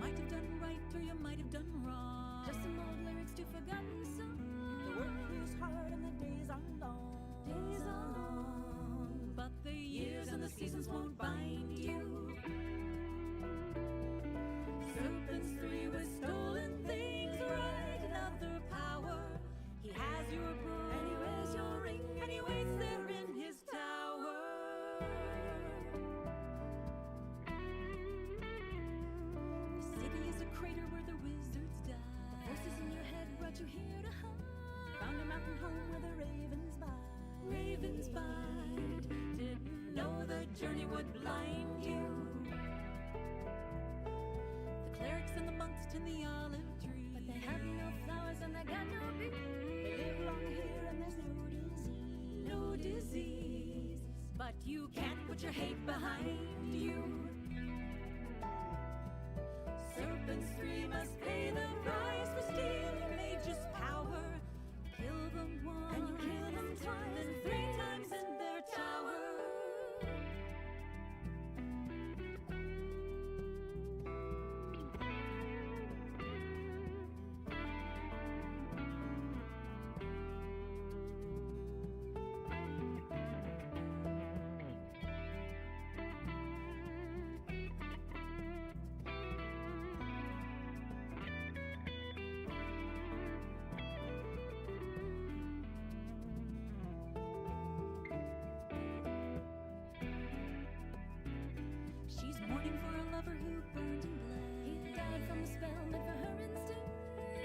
Might have done right or you might have done wrong. Just some old lyrics to forgotten songs. The work is hard and the days are long. Days are long, but the years and the seasons won't bind you. Serpents 3 with stolen things, right? Another power. He has your bow, and he wears your ring, and he waits there in his tower. The city is a crater where the wizards die. Voices in your head brought you here to hide. Found a mountain home where the ravens bide. Ravens bide. Didn't know the journey would blind you. The clerics and the monks tend the olive tree, but they have no flowers and they got no bees. They live long here and there's no disease. No disease, but you can't put your hate behind you. Serpents 3 must pay the price for stealing mages' power. Kill them once, and you kill them twice, and 3 times in their tower.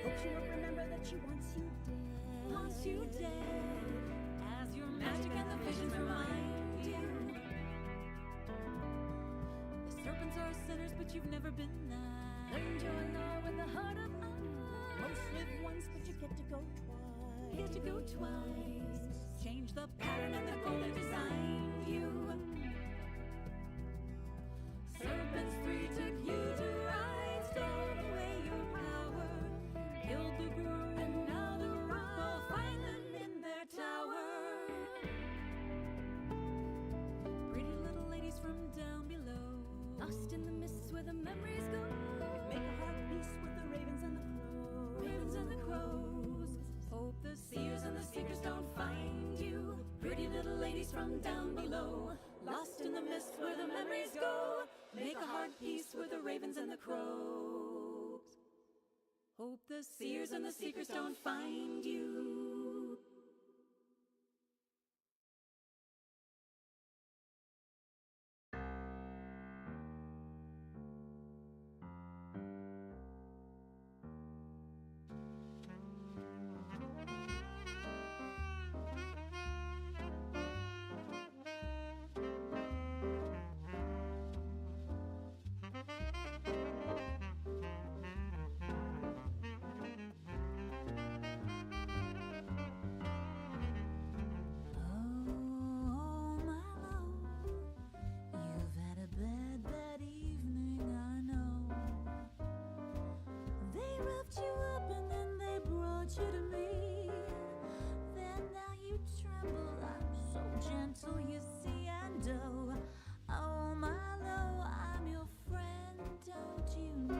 Hopes you won't remember that she wants you dead. Wants you dead. As your magic and the visions remind you. The serpents are sinners, but you've never been that. Learned your law with a heart of ice. Most live once, but you get to go twice. Get to go twice. Change the pattern and the goal they designed you. Serpents 3 took you to ride, stole away your power, killed the groom, and now the rock will find them in their tower. Pretty little ladies from down below, Lost in the mists where the memories go. Make a heart peace with the ravens and the crows. ravens and the crows. Hope the seers and the seekers don't find you. Pretty little ladies from down below, lost in the mist where the memories go. Make a heart peace with the ravens and the crows. Hope the seers and the seekers don't find you. Oh, my love, you've had a bad, bad evening, I know. They roughed you up and then they brought you to me. Then now you tremble, I'm so gentle, you see, and oh, my love, I'm your friend, don't you know?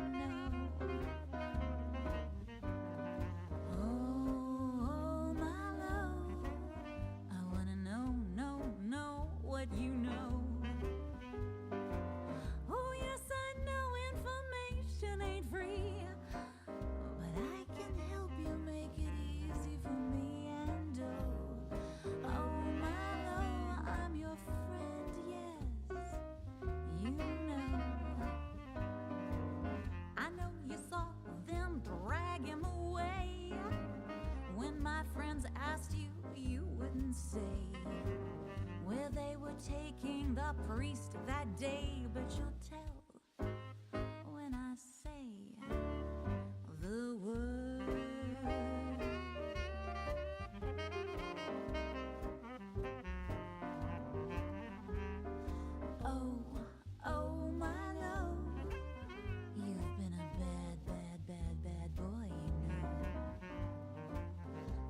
Oh, my love, I wanna know what you know. Oh, yes, I know information ain't free, but I can help you make it easy for me. And oh, my love, I'm your friend, yes, you know. I know you saw them drag him away. When my friends asked you, you wouldn't say where they were taking the priest that day, but you'll tell when I say the word. Oh, my love, you've been a bad boy, you know.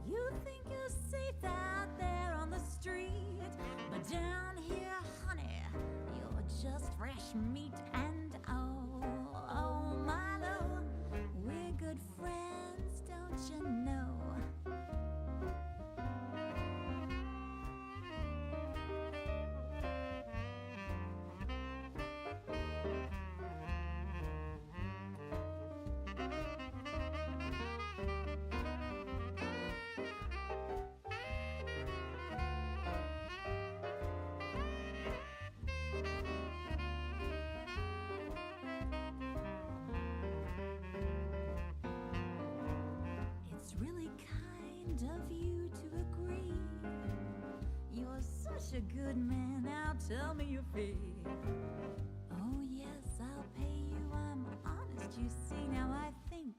You think you're safe out there on the street, but down here, honey, you're just fresh meat. And oh, my love, we're good friends, don't you know? It's really kind of you to agree. You're such a good man, now tell me your fee. Oh, yes, I'll pay you, I'm honest, you see. Now I think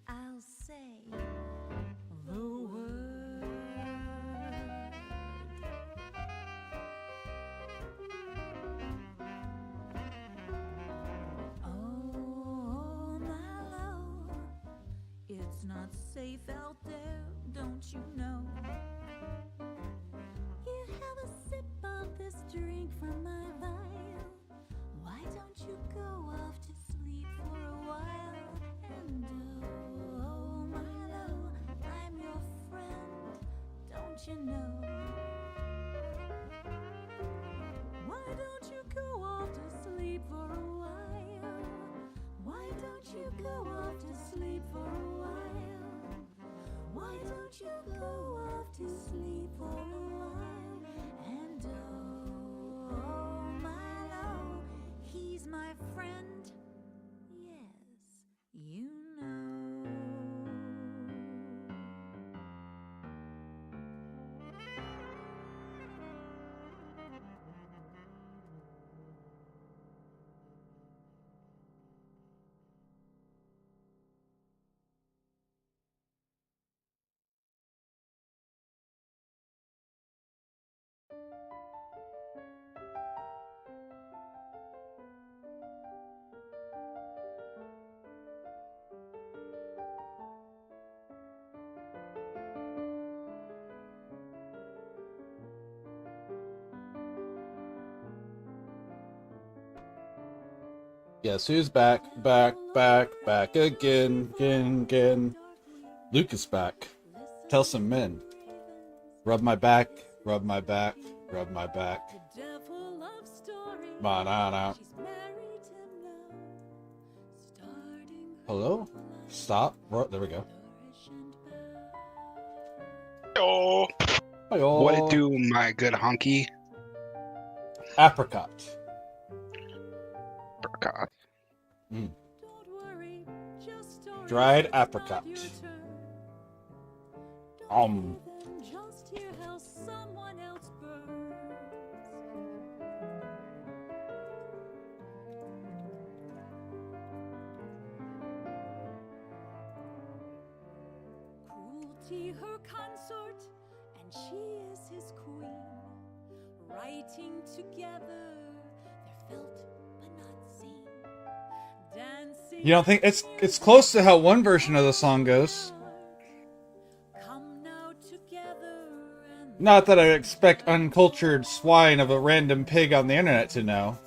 I'll say the word. Oh, my love, it's not safe out there, don't you know? You have a sip of this drink from my vial. Why don't you go off to sleep for a while? And oh, my love, I'm your friend, don't you know? Why don't you go off to sleep for a while? Why don't you go off to sleep for a while? Why don't you go off to sleep for a while? And oh, my love, he's my friend, yes, you know. Yes, who's back again. Luke is back. Tell some men. Rub my back, rub my back, rub my back. Banana. Hello? Stop. There we go. Oh, Hi-yo. what it do, my good honky? Apricot. Apricot. Dried apricot. Just hear how someone else burns. Cruelty her consort, and she is his queen. Writing together, they're felt but not seen. Dancing. You don't think it's close to how one version of the song goes? Come now together and Not that I expect uncultured swine of a random pig on the internet to know.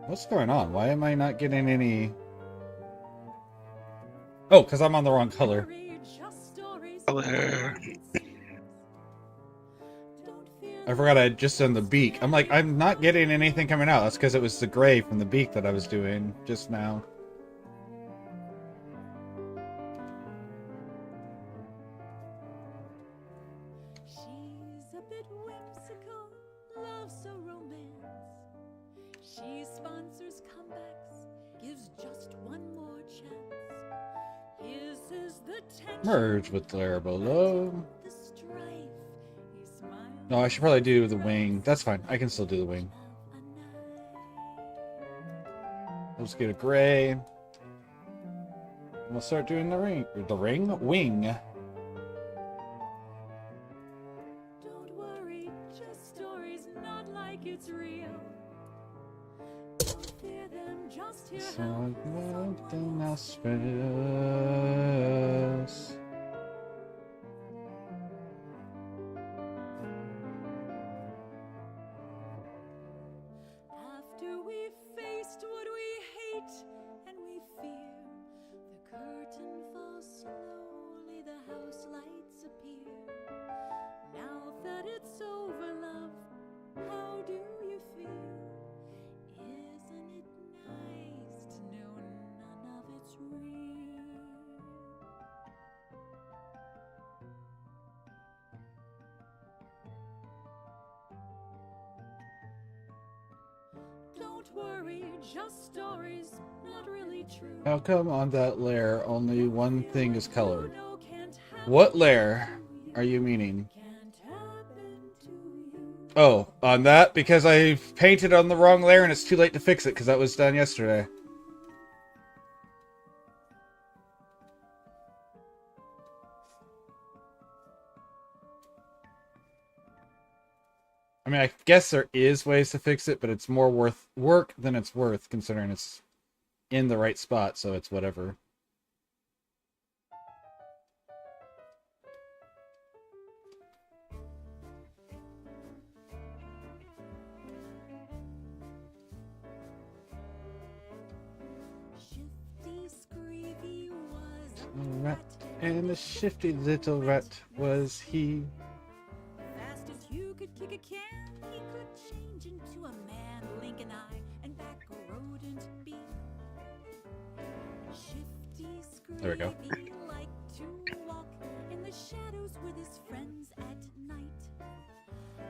What's going on? Why am I not getting any... Oh, because I'm on the wrong color. Hello. I forgot I had just done the beak. I'm like, I'm not getting anything coming out. That's because it was the gray from the beak that I was doing just now. She's a bit whimsical, loves a romance. She sponsors comebacks, gives just one more chance. His is the tension, Merge with the layer below. the strife. He smiles No, I should probably do the wing. That's fine. I can still do the wing. of a night. Let's get a gray. And we'll start doing the ring. The ring? Wing. Don't worry, just stories, not like it's real. Don't fear them, just hear So how nothing someone else else matters. After we've faced what we hate and we fear, the curtain falls slowly, the house lights appear. Now that it's over, love, how do you feel? Isn't it nice to know none of it's real? Don't worry, just stories, not really true. How come on that layer only one thing is colored? No, can't happen What layer are you meaning? Can't happen to you. Oh, on that? Because I painted on the wrong layer and it's too late to fix it because that was done yesterday. I mean, I guess there is ways to fix it, but it's more work than it's worth considering it's in the right spot, so it's whatever. Shifty Screevy was a Rat, and a shifty little rat was he. fast as you could kick a can. He could change into a man, blink an eye, and back a rodent be. Shifty Screevy There we go. liked to walk in the shadows with his friends at night.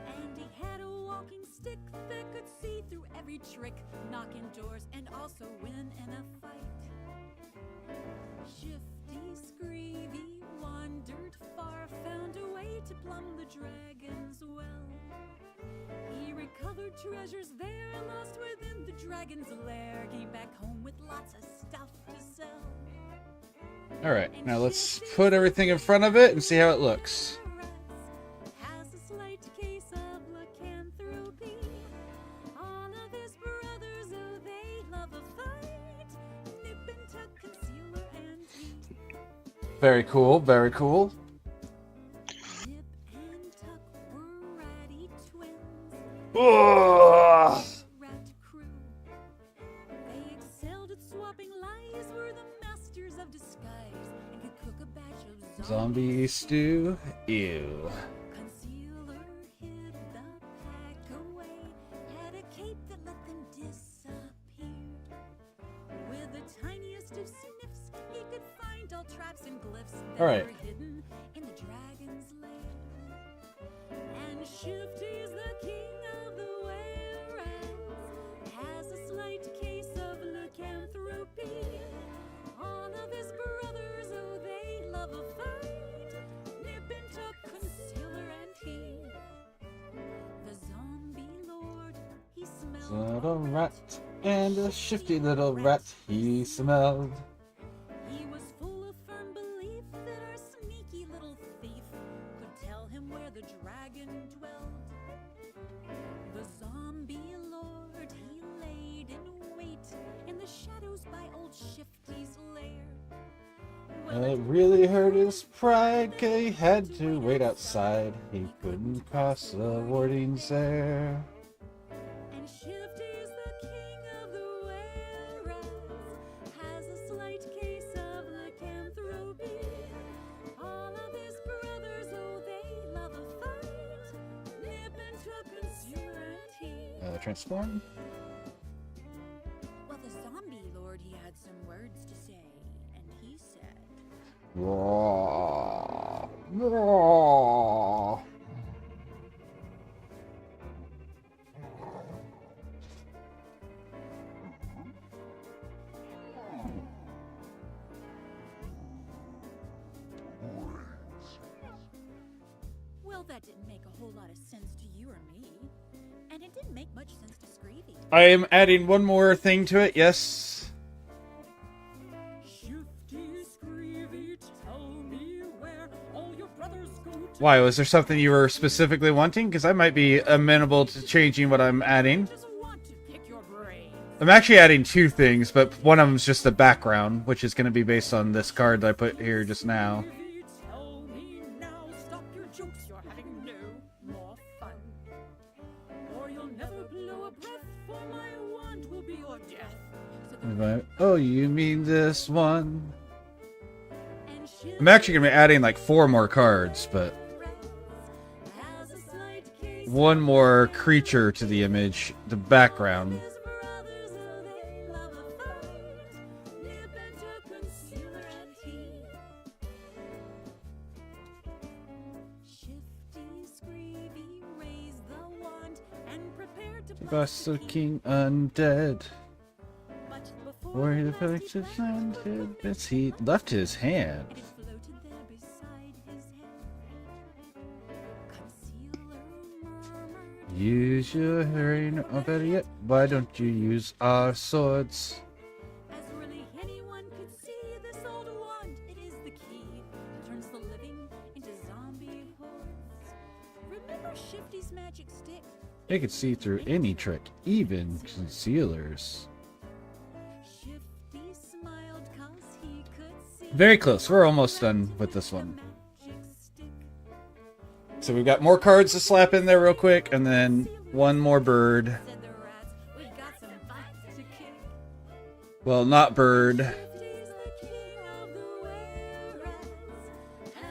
And he had a walking stick that could see through every trick, knock in doors, and also win in a fight. Shifty Screevy wandered far, found a way to plumb the dragon's well. He recovered treasures there, lost within the dragon's lair, came back home with lots of stuff to sell. Alright, now let's put everything in front of it and see how it looks. Has a slight case of lycanthropy. All of his brothers, oh, they love a fight. Nip and tuck, concealer and heat. Very cool, very cool. Nip and tuck were ratty twins. Ugh. Rat crew. dropping lies were the masters of disguise and could cook a batch of Zombie stew? Ew. Concealer hid the pack away, had a cape that let them disappear. With the tiniest of sniffs, he could find all traps and glyphs that Alright. were hidden in the dragon's lair. And Shifty's the king of the were-rats, has a slight case of lycanthropy. All of his brothers, oh, they love a fight. Nip and Tuck, Concealer, and he. The zombie lord, he smelled Little rat and a shifty little rat he smelled. He was full of firm belief that our sneaky little thief could tell him where the dragon dwelled. The zombie lord, he laid in wait in the shadows by old Shifty's lair. Well, It really hurt his pride, 'cause he had to wait outside. He couldn't cross the wardings there. and Shifty's the king of the were-rats, has a slight case of lycanthropy. All of his brothers, oh, they love a fight. Nip and Tuck, Concealer, and he. Transform? Well, the zombie lord, he had some words to say, and he said, Raw. Raw. well, that didn't make a whole lot of sense to you or me. And it didn't make much sense to Screevy. I am adding one more thing to it, yes. Shifty Screevy, tell me where all your brothers go to. Why, was there something you were specifically wanting? Because I might be amenable to changing what I'm adding. Just want to pick your brain. I'm actually adding two things, but one of them is just the background, which is going to be based on this card that I put here just now. Screevy, tell me now. Stop your jokes, you're having no more fun. Or you'll never blow a breath, for my wand will be your death. So the Oh, you mean this one? and I'm actually going to be adding like 4 more cards, but has a slight case one more creature to the image, the background. his brothers, oh, they love a fight. Nip and Tuck, Concealer, and he. Shifty Screevy raised the wand and prepared to Bust the king undead. But before Where he the the last he pictures found landed, bits he left his hand. it floated there beside his head. Concealer murmured, Use your hearing, or better yet, why don't you use our swords? as really anyone could see, this old wand, it is the key that turns the living into zombie hordes. Remember Shifty's magic stick? They could see through any trick, even concealers. Shifty smiled 'cause he could see Very close, we're almost done with this the one. magic stick. So we've got more cards to slap in there real quick, and then one more bird. Said the rats, we got some butts to kick. Well, not bird. Shifty's the king of the were-rats,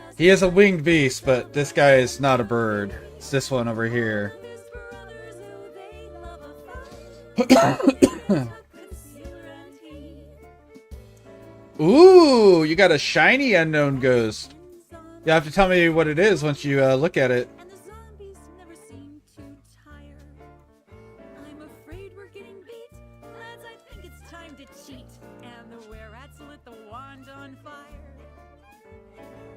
has He is a winged beast, but this guy is not a bird. It's this one over here. his brothers, oh, they love a fight. Concealer and he. Ooh, you got a shiny unknown ghost. Zombie You have to tell me what it is once you look at it. and the zombies never seem to tire. I'm afraid we're getting beat, lads. I think it's time to cheat. And the were-rats lit the wand on fire.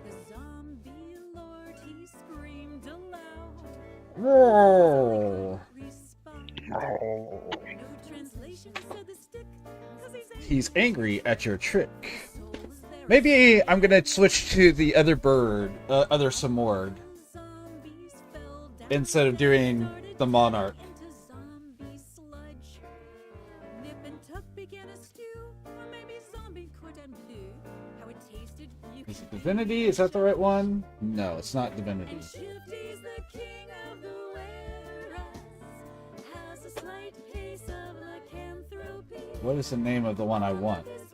The zombie lord, he screamed aloud. Whoa. Respond. No translation, said the stick, 'cause He's angry at your trick. souls there. Maybe I'm gonna switch to the other bird, other Samord, Zombies fell down instead of doing the monarch. into zombie sludge. Nip and Tuck began a stew, or maybe zombie cordon bleu. How it tasted, you Is can it Divinity? Is that the right one? No, it's not Divinity. And Shifty's the king of the were-rats, has a slight case of lycanthropy. What is the name of the one I want? His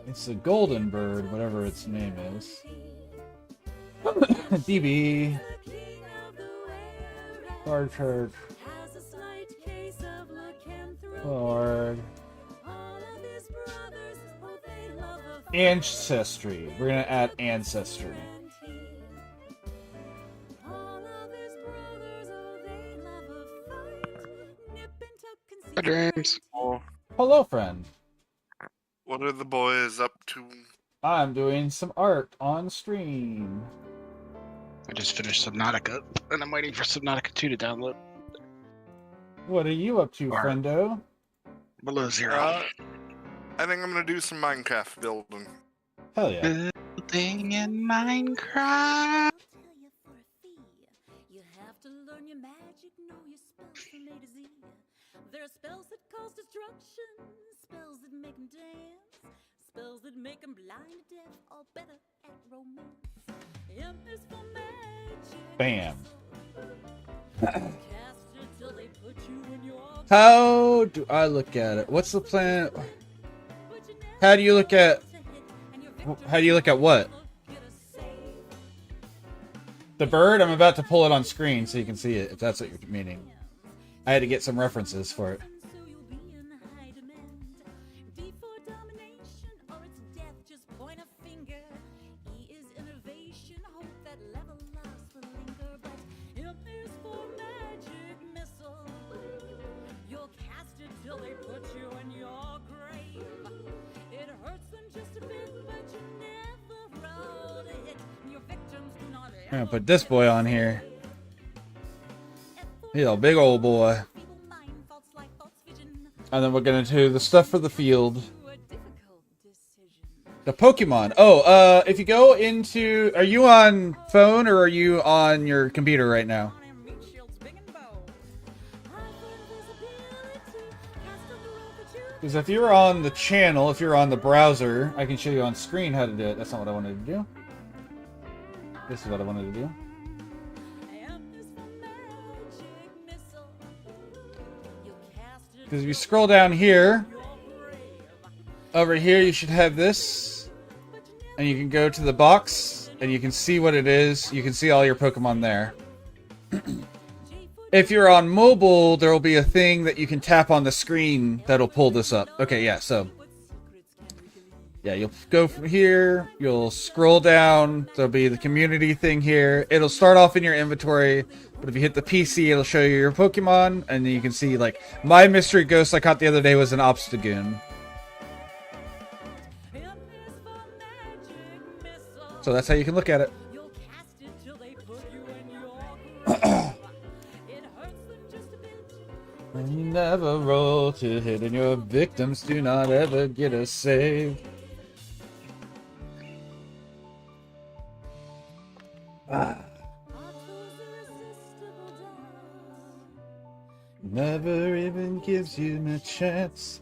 It's a golden bird, whatever its name is. DB. Card church. Has a slight case of lycanthropy. Card. All of his brothers, oh, they love a fight. Ancestry. We're gonna add ancestry. And he, all of his brothers, oh, they love a fight. Nip and tuck and Hi, James. Oh, Hello, friend. what are the boys up to? I'm doing some art on stream. I just finished Subnautica, and I'm waiting for Subnautica 2 to download. What are you up to, Art. friendo? Below zero. I think I'm gonna do some Minecraft building. Hell yeah. Building in Minecraft. I'll tell you for a fee. You have to learn your magic, know your spells from A to Z. There are spells that cause destruction, spells that make them dance, spells that make them blind to death, all better at romance. M is for magic. Bam. Cast it till they put you in your How do I look at it? What's the plan? but you never How do you look at? to hit, and your victim How do you look at what? will get a save. The bird? I'm about to pull it on screen so you can see it, if that's what you're meaning. I had to get some references for it. So you'll be in high demand. D for domination, or it's death, just point a finger. E is innovation, hope that level lasts will linger. But M is for magic missile. You'll cast it till they put you in your grave. It hurts them just a bit, but you never roll to hit. Your victims do not I'm gonna put this boy on here. He's a big old boy. feeble mind, thoughts like thoughts vision. And then we're gonna do the stuff for the field. To a difficult decision. The Pokemon. Oh, if you go into... Are you on phone or are you on your computer right now? On him, meat shields big and bow. High for invisibility, cast on the road that you Because if you're on the channel, if you're on the browser, I can show you on screen how to do it. That's not what I wanted to do. This is what I wanted to do. am is for magic missile. You cast it Because if you scroll down here, your grave. over here you should have this. And you can go to the box, and you can see what it is. You can see all your Pokemon there. If you're on mobile, there will be a thing that you can tap on the screen that'll pull this up. Okay, yeah, so... What secrets can we believe? Yeah, you'll go from here, you'll scroll down, there'll be the community thing here. It'll start off in your inventory, but if you hit the PC, it'll show you your Pokemon, and then you can see, like, my mystery ghost I caught the other day was an Obstagoon. M is for magic missile. So that's how you can look at it. You'll cast it till they put you in your grave. It hurts them just a bit. And you never roll to hit, and your victims do not ever get a save. Our tools irresistible dance. Never even gives you a chance.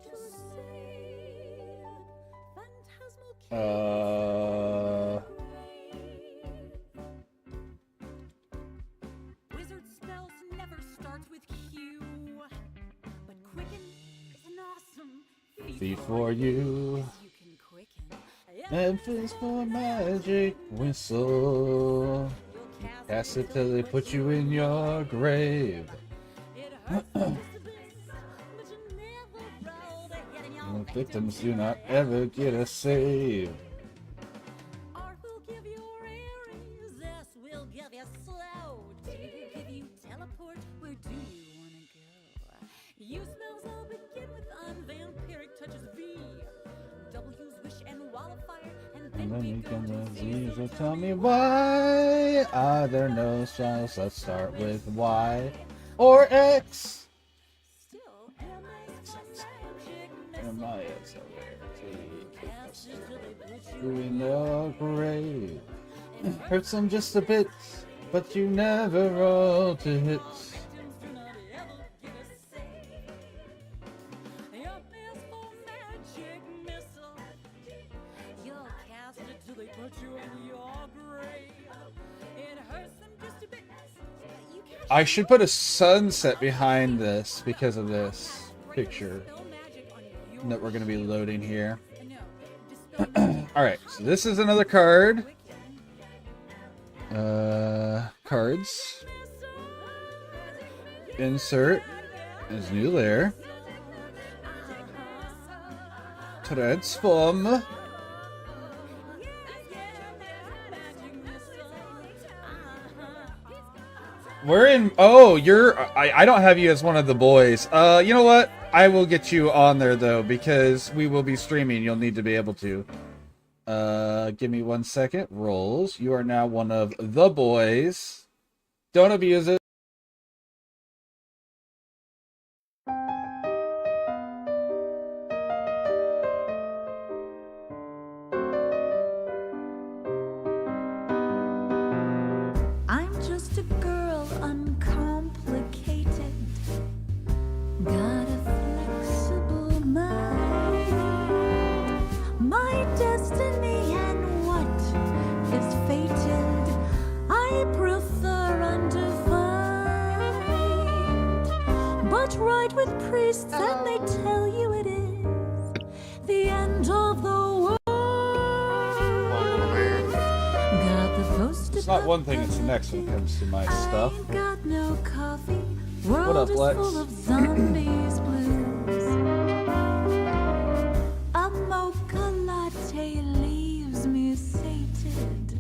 To save phantasmal Wizard spells never start with Q, but quicken is an awesome Feed for you. You can quicken. Memphis for magic whistle. You'll Cast it till they put you in your grave. It hurts them just a bit, but you never roll to hit, and The your victims do not ever get a save. Art will give you Aries, S will give you slow, T will give you teleport. Where do you wanna go? U spells all begin with unvampiric touches V. W's wish and wall of fire, and And then then we you go can to disease Z's. or tell me why are there no spells that start with Y or X? Still, M is for magic And missile. my X over Cast it till they put you you in your grave. in Hurts them just a bit, but you never roll to hit. victims do not ever get a save. M is for magic missile. You'll cast it till they put you in your grave. It hurts them just a bit, but you can't I should put a sunset behind this because of this picture. spell magic on your that we're going to be loading here. Alright, so this is another card. Cards. Insert is new layer. Transform. We're in. Oh, you're. I don't have you as one of the boys. You know what? I will get you on there though because we will be streaming. You'll need to be able to. Give me 1 second. Rolls. You are now one of the boys. Don't abuse it. I'm just a girl, uncomplicated. Got a flexible mind. My destiny and what is fated, I prefer undefined. But ride with priests and they tell you it is the end of the world. Got the poster. It's not one thing, it's the next when it comes to my stuff. I've got no coffee. World What up, is Lex? full of zombies blues. A mocha latte leaves me sated.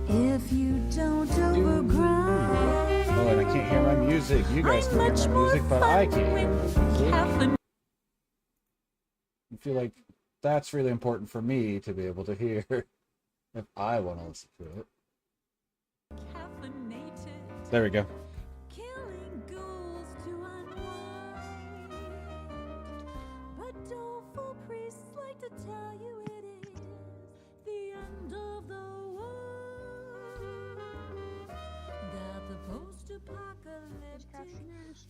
If you don't overgrind, Oh, and I can't hear my music. You guys I'm can much hear my more music, but I fun can't hear with my music. caffeine. I feel like that's really important for me to be able to hear if I want to listen to it. Caffeinated. There we go. Killing ghouls to unwind. But doleful priests like to tell you it is the end of the world. Got the post-apocalyptic. I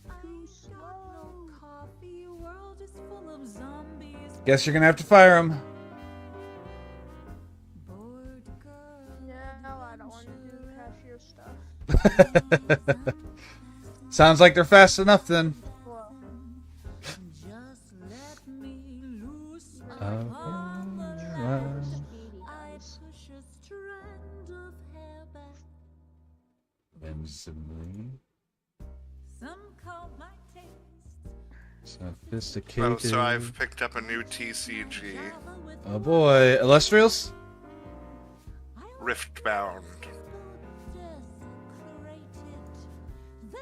got no coffee. World is full of zombies. Guess you're gonna have to fire him. Bored girl. No, I don't want to do cashier stuff. Sounds like they're fast enough then. Well, Just let me loose Oh, upon the wow. land. speedy I eyes. push a strand of hair back. Winsomely. Some call my taste. Sophisticated. Oh, so I've picked up a new TCG, Java with Oh boy, Illustrials? Riftbound.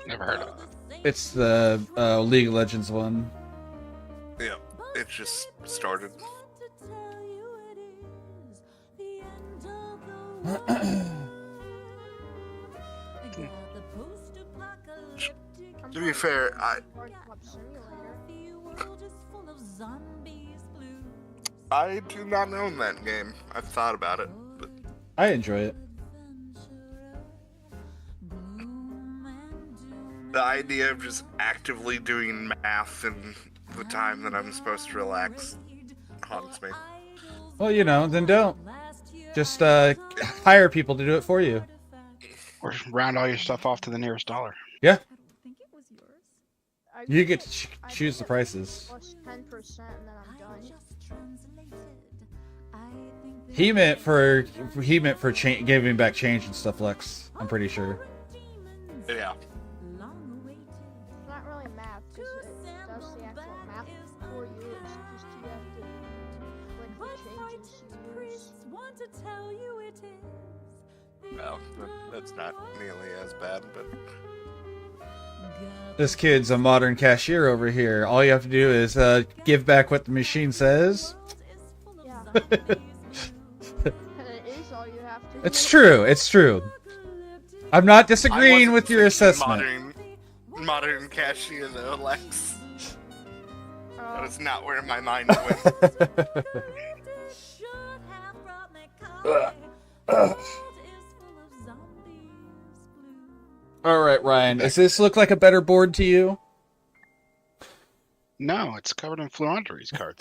Never heard of it. It's the League of Legends one. Yeah, it just started. To be fair, Board Club Simulator. I do not own that game. I've thought about it, but I enjoy it. the idea of just actively doing math in the time that I'm supposed to relax haunts me. Well, you know, then don't. Just hire people to do it for you. Or round all your stuff off to the nearest dollar. Yeah, I you get get it. to I choose the get it. prices. Plus 10% and then I'm done. He meant for giving back change and stuff, Lex. I'm pretty sure. Yeah. It's not really math because it does the actual math for you. It's just you have to click the changes you use. Well, that's not nearly as bad, but This kid's a modern cashier over here. All you have to do is give back what the machine says. Yeah. It is all you have to do. It's true. It's true. I'm not disagreeing I wasn't with your thinking assessment. Modern cashier though, Lex. That Uh, is not where my mind went. All right, Ryan. Does this look like a better board to you? No, it's covered in Fluanderies cards.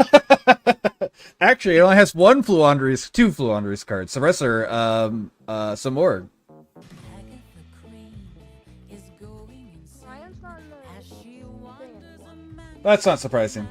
Actually, it only has two Fluanderies cards. The rest are some more. Ryan's not in the thing anymore. That's not surprising.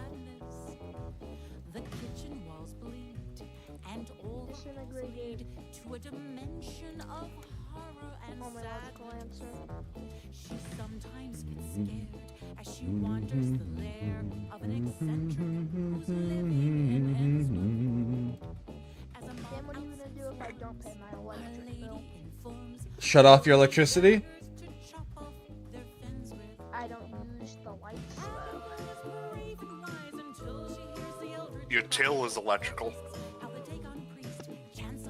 shut off your electricity? I don't use the lights though. Your till is electrical.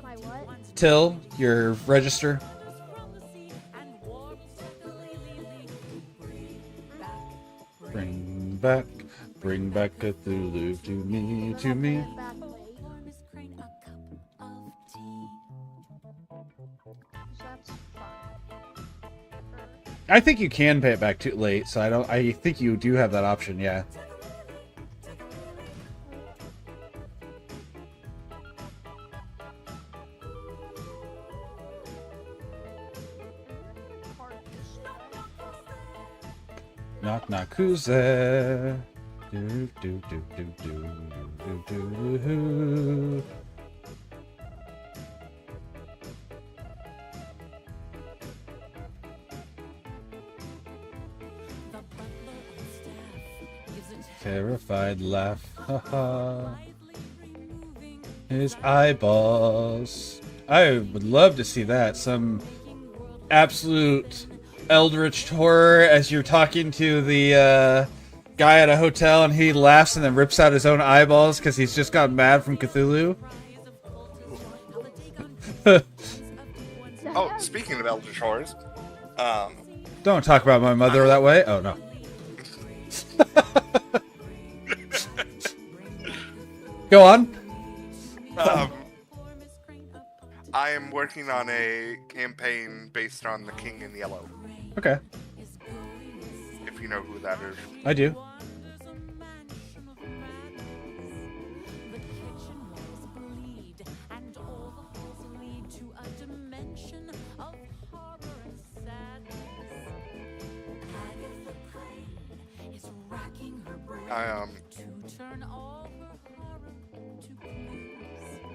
My what? Till, your register. Bring back Cthulhu to me, to me. Back late. That's fine. I think you can pay it back too late, so I think you do have that option, yeah. Knock knock, who's there? Do do do do do do do do. Terrified laugh, haha. His eyeballs. I would love to see that. Some absolute eldritch horror as you're talking to the guy at a hotel and he laughs and then rips out his own eyeballs because he's just got mad from Cthulhu. Oh, speaking of eldritch horrors, Don't talk about my mother that way. Oh, no. Go on. I am working on a campaign based on the King in Yellow. Okay, If you know who that is. I do.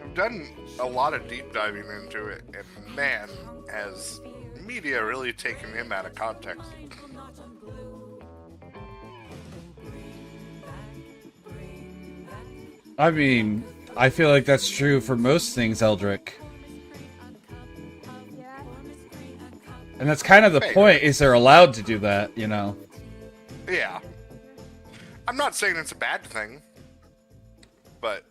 I've done a lot of deep diving into it, and man, has media really taken him out of context. I mean, I feel like that's true for most things, Eldrick. Yeah. And that's kind of the point, is they're allowed to do that, you know? Yeah. I'm not saying it's a bad thing, but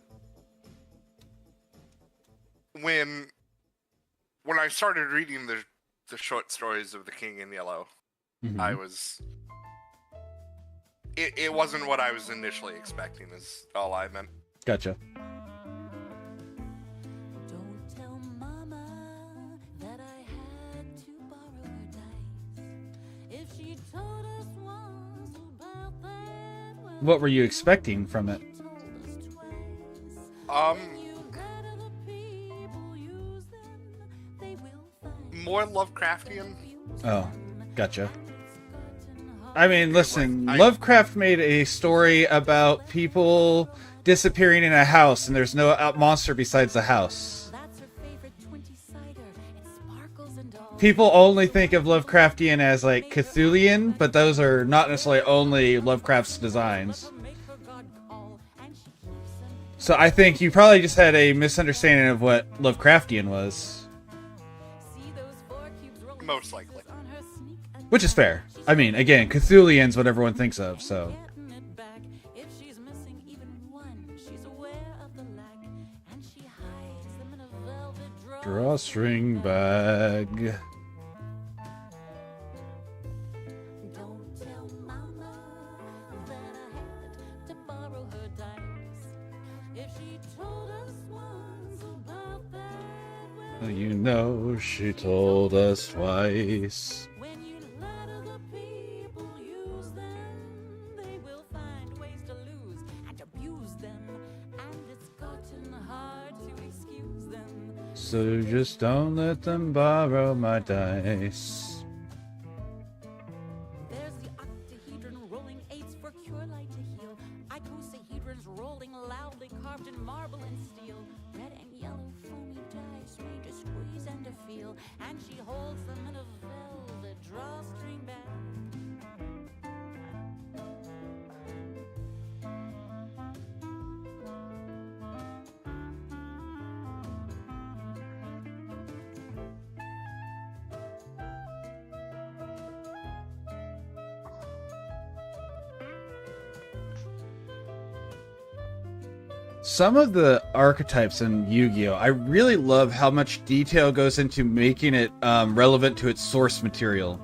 when I started reading the short stories of the King in Yellow, I was... It wasn't what I was initially expecting, is all I meant. Gotcha. Don't tell Mama that I had to borrow her dice. If she told us once about that, well, What were you expecting from it? told us twice. You let other people use them, they will find More Lovecraftian. Oh, gotcha. I mean, listen, I- Lovecraft made a story about people disappearing in a house and there's no monster besides the house. That's her favorite 20-cider. It sparkles and all. People only think of Lovecraftian as like Cthulian, but those are not necessarily only Lovecraft's designs. Make her God call, and she keeps them. So I think you probably just had a misunderstanding of what Lovecraftian was, See those 4 cubes rolling Most likely. on her sneak attack. which is fair. I mean, again, Cthulian's what everyone thinks of, so. Getting it back. If she's missing even one, she's aware of the lack, and she hides them in a velvet Drawstring bag. Don't tell Mama that I had to borrow her dice. If she told us once about that, well, You know, she told us twice. when you let other people use them, they will find ways to lose and abuse them, and it's gotten hard to excuse them. So just don't let them borrow my dice. There's the octahedron rolling 8s for cure light to heal. Icosahedrons rolling loudly carved in marble and steel. Red and yellow foamy dice made to squeeze and to feel. And she holds them in a velvet drawstring bag. Some of the archetypes in Yu-Gi-Oh! I really love how much detail goes into making it relevant to its source material.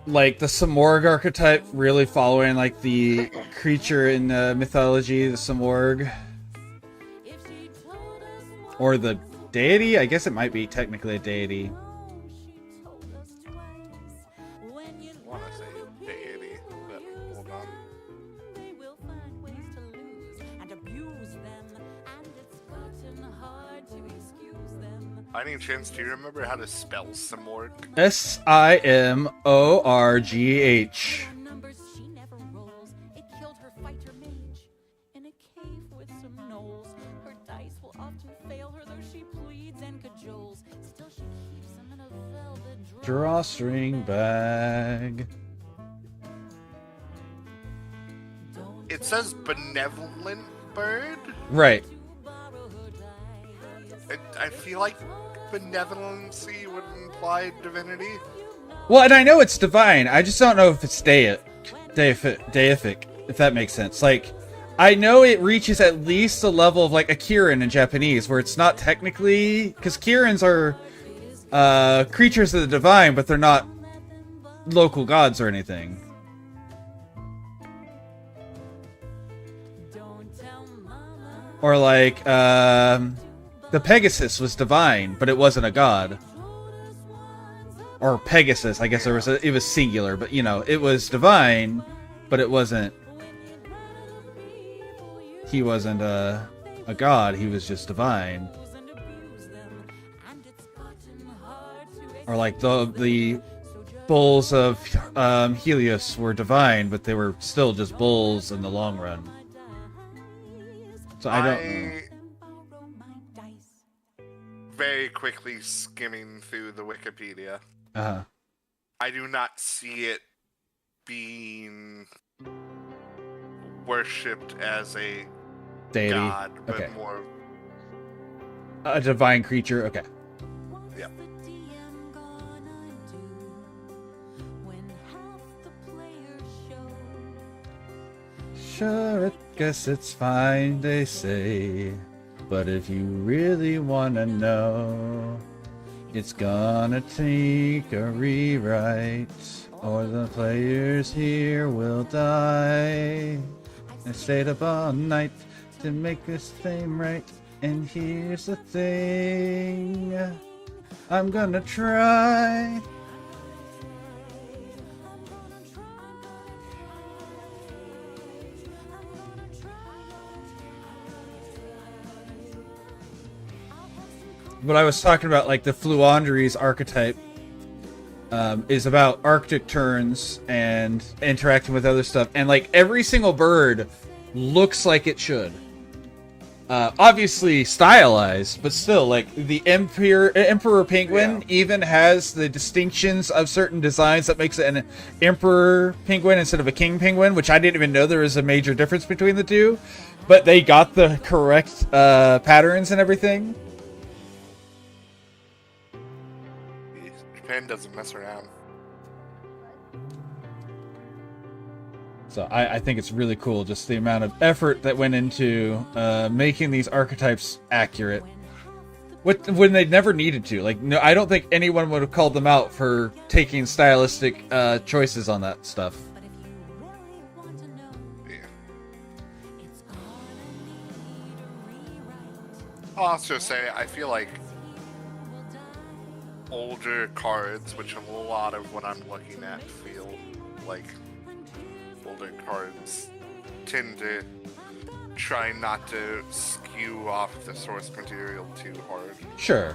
Like the Samorg archetype, really following like the creature in mythology, the Samorg. Or the deity? I guess it might be technically a deity. I want to say deity, but hold on. By any chance, do you remember how to spell Simorg? Simorgh. She never rolls. It killed her fighter mage in a cave with some gnolls. Her dice will often fail her, though she pleads and cajoles. Still, she keeps them in a velvet Drawstring bag. It says benevolent bird. Right. I feel like benevolency would imply divinity. Well, and I know it's divine. I just don't know if it's deific, if that makes sense. Like, I know it reaches at least the level of like a Kirin in Japanese, where it's not technically, because Kirins are creatures of the divine, but they're not local gods or anything. Or like the Pegasus was divine, but it wasn't a god. Or Pegasus, I guess it was singular, but you know, it was divine, but it wasn't. He wasn't a god. He was just divine. Or like the bulls of Helios were divine, but they were still just bulls in the long run. So I don't know. Very quickly skimming through the Wikipedia. Uh-huh. I do not see it being worshipped as a Deity. god, but Okay. more. A divine creature. Okay. Yeah. Sure, I guess it's fine, they say. But if you really wanna know, it's gonna take a rewrite, or the players here will die. I stayed up all night to make this thing right, and here's the thing, I'm gonna try. But I was talking about, like, the Fluandries archetype is about Arctic turns and interacting with other stuff. And, like, every single bird looks like it should. Obviously stylized, but still, like, the Emperor Penguin even has the distinctions of certain designs that makes it an Emperor Penguin instead of a King Penguin, which I didn't even know there was a major difference between the two. But they got the correct patterns and everything. Japan doesn't mess around. So I think it's really cool, just the amount of effort that went into making these archetypes accurate. When they never needed to. Like, no, I don't think anyone would have called them out for taking stylistic choices on that stuff. Yeah. I'll also say, I feel like older cards, which a lot of what I'm looking at feel like older cards, tend to try not to skew off the source material too hard. Sure.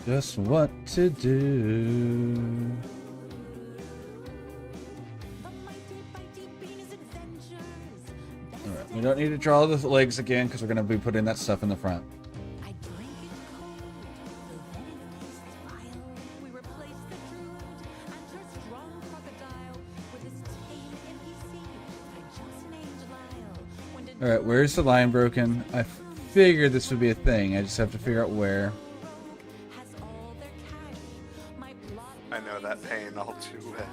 Just what to do. Alright, we don't need to draw the legs again because we're going to be putting that stuff in the front. Alright, where's the line broken? I figured this would be a thing. I just have to figure out where. I know that pain all too well.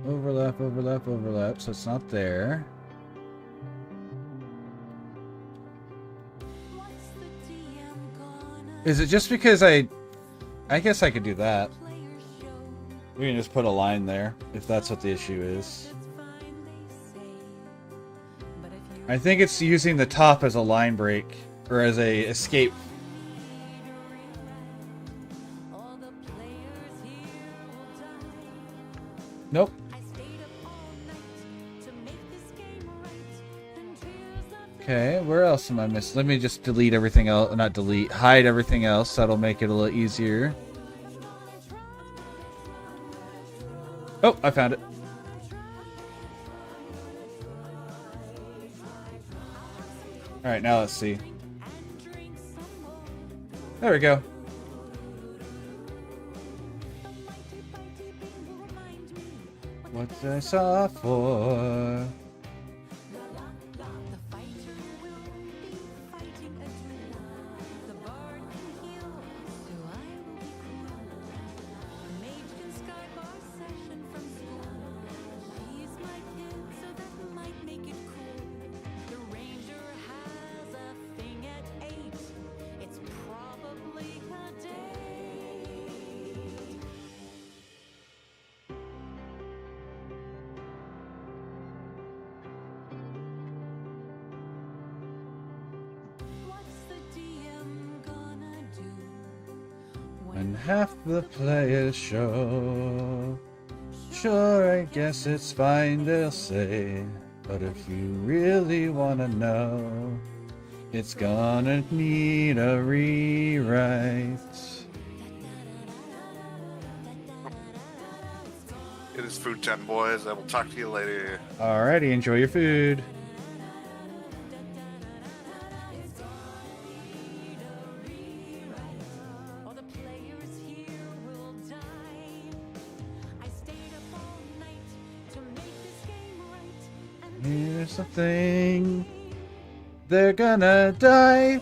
Overlap, overlap, overlap. So it's not there. Is it just because I guess I could do that. We can just put a line there if that's what the issue is. I think it's using the top as a line break or as a escape. Nope. Okay, where else am I missing? Let me just delete everything else. Not delete, hide everything else. That'll make it a little easier. Oh, I found it. Alright, now let's see. There we go. What's I saw for? When half the players show, sure, I guess it's fine, they'll say. But if you really wanna know, it's gonna need a rewrite. It is food time, boys. I will talk to you later. Alrighty, enjoy your food. Here's the thing, they're gonna die.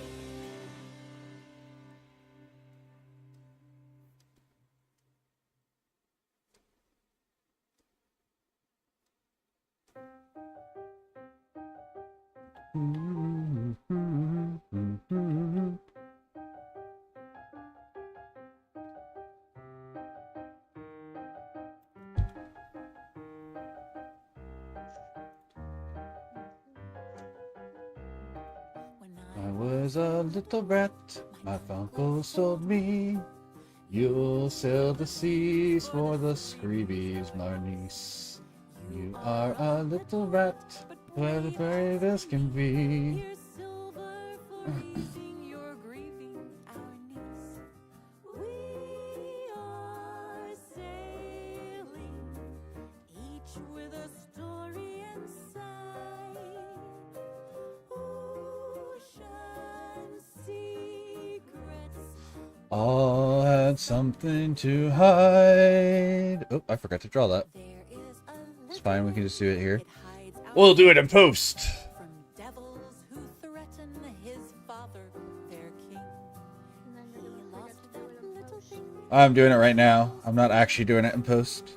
I was a little rat, my uncle told me, you'll sail the seas for the screebies, my niece. You are a little rat, where the bravest can be. All had something to hide. Oh, I forgot to draw that. It's fine, we can just do it here. We'll do it in post. I'm doing it right now. I'm not actually doing it in post.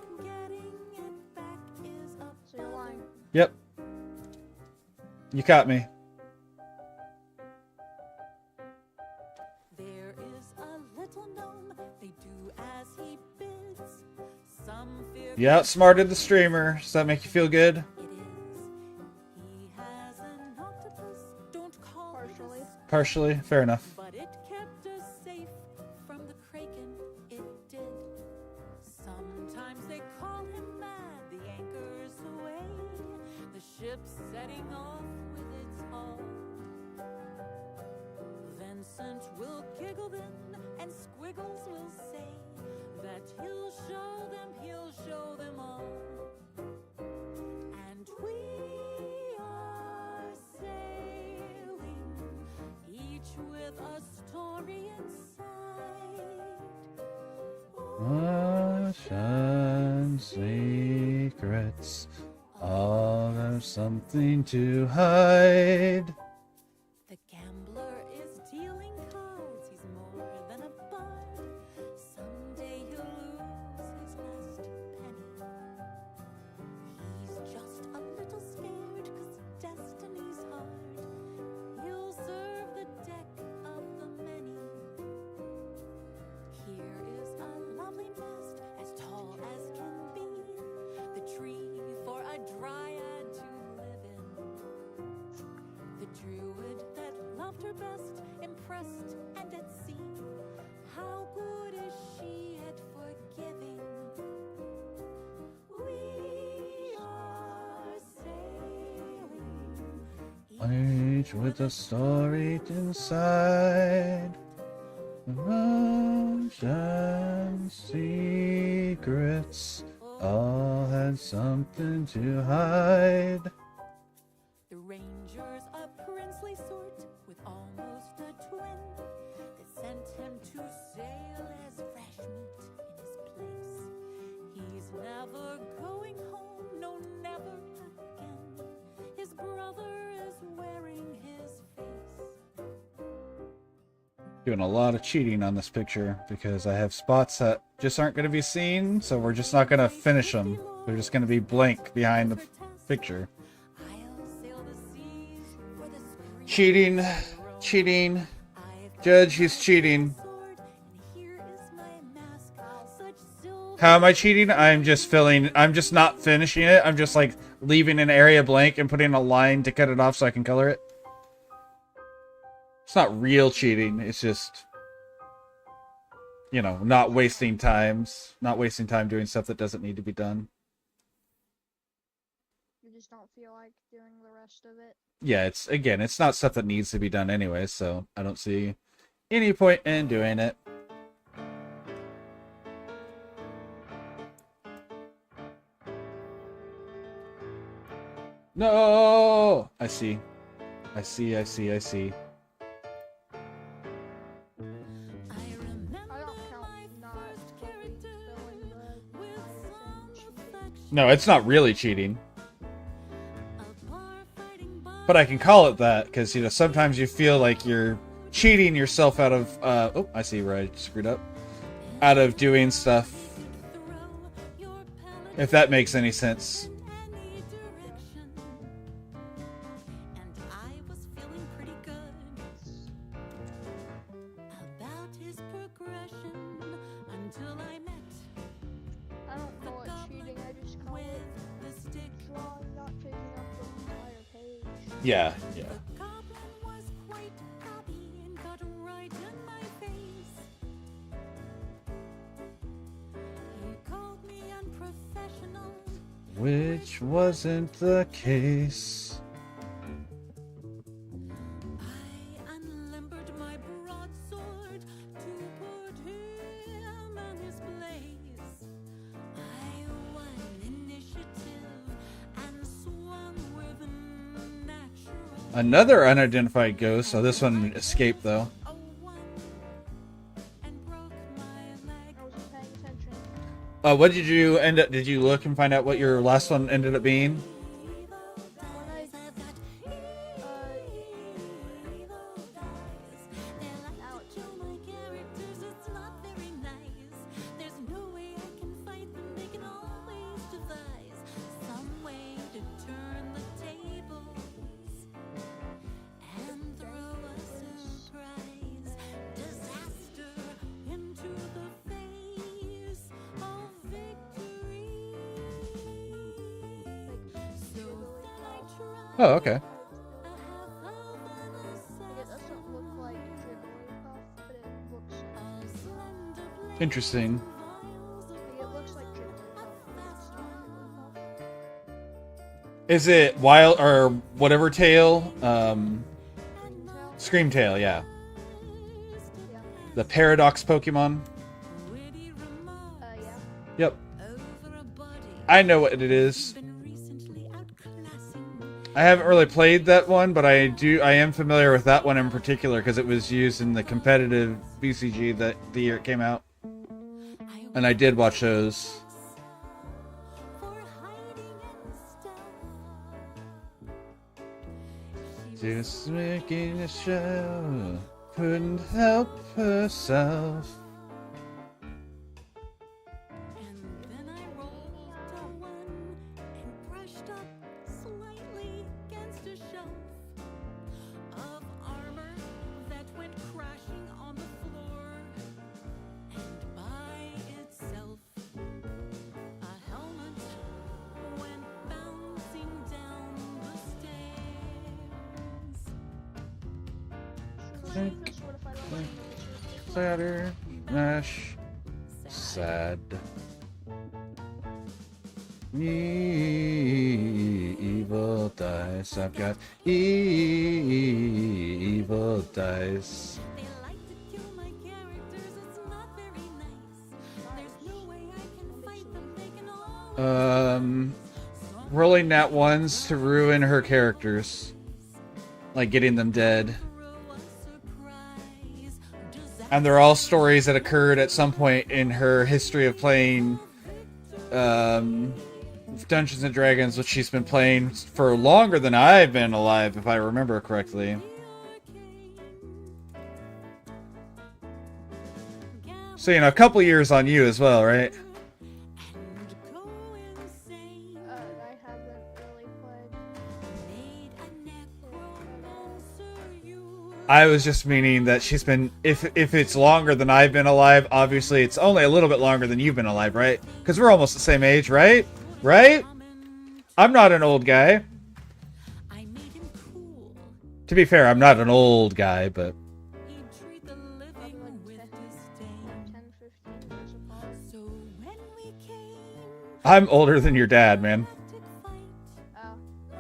So you're lying. Yep. You caught me. You outsmarted the streamer. Does that make you feel good? Partially. Partially. Fair enough. But it kept us safe from the kraken, it did. Sometimes they call him mad, the anchor's away, the ship's setting off with its hull. Vincent will giggle then, and Squiggles will say that he'll show them all. And we are sailing, each with a story inside. Ocean secrets, all the have something to hide. The gambler is dealing cards. He's more than a bard. Someday he'll lose his last penny. He's just a little scared 'cause destiny's hard. He'll serve the deck of the many. Here is a lovely nest as tall as can be. The tree for a dryad to live in. The druid that loved her best, impressed and at sea. How good is she at forgiving? We are sailing. Each with a story inside. Lunch and secrets all had something to hide. The ranger's a princely sort with almost a twin. They sent him to sail as fresh meat in his place. He's never going home, no, never again. His brother is wearing his face. Doing a lot of cheating on this picture because I have spots that just aren't going to be seen, so we're just not going to finish them. They're just going to be blank behind the picture. I'll sail the seas for the scream. Cheating, cheating. Judge, he's cheating. Sword, and here is my mask. Such silver. How am I cheating? I'm just not finishing it. I'm just like leaving an area blank and putting a line to cut it off so I can color it. It's not real cheating. It's just, you know, not wasting time doing stuff that doesn't need to be done. You just don't feel like doing the rest of it. Yeah, it's not stuff that needs to be done anyway, so I don't see any point in doing it. No! I see. I remember I don't count my not first fully character filling the with entire some thing. affection. No, it's not really cheating. A bar fighting But I can call it that, because, you know, sometimes you feel like you're cheating yourself out of, oh, I see where I screwed up. Out of doing stuff, throw your pellet if that makes any sense. in any direction. And I was feeling pretty good about his progression until I met I don't call it cheating, I just call with it the stick. drawing, not taking up the entire page. Yeah. The goblin was quite happy and got right in my face. He called me unprofessional. Which wasn't the case. I unlimbered my broadsword to put him in his place. I won initiative and swung with natural. Another unidentified ghost, so this one escaped though. A one and broke my leg. I wasn't paying attention. What did you end up, did you look and find out what your last one ended up being? Evil When dies, I've got evil dies. They like to kill my characters, it's not very nice. There's no way I can fight them, they can always devise some way to turn the tables and throw a surprise disaster into the face of victory. So then I tried. Oh, okay. Like, it doesn't look like Jigglypuff, but it looks Interesting. like, it looks like Jigglypuff, but it's not Jigglypuff. Is it Wild or whatever tail? Screamtail, yeah. Yeah. The Paradox Pokemon. Yeah. Yep. I know what it is. I haven't really played that one, but I am familiar with that one in particular because it was used in the competitive BCG that the year it came out. And I did watch those. Just making a show. Couldn't help herself. And then I rolled to one and brushed up slightly against a shelf of armor that went crashing on the floor. And by itself, a helmet went bouncing down the stairs. Clean this, what if I don't like this? Sadder. Mash. Sad. Evil dice. I've got evil dice. They like to kill my characters, it's not very nice. There's no way I can fight them, they can all Rolling nat ones to ruin her characters. Like getting them dead. throw a surprise. And they're all stories that occurred at some point in her history of playing Dungeons and Dragons, which she's been playing for longer than I've been alive, if I remember correctly. So, a couple years on you as well, right? Go insane. I haven't really played. Made a necromancer you. I was just meaning that she's been, if it's longer than I've been alive, obviously it's only a little bit longer than you've been alive, right? Because we're almost the same age, right? Right? I'm not an old guy. I made him cool. To be fair, I'm not an old guy, but He'd treat the living with disdain. 10, 15 years apart. So when we came I'm older than your dad, man. to fight, Oh,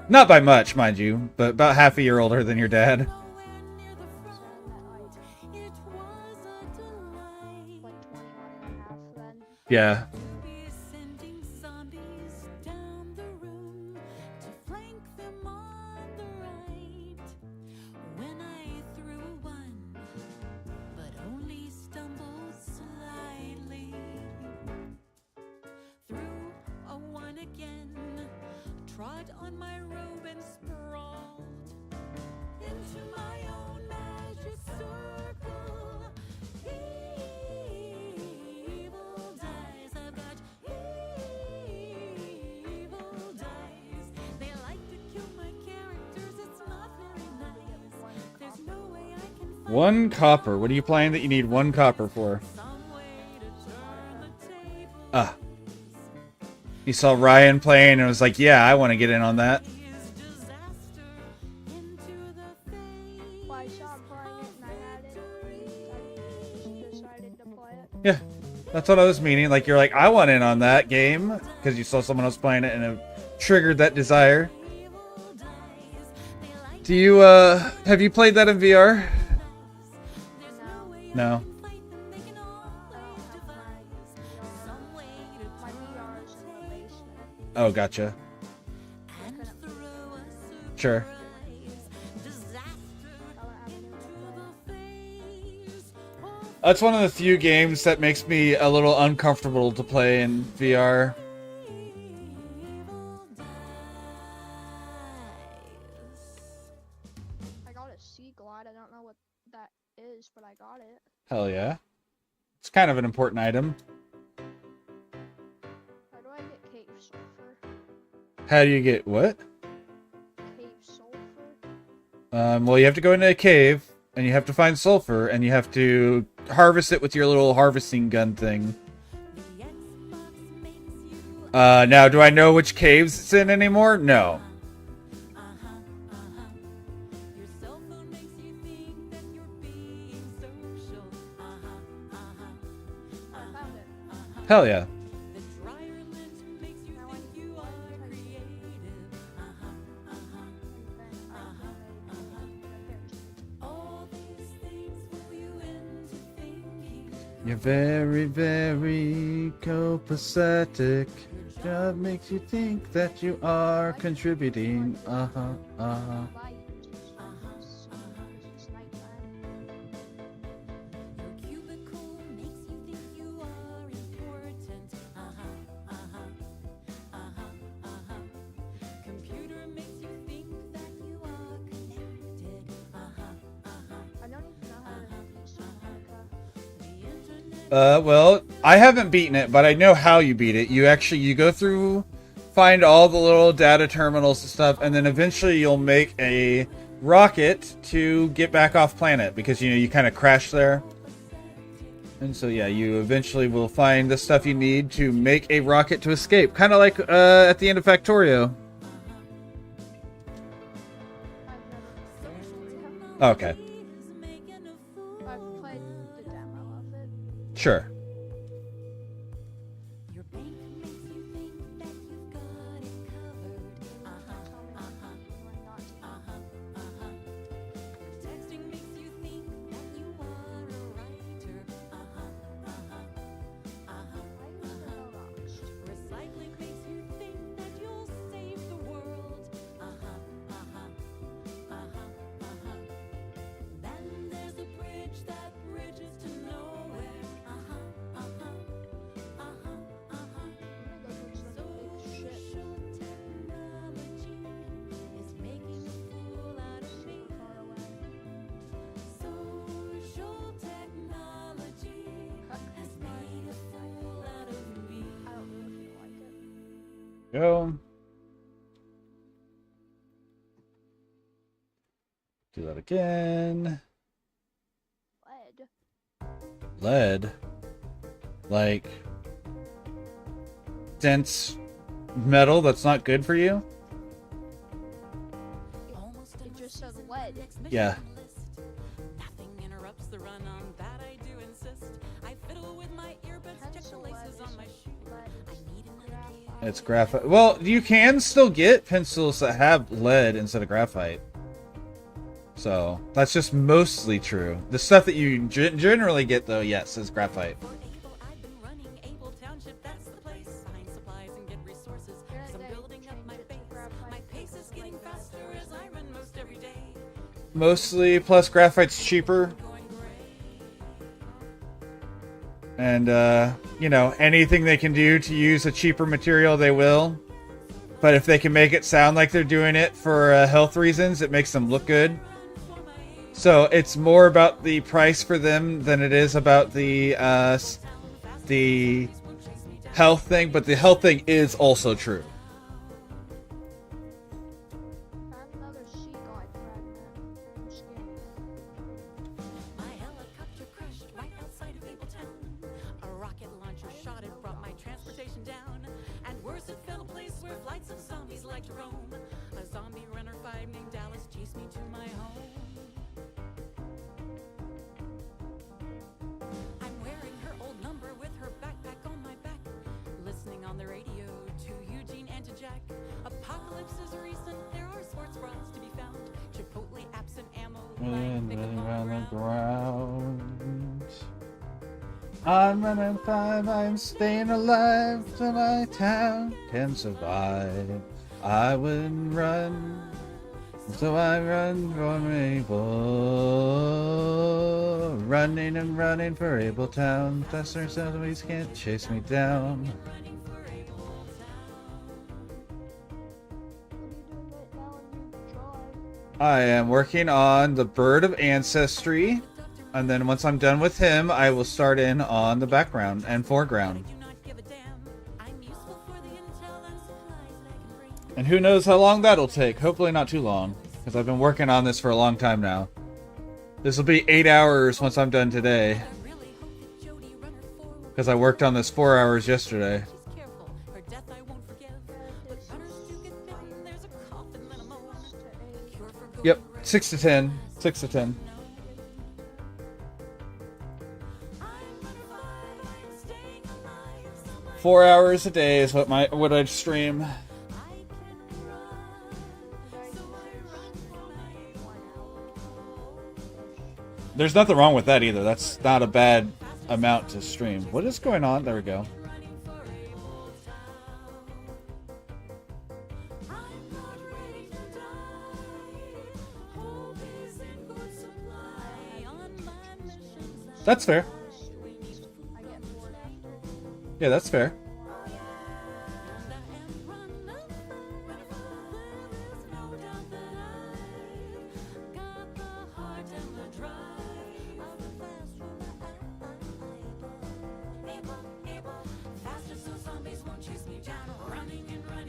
Not by much, mind you, but about half a year older than your dad. nowhere near the front, it was a delight. like 21 and a half then. Yeah. To be sending zombies down the room to flank them on the right. When I threw one, but only stumbled slightly. Threw a one again, trod on my robe and sprawled into my own magic circle. Evil dice, I've got evil dice. They like to kill my characters, it's not very nice. There's no way I can find One copper. What are you playing that you need one copper for? some way to turn the table. Ah. You saw Ryan playing and was like, yeah, I want to get in on that. Is disaster into the face. Well, I saw him playing it and I had it. I just decided to play it. Yeah. That's what I was meaning. Like, you're like, I want in on that game because you saw someone else playing it and it triggered that desire. Do you, have you played that in VR? No. My VR is in the basement. Oh, gotcha. Sure. I don't have any way to play. That's one of the few games that makes me a little uncomfortable to play in VR. I got a sea glide. I don't know what that is, but I got it. Hell yeah. It's kind of an important item. How do I get cave sulfur? How do you get what? Cave sulfur? Well, you have to go into a cave, and you have to find sulfur, and you have to harvest it with your little harvesting gun thing. Now, do I know which caves it's in anymore? No. Your cell phone makes you think that you're being social. I found it. Hell yeah. The dryer lint makes you think you are creative. All these things fool you into thinking You're very, very copacetic. Job makes you think that you are contributing. Uh-huh. Why you just it's nighttime. your cubicle makes you think you are important. Computer makes you think that you are connected. Well, I haven't beaten it, but I know how you beat it. You go through, find all the little data terminals and stuff, and then eventually you'll make a rocket to get back off planet because you kind of crash there. And so yeah, you eventually will find the stuff you need to make a rocket to escape, kind of like at the end of Factorio. Okay, I've played the demo of it. sure. Your bank makes you think that you've got it covered. Texting makes you think that you are a writer. Recycling makes you think that you'll save the world. Then there's a bridge that bridges to nowhere. Social technology is making a fool out of me. Social technology has made a fool out of me. I don't really feel like it. Go. Do that again. Lead. Lead. Like dense metal that's not good for you? It just says lead. Yeah. Nothing interrupts the run on that, I do insist. I fiddle with my earbuds, check the Pencil lead laces on my is shoe. lead. I need another key. It's graphite. Well, you can still get pencils that have lead instead of graphite. So, that's just mostly true. The stuff that you generally get, though, yes, is graphite. For Able, I've been running Able Township, that's the place. Find supplies and get resources, cause I'm building up my base. My pace is getting faster as I run most every day. Mostly, plus graphite's cheaper. Going gray. And, anything they can do to use a cheaper material, they will. But if they can make it sound like they're doing it for health reasons, it makes them look good. So it's more about the price for them than it is about the health thing. But the health thing is also true. Found another sea god fragment. I'm scanning it. My helicopter crashed right outside of Able Town. A rocket launcher shot it, brought my transportation down. And worse, it fell a place where flights of zombies like to roam. A zombie runner 5 named Dallas chased me to my home. I'm wearing her old number with her backpack on my back. Listening on the radio to Eugene and to Jack. Apocalypse is recent, there are sports bras to be found. Chipotle absent ammo, lying thick upon the ground. I'm running 5, I'm staying alive till my town can survive. I wouldn't run, so I run for Able. Running and running for Able Town. Faster zombies can't chase me down. What are you doing right now on your drive? I am working on the Bird of Ancestry. And then once I'm done with him, I will start in on the background and foreground. Do not give a damn. I'm useful for the intel and supplies that I can bring. And who knows how long that'll take. Hopefully not too long. Because I've been working on this for a long time now. This will be 8 hours once I'm done today. I really hope that Jody run her forward. Because I worked on this 4 hours yesterday. She's careful. Her death I won't forgive. But runners do get bitten. There's a cough and then a moan. A cure for going Yep, gray. 6 to 10. 6 to 10. I'm gonna fight. I'm staying alive. So my 4 hours a day is what I stream. I can run. So I run for my There's nothing wrong with that either. That's not a bad amount to stream. What is going on? There we go. running for Able Town. I'm not ready to die. Hope is in good supply on my missions. That's fair. I get bored after. Yeah, that's fair.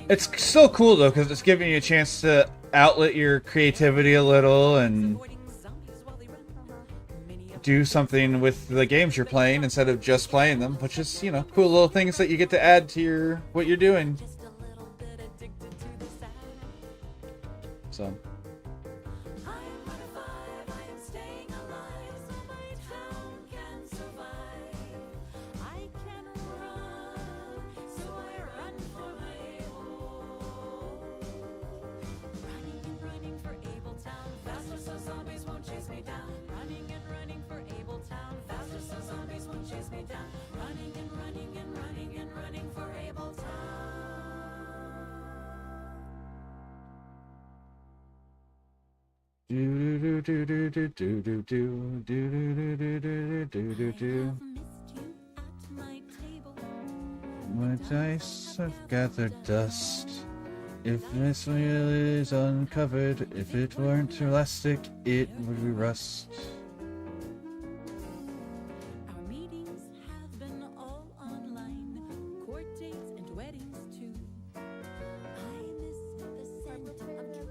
It's still cool though, because it's giving you a chance to outlet your creativity a little and do something with the games you're playing instead of just playing them, which is, you know, cool little things that you get to add to your what you're doing. So. My dice have gathered dust. If this wheel is uncovered, if it weren't elastic, it would be rust. Our meetings have been all online, court dates and weddings too. I miss the scent of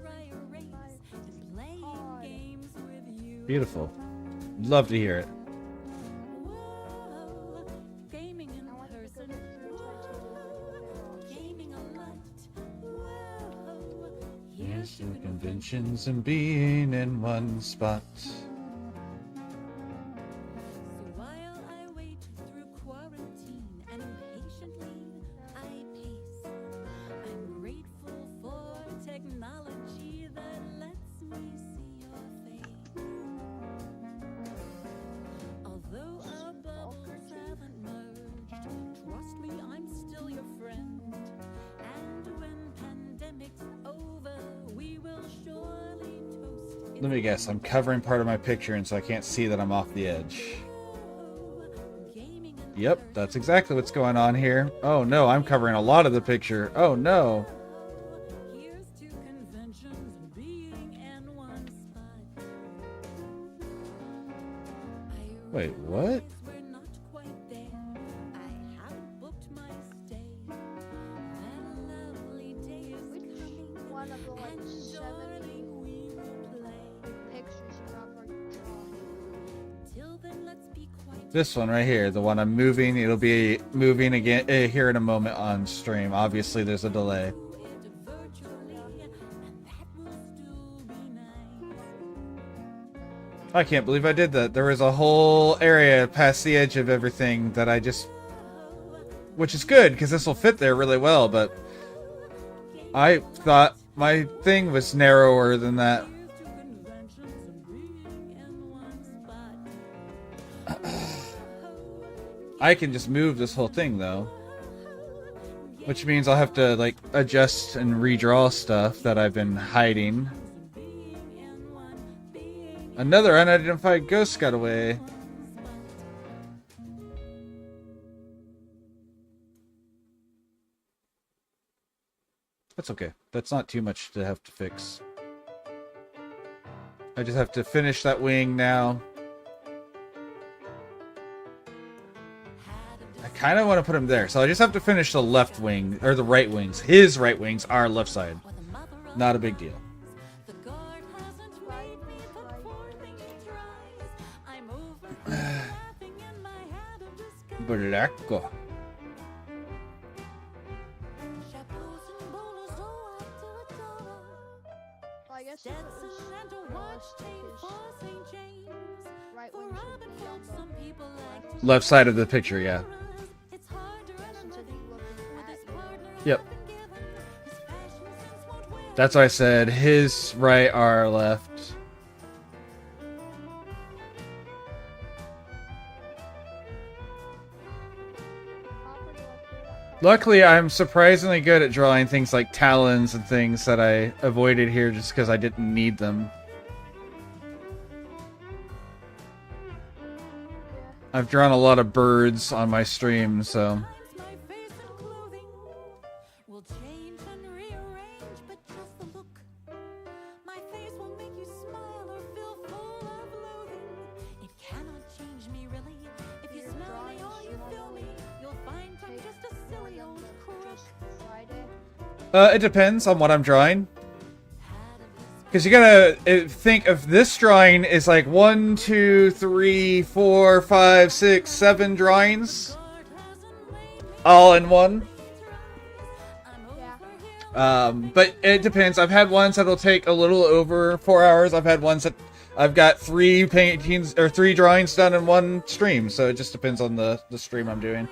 dry erase and playing games with you. Beautiful. Love to hear it. Whoa, gaming in person. Whoa, gaming a lot. Whoa, Here's to conventions and being in one spot. So while I wait through quarantine and impatiently I pace, I'm grateful for technology that lets me see your face. Although our bubbles haven't merged, trust me, I'm still your friend. And when pandemic's over, we will surely toast. Let me guess, I'm covering part of my picture and so I can't see that I'm off the edge. Gaming and Yep, that's exactly what's going on here. Oh no, I'm covering a lot of the picture. Oh no. here's to conventions being in one spot. Wait, what? We're not quite there. I haven't booked my stay. That lovely day is Which coming, one of the like and 70 darling, we will play. pictures you have are you drawing? Till then, let's be quite This one right here, the one I'm moving, it'll be moving again here in a moment on stream. Obviously there's a delay. it virtually, and that will still be nice. I can't believe I did that. There was a whole area past the edge of everything that I just... Which is good, because this will fit there really well, but... I thought my thing was narrower than that. Here's to conventions being in one spot. I can just move this whole thing, though. Which means I'll have to, like, adjust and redraw stuff that I've been hiding. Another unidentified ghost got away. That's okay. That's not too much to have to fix. I just have to finish that wing now. I kind of want to put him there, so I just have to finish the left wing, or the right wings. His right wings are left side. Not a big deal. The guard hasn't made me the poor thing he tries. I'm over laughing in my head of disguise. Blacko. Chapeaus and bolos go up to a dollar. Well, I guess if it Stetson was and a watch chain realistic, for St. James. right For wing should Robin be on Hood, the some people like to Left side of the picture, yeah. It's hard to run since if living you look with at his your partner Yep. I've been given. His fashion sense won't wear That's why I said his right, our left. Luckily, I'm surprisingly good at drawing things like talons and things that I avoided here just because I didn't need them. I've drawn a lot of birds on my stream, so... times my face and clothing will change and rearrange, but just the look. My face will make you smile or feel full of loathing. It cannot change me really. If you smell me or you feel me, you'll find I'm just a silly old crook. Friday. It depends on what I'm drawing. Because you gotta think of this drawing is like 1, 2, 3, 4, 5, 6, 7 drawings. All in one. Yeah. But it depends. I've had ones that'll take a little over 4 hours. I've had ones that I've got 3 paintings or 3 drawings done in one stream. So it just depends on the stream I'm doing.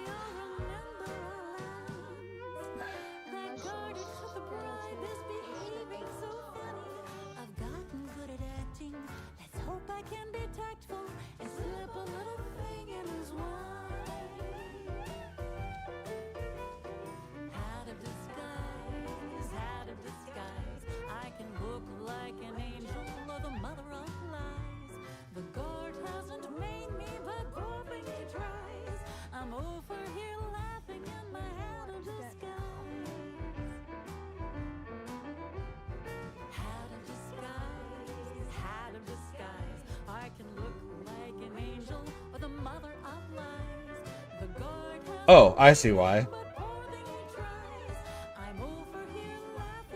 Oh, I see why.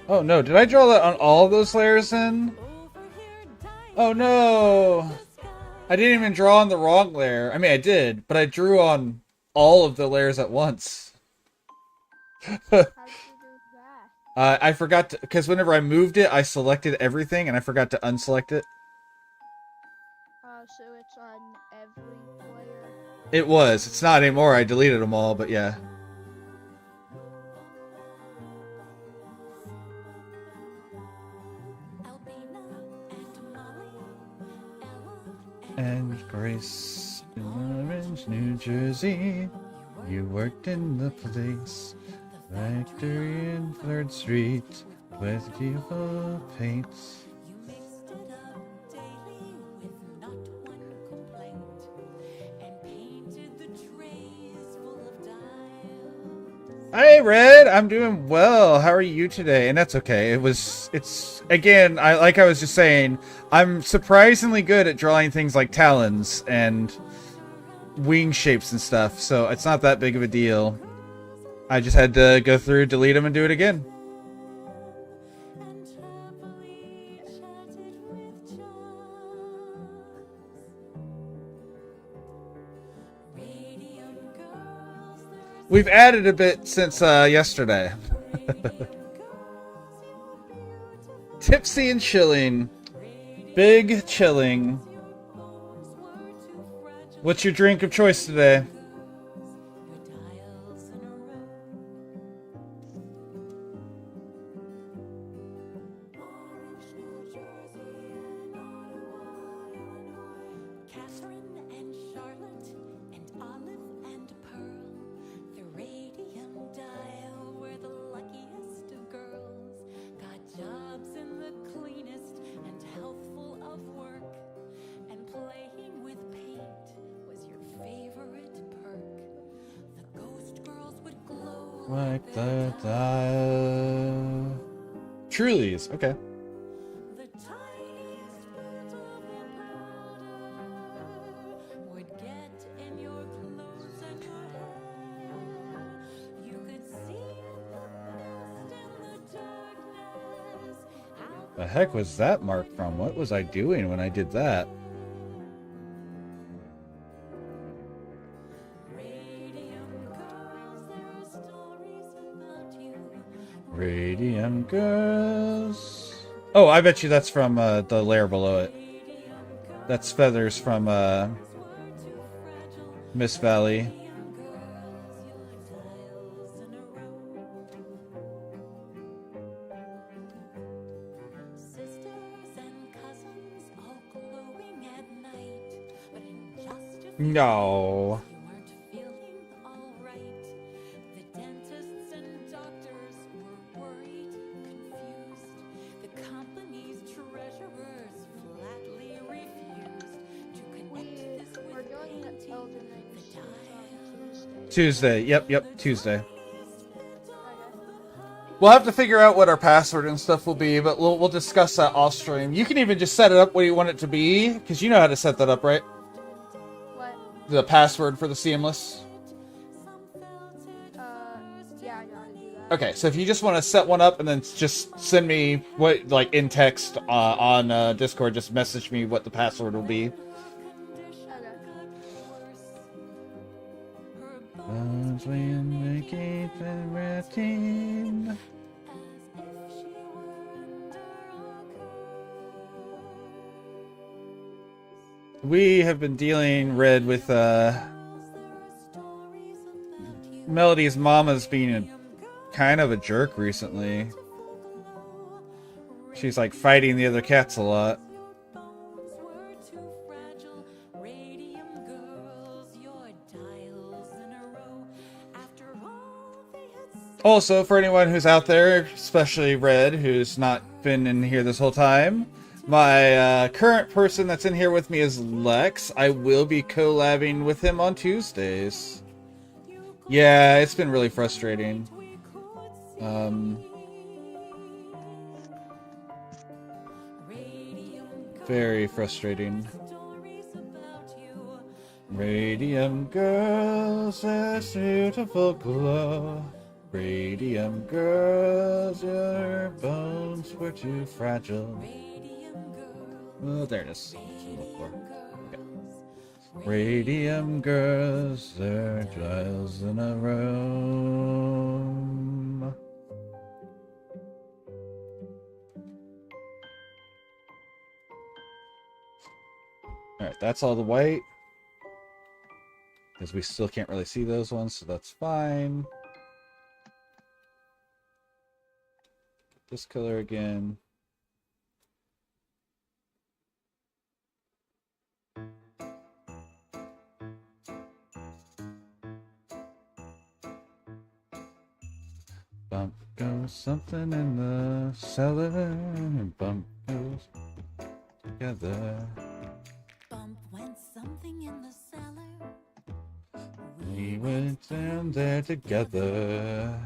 Oh no, did I draw that on all of those layers then? Oh no! I didn't even draw on the wrong layer. I mean, I did, but I drew on all of the layers at once. How did you do that? I forgot to, because whenever I moved it, I selected everything, and I forgot to unselect it. So it's on every player. It was. It's not anymore. I deleted them all, but yeah. And Grace in Orange, New Jersey. You worked in the place. Factory in 3rd Street with beautiful paints. Hey Red, I'm doing well. How are you today? And that's okay. It's again, I was just saying, I'm surprisingly good at drawing things like talons and wing shapes and stuff, so it's not that big of a deal. I just had to go through, delete them, and do it again. We've added a bit since yesterday. Tipsy and chilling. Big chilling. What's your drink of choice today? Like that. Truly's, okay. The heck was that mark from? What was I doing when I did that? Radium Girls. Oh, I bet you that's from the layer below it. That's feathers from Miss Valley. No. Tuesday. Yep, Tuesday. We'll have to figure out what our password and stuff will be, but we'll discuss that off stream. You can even just set it up what you want it to be, because you know how to set that up, right? What? The password for the Seamless. Yeah, I know how to do Okay, so if you just want to set one up and then just send me what, like in text on Discord, just message me what the password will be. As we indicate the routine. We have been dealing, Red, with Melody's mama's being a kind of a jerk recently. She's like fighting the other cats a lot. Also, for anyone who's out there, especially Red, who's not been in here this whole time, my current person that's in here with me is Lex. I will be collabing with him on Tuesdays. Yeah, it's been really frustrating. Very frustrating. Radium girls, there's beautiful glow. Radium girls, your bones were too fragile. Oh, there it is. Okay. Radium girls, their trials in a room. Alright, that's all the white. Because we still can't really see those ones, so that's fine. This color again. Bump goes something in the cellar, and bump goes together. Bump went something in the cellar. We went down there together.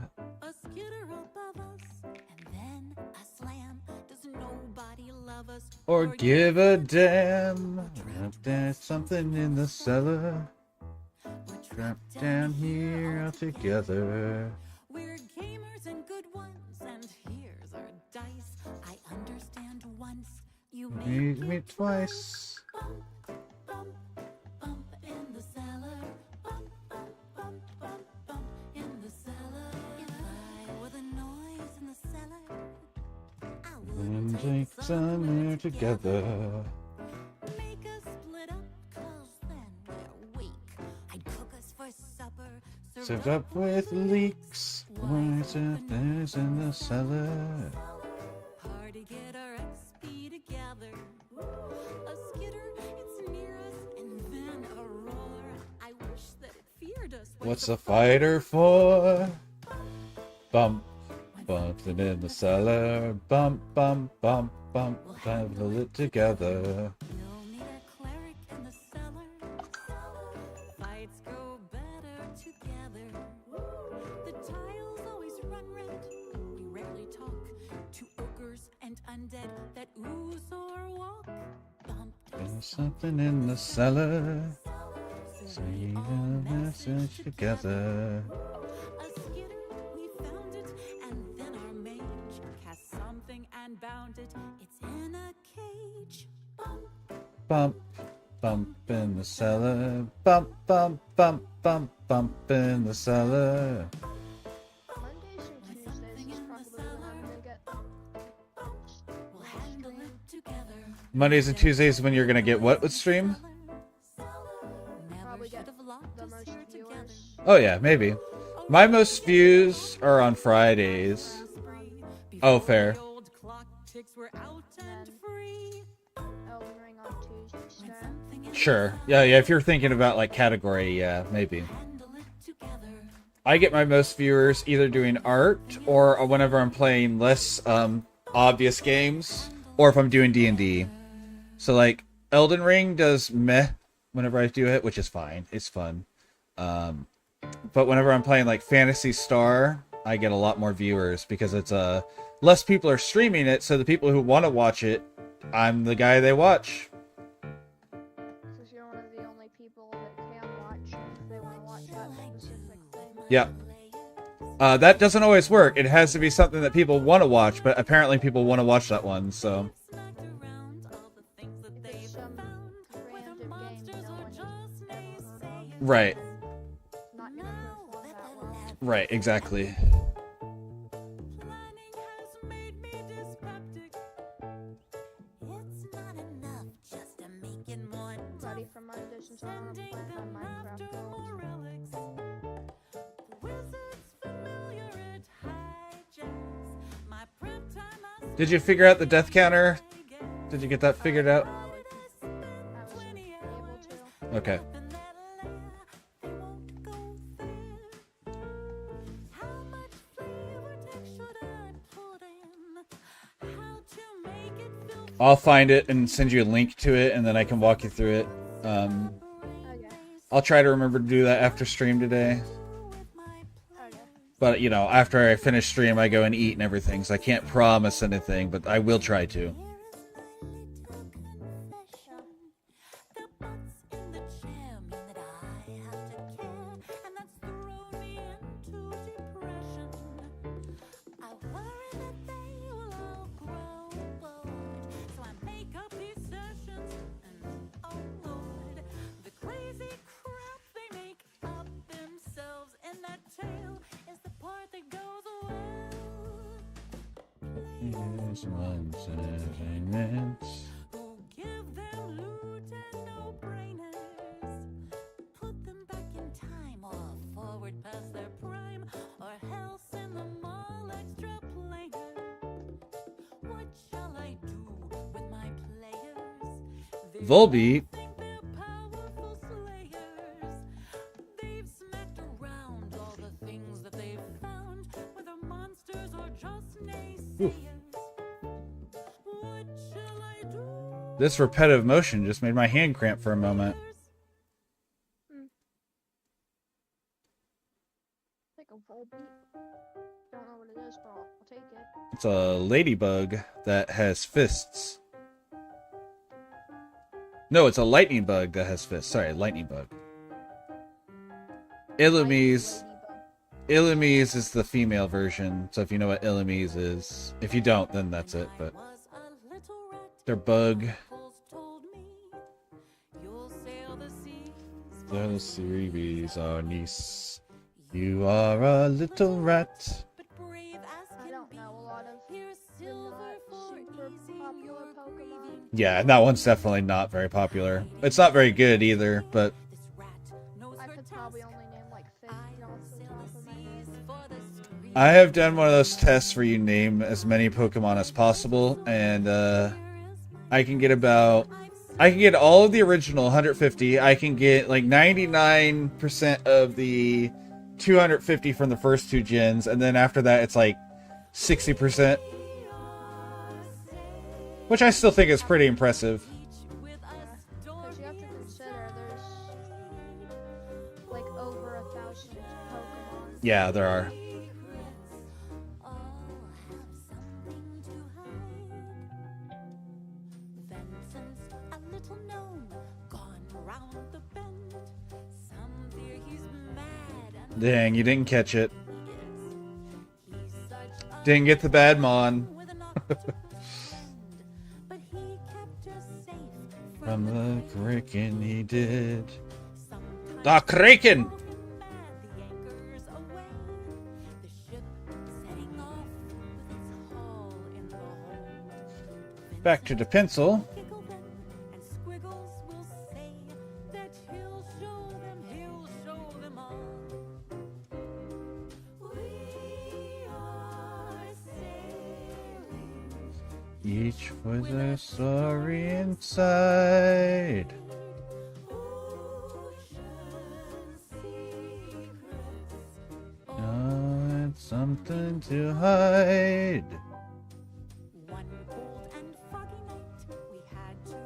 A skitter above us, and then a slam. Does nobody love us Or give a damn. There's something in the cellar. We're Trapped down here all together. We're gamers and good ones, and here's our dice. I understand once you Made me twice. bump, bump, bump in the cellar. Bump, bump, bump, bump, bump in the cellar. If I were the noise in the cellar, I would And take take some here together. Make us split up, 'cause then we're weak. I'd cook us for supper, Served up with leeks. Why is it there's in the cellar? Hard to get our XP together. A skitter, it's near us, and then a roar. I wish that it feared us. What's a fighter for? Bump, bumping in the cellar. Bump, bump, bump, bump. Travel it together. We'll need a cleric in the cellar. Fights go better together. The tiles always run red. We rarely talk to ogres and undead that ooze or walk. Bump There's something in the cellar. Say a message together. a skitter, we found it, and then our mage cast something and bound it. It's in a cage. Bump, Bump, bump in the cellar. Bump, bump, bump, bump, bump in the cellar. Mondays and Tuesdays is probably when I'm gonna get we'll handle it together. Mondays and Tuesdays when you're gonna get what with stream? probably get the most viewers. Oh yeah, maybe. My most views are on Fridays. Oh, fair. Old clock ticks were out and free. Elden Ring on Tuesdays. Fair. Sure. Yeah, if you're thinking about like category, yeah, maybe. Handle it together. I get my most viewers either doing art or whenever I'm playing less obvious games, or if I'm doing D&D. So like Elden Ring does meh whenever I do it, which is fine. It's fun. But whenever I'm playing like Phantasy Star, I get a lot more viewers because it's less people are streaming it, so the people who want to watch it, I'm the guy they watch. Since you're one of the only people that can watch if they want to watch that specific thing. Yeah. That doesn't always work. It has to be something that people want to watch, but apparently people want to watch that one, so. If it's some random game no one has ever heard of, Right, it's not gonna perform that well. right, exactly. Planning has made me dyspeptic. It's not enough just to make it more Buddy from my distance, I want to play on Minecraft World. relics. Wizards familiar at hijacks. My prep time I Did you figure out the death counter? Did you get that figured out? I was able to. Okay. I'll find it and send you a link to it, and then I can walk you through it. Okay. I'll try to remember to do that after stream today. Okay. But, you know, after I finish stream, I go and eat and everything, so I can't promise anything, but I will try to. Here's one saving minutes. Give them loot and no-brainers. Put them back in time or forward past their prime, or hell send them all extra players. What shall I do with my players? They Volbeat. think they're powerful slayers. They've smacked around all the things that they've found, whether monsters or just naysayers. What shall I do? This repetitive motion just made my hand cramp for a moment. Like a Volbeat. Don't know what it is, but I'll take it. It's a ladybug that has fists. No, it's a lightning bug that has fists. Sorry, lightning bug. Illumise. Illumise is the female version, so if you know what Illumise is. If you don't, then that's it, but they're bug. They're the series, our niece. You are a little rat. I don't know a lot of the not super popular Pokemon. Yeah, that one's definitely not very popular. It's not very good either, but I could probably only name like 50 off the top of my head. I have done one of those tests where you name as many Pokemon as possible, and I can get all of the original 150. I can get like 99% of the 250 from the first two gens, and then after that it's like 60%. Which I still think is pretty impressive. Because you have to consider there's like over 1,000 Pokemon. Yeah, there are. Dang, you didn't catch it. Didn't get the bad mon. From the Kraken he did. The Kraken! Back to the pencil. Each with a story inside. Oh, it's something to hide.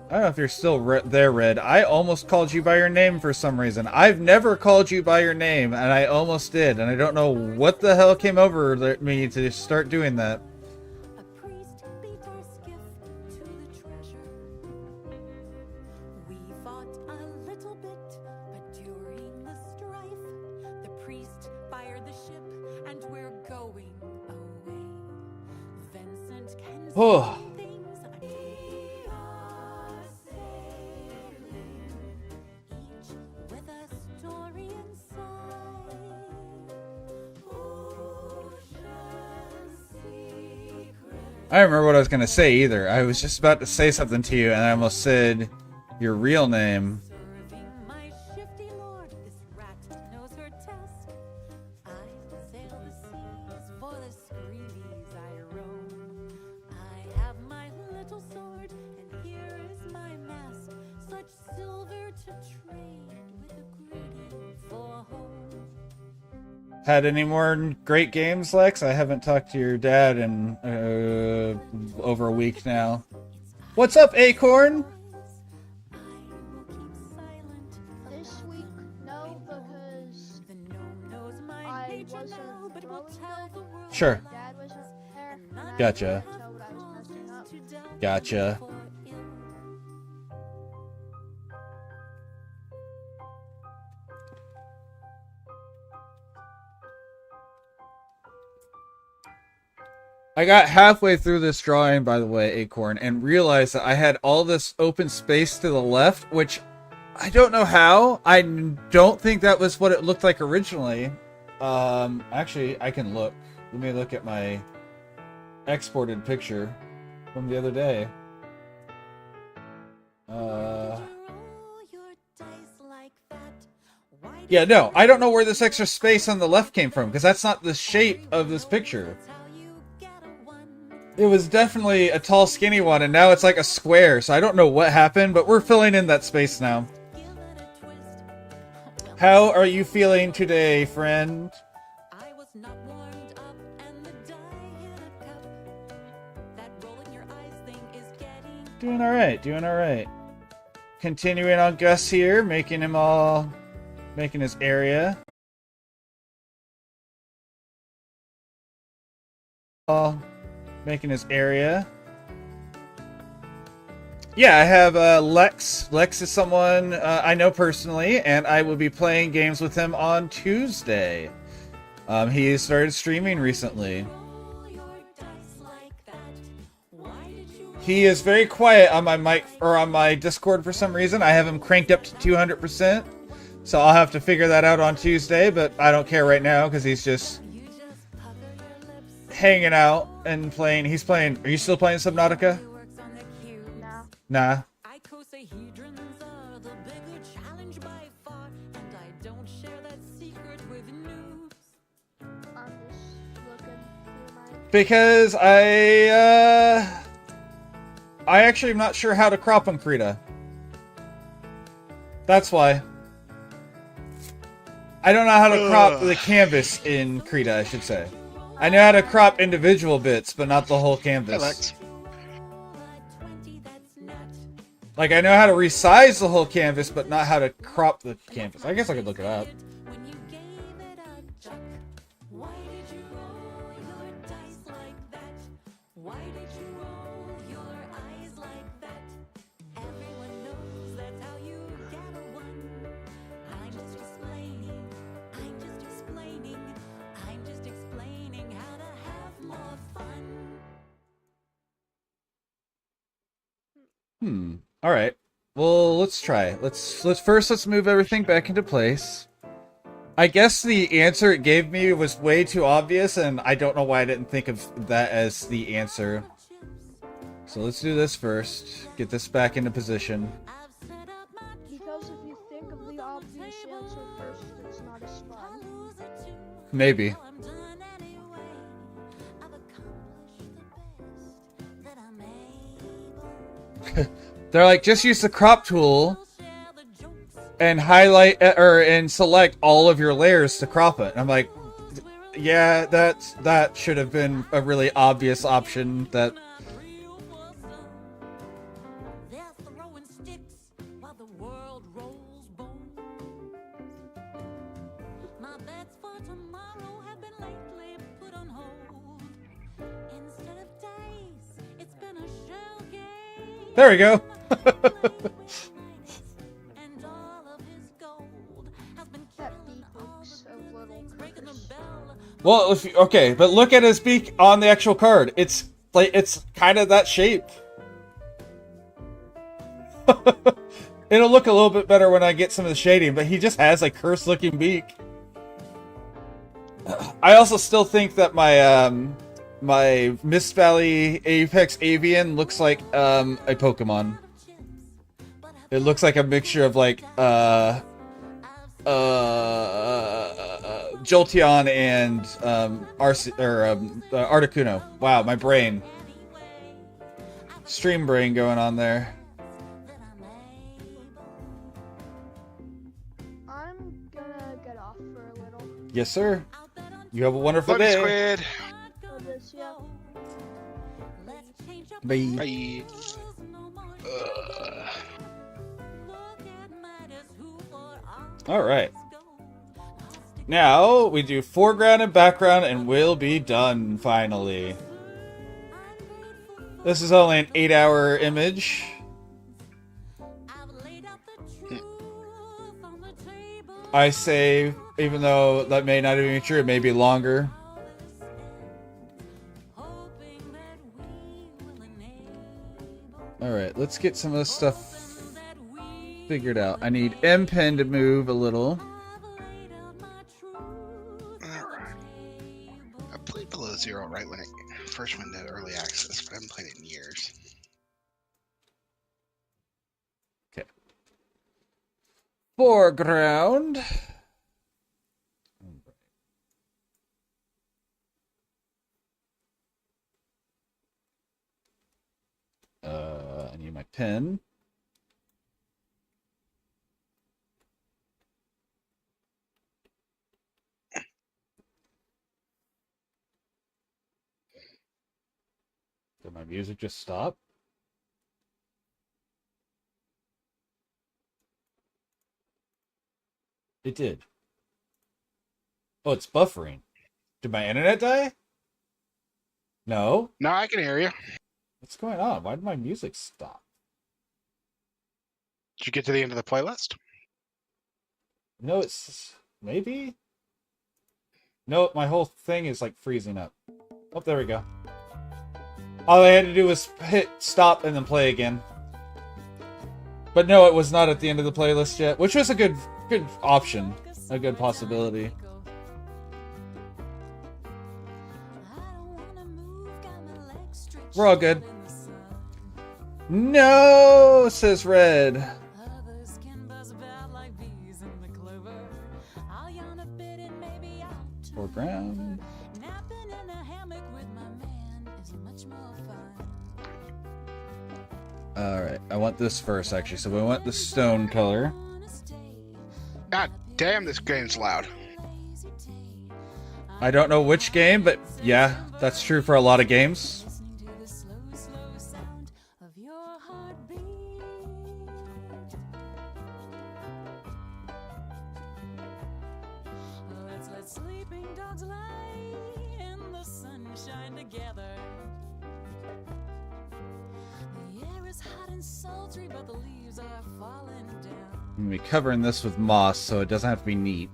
I don't know if you're still there, Red. I almost called you by your name for some reason. I've never called you by your name, and I almost did. And I don't know what the hell came over me to start doing that. We're Oh. I don't remember what I was gonna say either. I was just about to say something to you, and I almost said your real name. My shifty lord, this rat knows her test. I sail the seas for the screevies I roam. I have my little sword, and here is my mask. Such silver to trade with a greeting for home. Had any more great games, Lex? I haven't talked to your dad in over a week now. What's up, Acorn? This week, no, because I wasn't throwing good. Sure. Dad wasn't there. And I Gotcha. was told I was messing up. Gotcha. I got halfway through this drawing, by the way, Acorn, and realized that I had all this open space to the left, which I don't know how. I don't think that was what it looked like originally. Actually, I can look. Let me look at my exported picture from the other day. Yeah, no, I don't know where this extra space on the left came from, because that's not the shape of this picture. It was definitely a tall, skinny one, and now it's like a square, so I don't know what happened, but we're filling in that space now. How are you feeling today, friend? I was not warmed up and the dye hit a cup. That roll in your eyes thing is getting Doing alright, doing alright. Continuing on Gus here, making his area. Making his area. Yeah, I have Lex. Lex is someone I know personally, and I will be playing games with him on Tuesday. He started streaming recently. He is very quiet on my mic or on my Discord for some reason. I have him cranked up to 200%, so I'll have to figure that out on Tuesday. But I don't care right now because he's just hanging out and playing. He's playing. Are you still playing Subnautica? Nah. Nah. Icosahedrons are the bigger challenge by far, and I don't share that secret with noobs. I'm just looking through my. Because I actually am not sure how to crop on Krita. That's why. I don't know how to crop the canvas in Krita, I should say. I know how to crop individual bits, but not the whole canvas. Like, I know how to resize the whole canvas, but not how to crop the canvas. I guess I could look it up. When you gave it a chuck, why did you roll your dice like that? Why did you roll your eyes like that? Everyone knows that's how you get a one. I'm just explaining, I'm just explaining, I'm just explaining how to have more fun. All right. Well, let's try. Let's move everything back into place. I guess the answer it gave me was way too obvious, and I don't know why I didn't think of that as the answer. So let's do this first. Get this back into position. Because if you think of the obvious answer first, it's not as fun. Maybe. They're like, just use the crop tool and highlight and select all of your layers to crop it. And I'm like, yeah, that should have been a really obvious option. That there we go. That beak looks a little cursed. Well, okay, but look at his beak on the actual card. It's Like, it's kind of that shape. It'll look a little bit better when I get some of the shading, but he just has a cursed-looking beak. I also still think that my Mist Valley Apex Avian looks like a Pokemon. It looks like a mixture of like Jolteon and Articuno. Wow, my brain. Stream brain going on there. I'm gonna get off for a little. Yes, sir. You have a wonderful Love you, day. Squid. So this, yeah. Bye. Bye. Ugh. All right. Now we do foreground and background, and we'll be done finally. This is only an 8-hour image. I say, even though that may not even be true, it may be longer. Alright, let's get some of this stuff figured out. I need M-Pen to move a little. Alright. I played Below Zero right when it first went into early access, but I haven't played it in years. Okay. Foreground. I need my pen. Did my music just stop? It did. Oh, it's buffering. Did my internet die? No. No, I can hear you. What's going on? Why did my music stop? Did you get to the end of the playlist? No, it's... maybe? No, my whole thing is like freezing up. Oh, there we go. All I had to do was hit stop and then play again. But no, it was not at the end of the playlist yet, which was a good option. A good possibility. We're all good. No, says Red. Foreground. Alright, I want this first actually. So we want the stone color. God damn, this game's loud. I don't know which game, but yeah, that's true for a lot of games. I'm gonna be covering this with moss, so it doesn't have to be neat.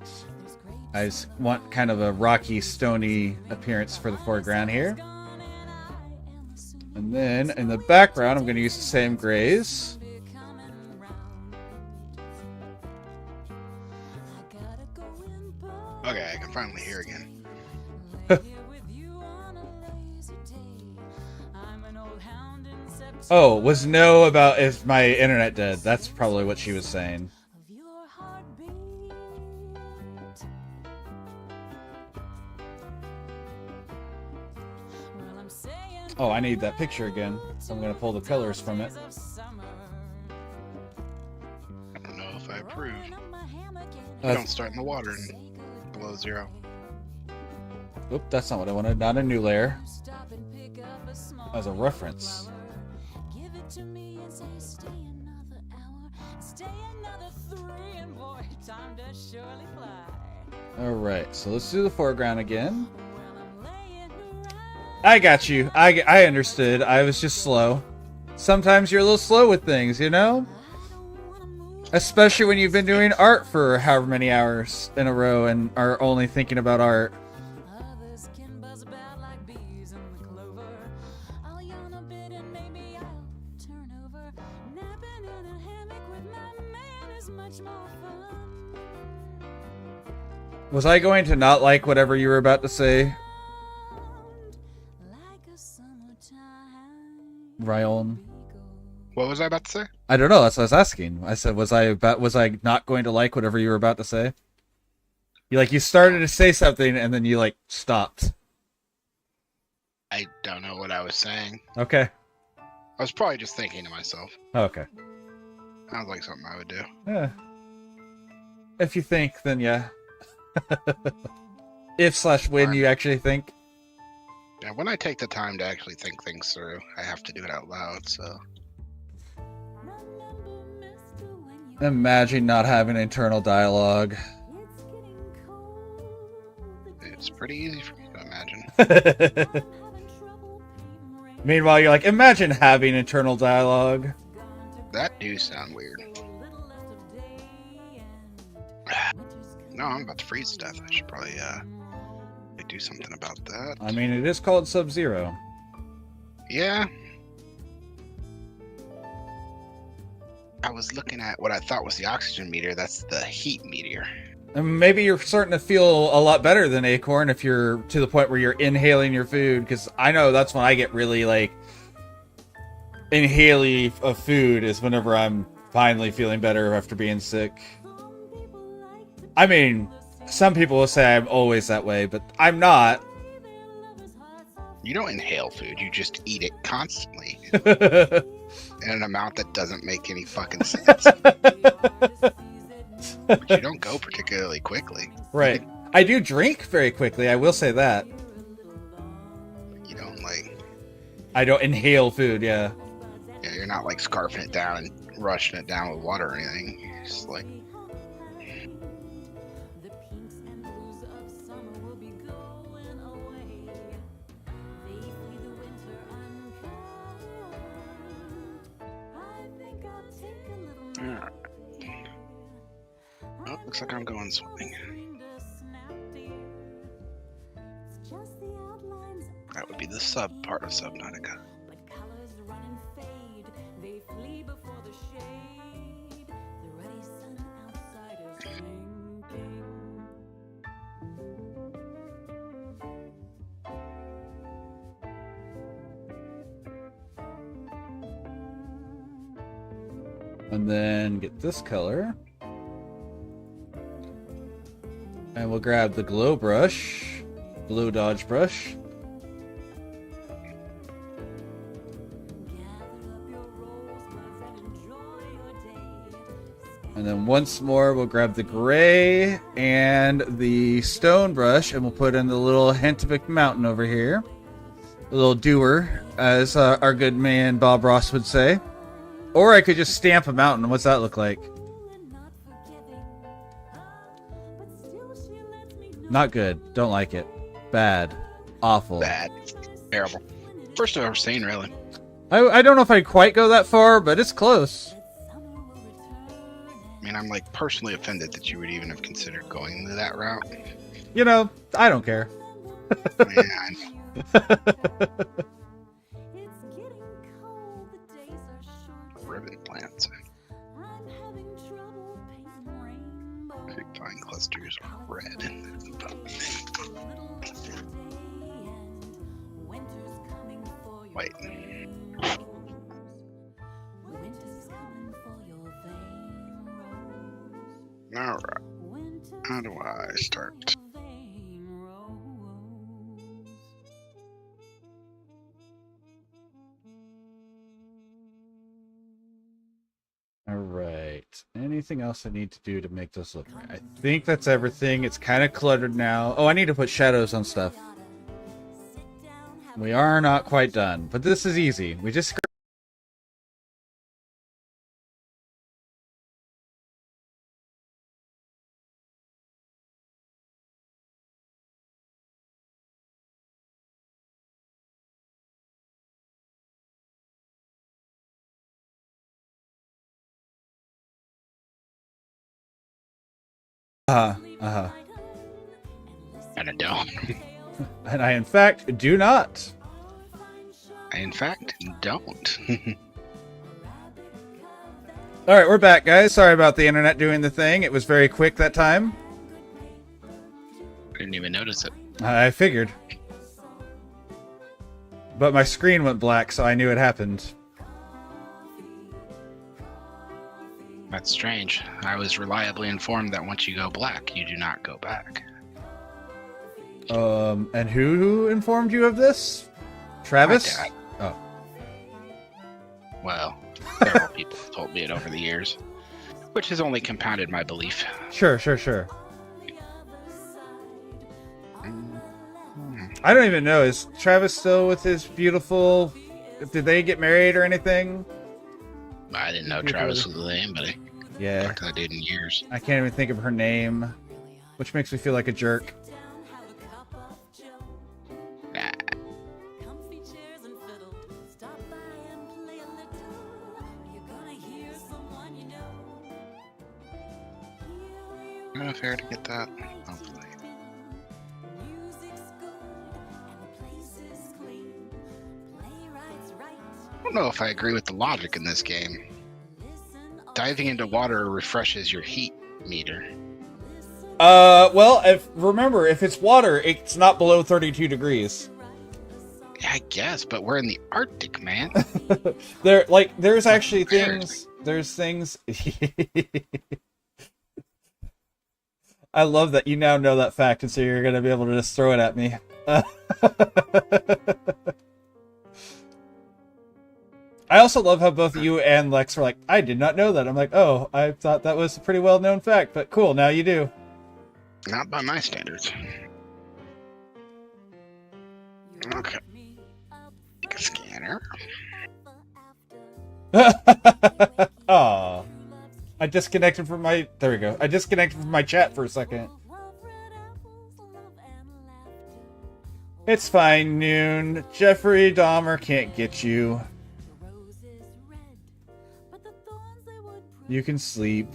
I just want kind of a rocky, stony appearance for the foreground here. And then in the background, I'm going to use the same grays. Okay, I can finally hear again. Oh, was no about if my internet dead. That's probably what she was saying. Oh, I need that picture again. So I'm going to pull the colors from it. I don't know if I approve. Don't start in the water in Below Zero. Oop, that's not what I wanted. Not a new layer. As a reference. Alright, so let's do the foreground again. I got you. I understood. I was just slow. Sometimes you're a little slow with things, you know? Especially when you've been doing art for however many hours in a row and are only thinking about art. Was I going to not like whatever you were about to say, Ryan? What was I about to say? I don't know. That's what I was asking. I said, was I not going to like whatever you were about to say? You started to say something and then you stopped. I don't know what I was saying. Okay. I was probably just thinking to myself. Okay. Sounds like something I would do. Yeah. If you think, then yeah. If/when you actually think. Yeah, when I take the time to actually think things through, I have to do it out loud, so. Imagine not having internal dialogue. It's pretty easy for me to imagine. Meanwhile, you're like, imagine having internal dialogue. That do sound weird. No, I'm about to freeze to death. I should probably do something about that. I mean, it is called Sub-Zero. Yeah. I was looking at what I thought was the oxygen meter. That's the heat meter. And maybe you're starting to feel a lot better than Acorn if you're to the point where you're inhaling your food, because I know that's when I get really inhaling of food is whenever I'm finally feeling better after being sick. I mean, some people will say I'm always that way, but I'm not. You don't inhale food, you just eat it constantly in an amount that doesn't make any fucking sense. But you don't go particularly quickly. Right. I do drink very quickly, I will say that. You don't I don't inhale food, yeah. Yeah, you're not scarfing it down and rushing it down with water or anything. You're just Alright. Oh, looks like I'm going swimming. That would be the sub part of Subnautica. And then get this color. And we'll grab the glow brush, glow dodge brush. And then once more, we'll grab the gray and the stone brush, and we'll put in the little Hentivic mountain over here. A little doer, as our good man Bob Ross would say. Or I could just stamp a mountain. What's that look like? Not good. Don't like it. Bad. Awful. Bad. Terrible. First I've ever seen, really. I don't know if I'd quite go that far, but it's close. I mean, I'm personally offended that you would even have considered going that route. You know, I don't care. Yeah, I know. Ribbon plants. Big vine clusters are red. Wait. Alright. How do I start? Alright. Anything else I need to do to make this look right? I think that's everything. It's kind of cluttered now. Oh, I need to put shadows on stuff. We are not quite done, but this is easy. We just... And And I don't. I, in fact, do not. I, in fact, don't. All right, we're back, guys. Sorry about the internet doing the thing. It was very quick that time. I didn't even notice it. I figured. But my screen went black, so I knew it happened. That's strange. I was reliably informed that once you go black, you do not go back. And who informed you of this? Travis? My dad. Oh. Well, several people have told me it over the years, which has only compounded my belief. Sure. I don't even know. Is Travis still with his beautiful... Did they get married or anything? I didn't know Travis was with anybody. Yeah. Talked to that dude in years. I can't even think of her name, which makes me feel like a jerk. Nah. Fair to get that. Hopefully. I don't know if I agree with the logic in this game. Diving into water refreshes your heat meter. Well, remember, if it's water, it's not below 32 degrees. Yeah, I guess, but we're in the Arctic, man. There's actually things... There's things... I love that you now know that fact, and so you're going to be able to just throw it at me. I also love how both you and Lex were like, I did not know that. I'm like, oh, I thought that was a pretty well-known fact, but cool, now you do. Not by my standards. Okay. Take a scanner. Aw. I disconnected from my... There we go. I disconnected from my chat for a second. It's fine, Noon. Jeffrey Dahmer can't get you. You can sleep.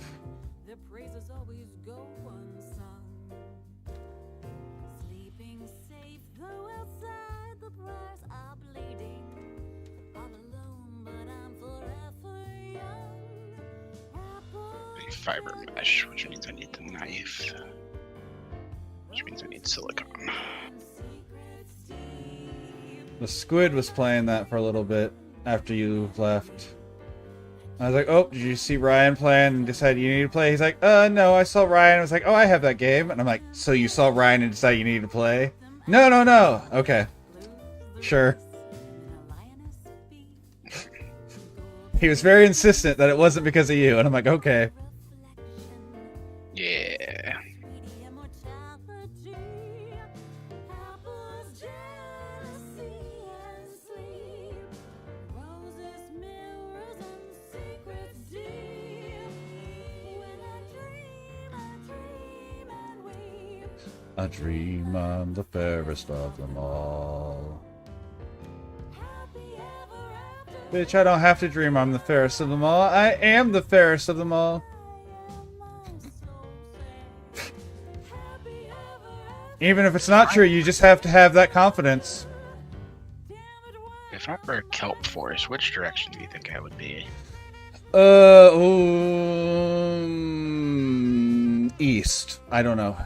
Fiber mesh, which means I need the knife. Which means I need silicone. The squid was playing that for a little bit after you left. I was like, oh, did you see Ryan playing and decide you need to play? He's like, no, I saw Ryan. I was like, oh, I have that game. And I'm like, so you saw Ryan and decided you need to play? No. Okay. Sure. He was very insistent that it wasn't because of you. And I'm like, okay. Yeah. I dream I'm the fairest of them all. Bitch, I don't have to dream I'm the fairest of them all. I am the fairest of them all. Even if it's not true, you just have to have that confidence. If I were a kelp forest, which direction do you think I would be? East. I don't know.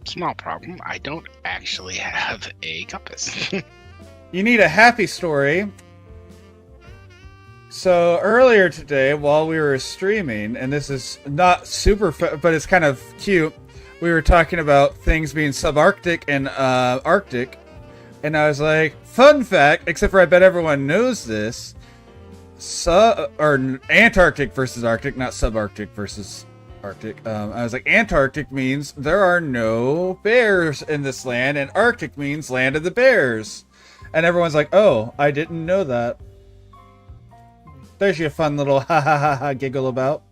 Small problem. I don't actually have a compass. You need a happy story. So earlier today, while we were streaming, and this is not super, but it's kind of cute, we were talking about things being subarctic and Arctic, and I was like, fun fact, except for I bet everyone knows this, or Antarctic versus Arctic, not subarctic versus Arctic. I was like, Antarctic means there are no bears in this land, and Arctic means land of the bears. And everyone's like, oh, I didn't know that. There's your fun little ha giggle about.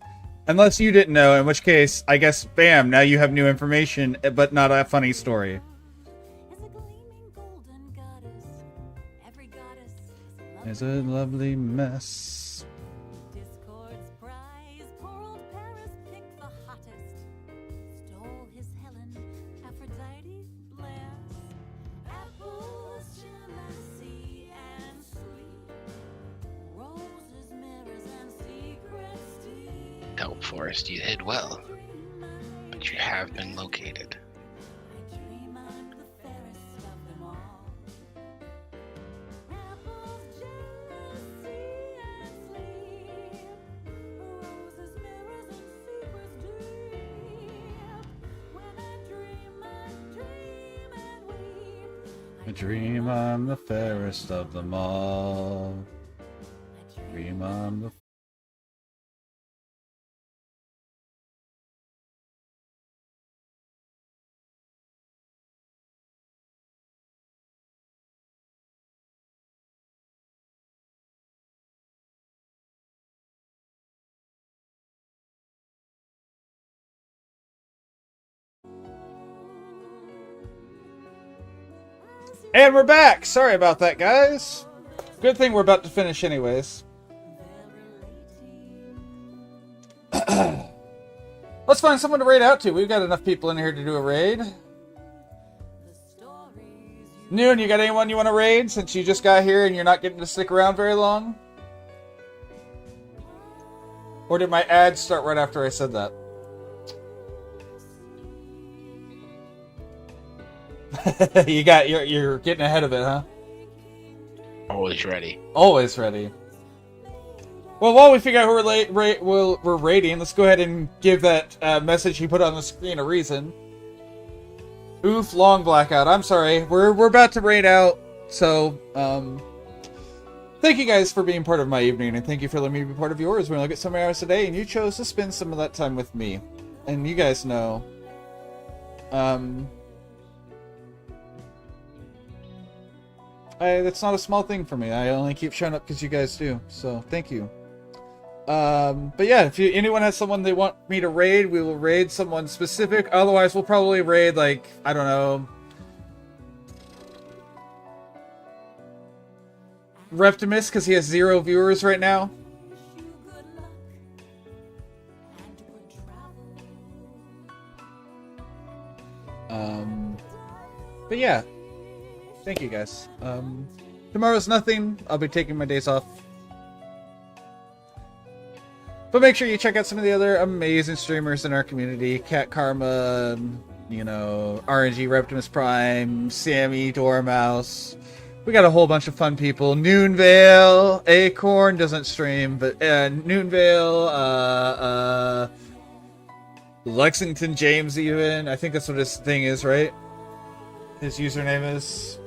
Unless you didn't know, in which case, I guess, bam, now you have new information, but not a funny story. It's a lovely mess. Discord's prize, poor old Paris picked the hottest. Stole his Helen, Aphrodite bless. Apples, jealousy, and sweet. Roll Kelp Forest, you hid well, but you have been located. I dream I'm the fairest of them all. I dream I'm the And we're back! Sorry about that, guys. Good thing we're about to finish anyways. Let's find someone to raid out to. We've got enough people in here to do a raid. Noon, you got anyone you want to raid since you just got here and you're not getting to stick around very long? Or did my ads start right after I said that? You're getting ahead of it, huh? Always ready. Always ready. Well, while we figure out who we're raiding, let's go ahead and give that message he put on the screen a reason. Oof, long blackout. I'm sorry. We're about to raid out, so thank you guys for being part of my evening, and thank you for letting me be part of yours. We're gonna look at so many hours a day, and you chose to spend some of that time with me. And you guys know, that's not a small thing for me. I only keep showing up because you guys do. So thank you. But yeah, if anyone has someone they want me to raid, we will raid someone specific. Otherwise, we'll probably raid, like, I don't know, Reptimus, because he has 0 viewers right now. But yeah, thank you guys. Tomorrow's nothing. I'll be taking my days off. But make sure you check out some of the other amazing streamers in our community. Cat Karma, you know, RNG Reptimus Prime, Sammy Dormouse. We got a whole bunch of fun people. Noonvale, Acorn doesn't stream, but Noonvale, Lexington James even. I think that's what his thing is, right? His username is?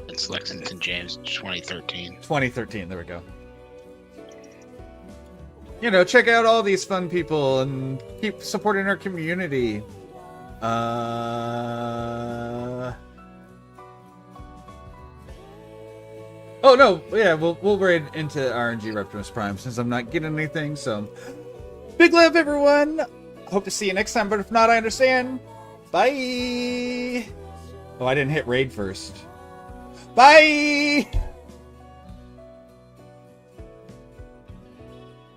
It's Lexington James 2013. 2013, there we go. You know, check out all these fun people and keep supporting our community. Oh no, yeah, we'll raid into RNG Reptimus Prime since I'm not getting anything, so big love everyone. Hope to see you next time, but if not, I understand. Bye. Oh, I didn't hit raid first. Bye.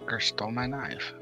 Or stole my knife.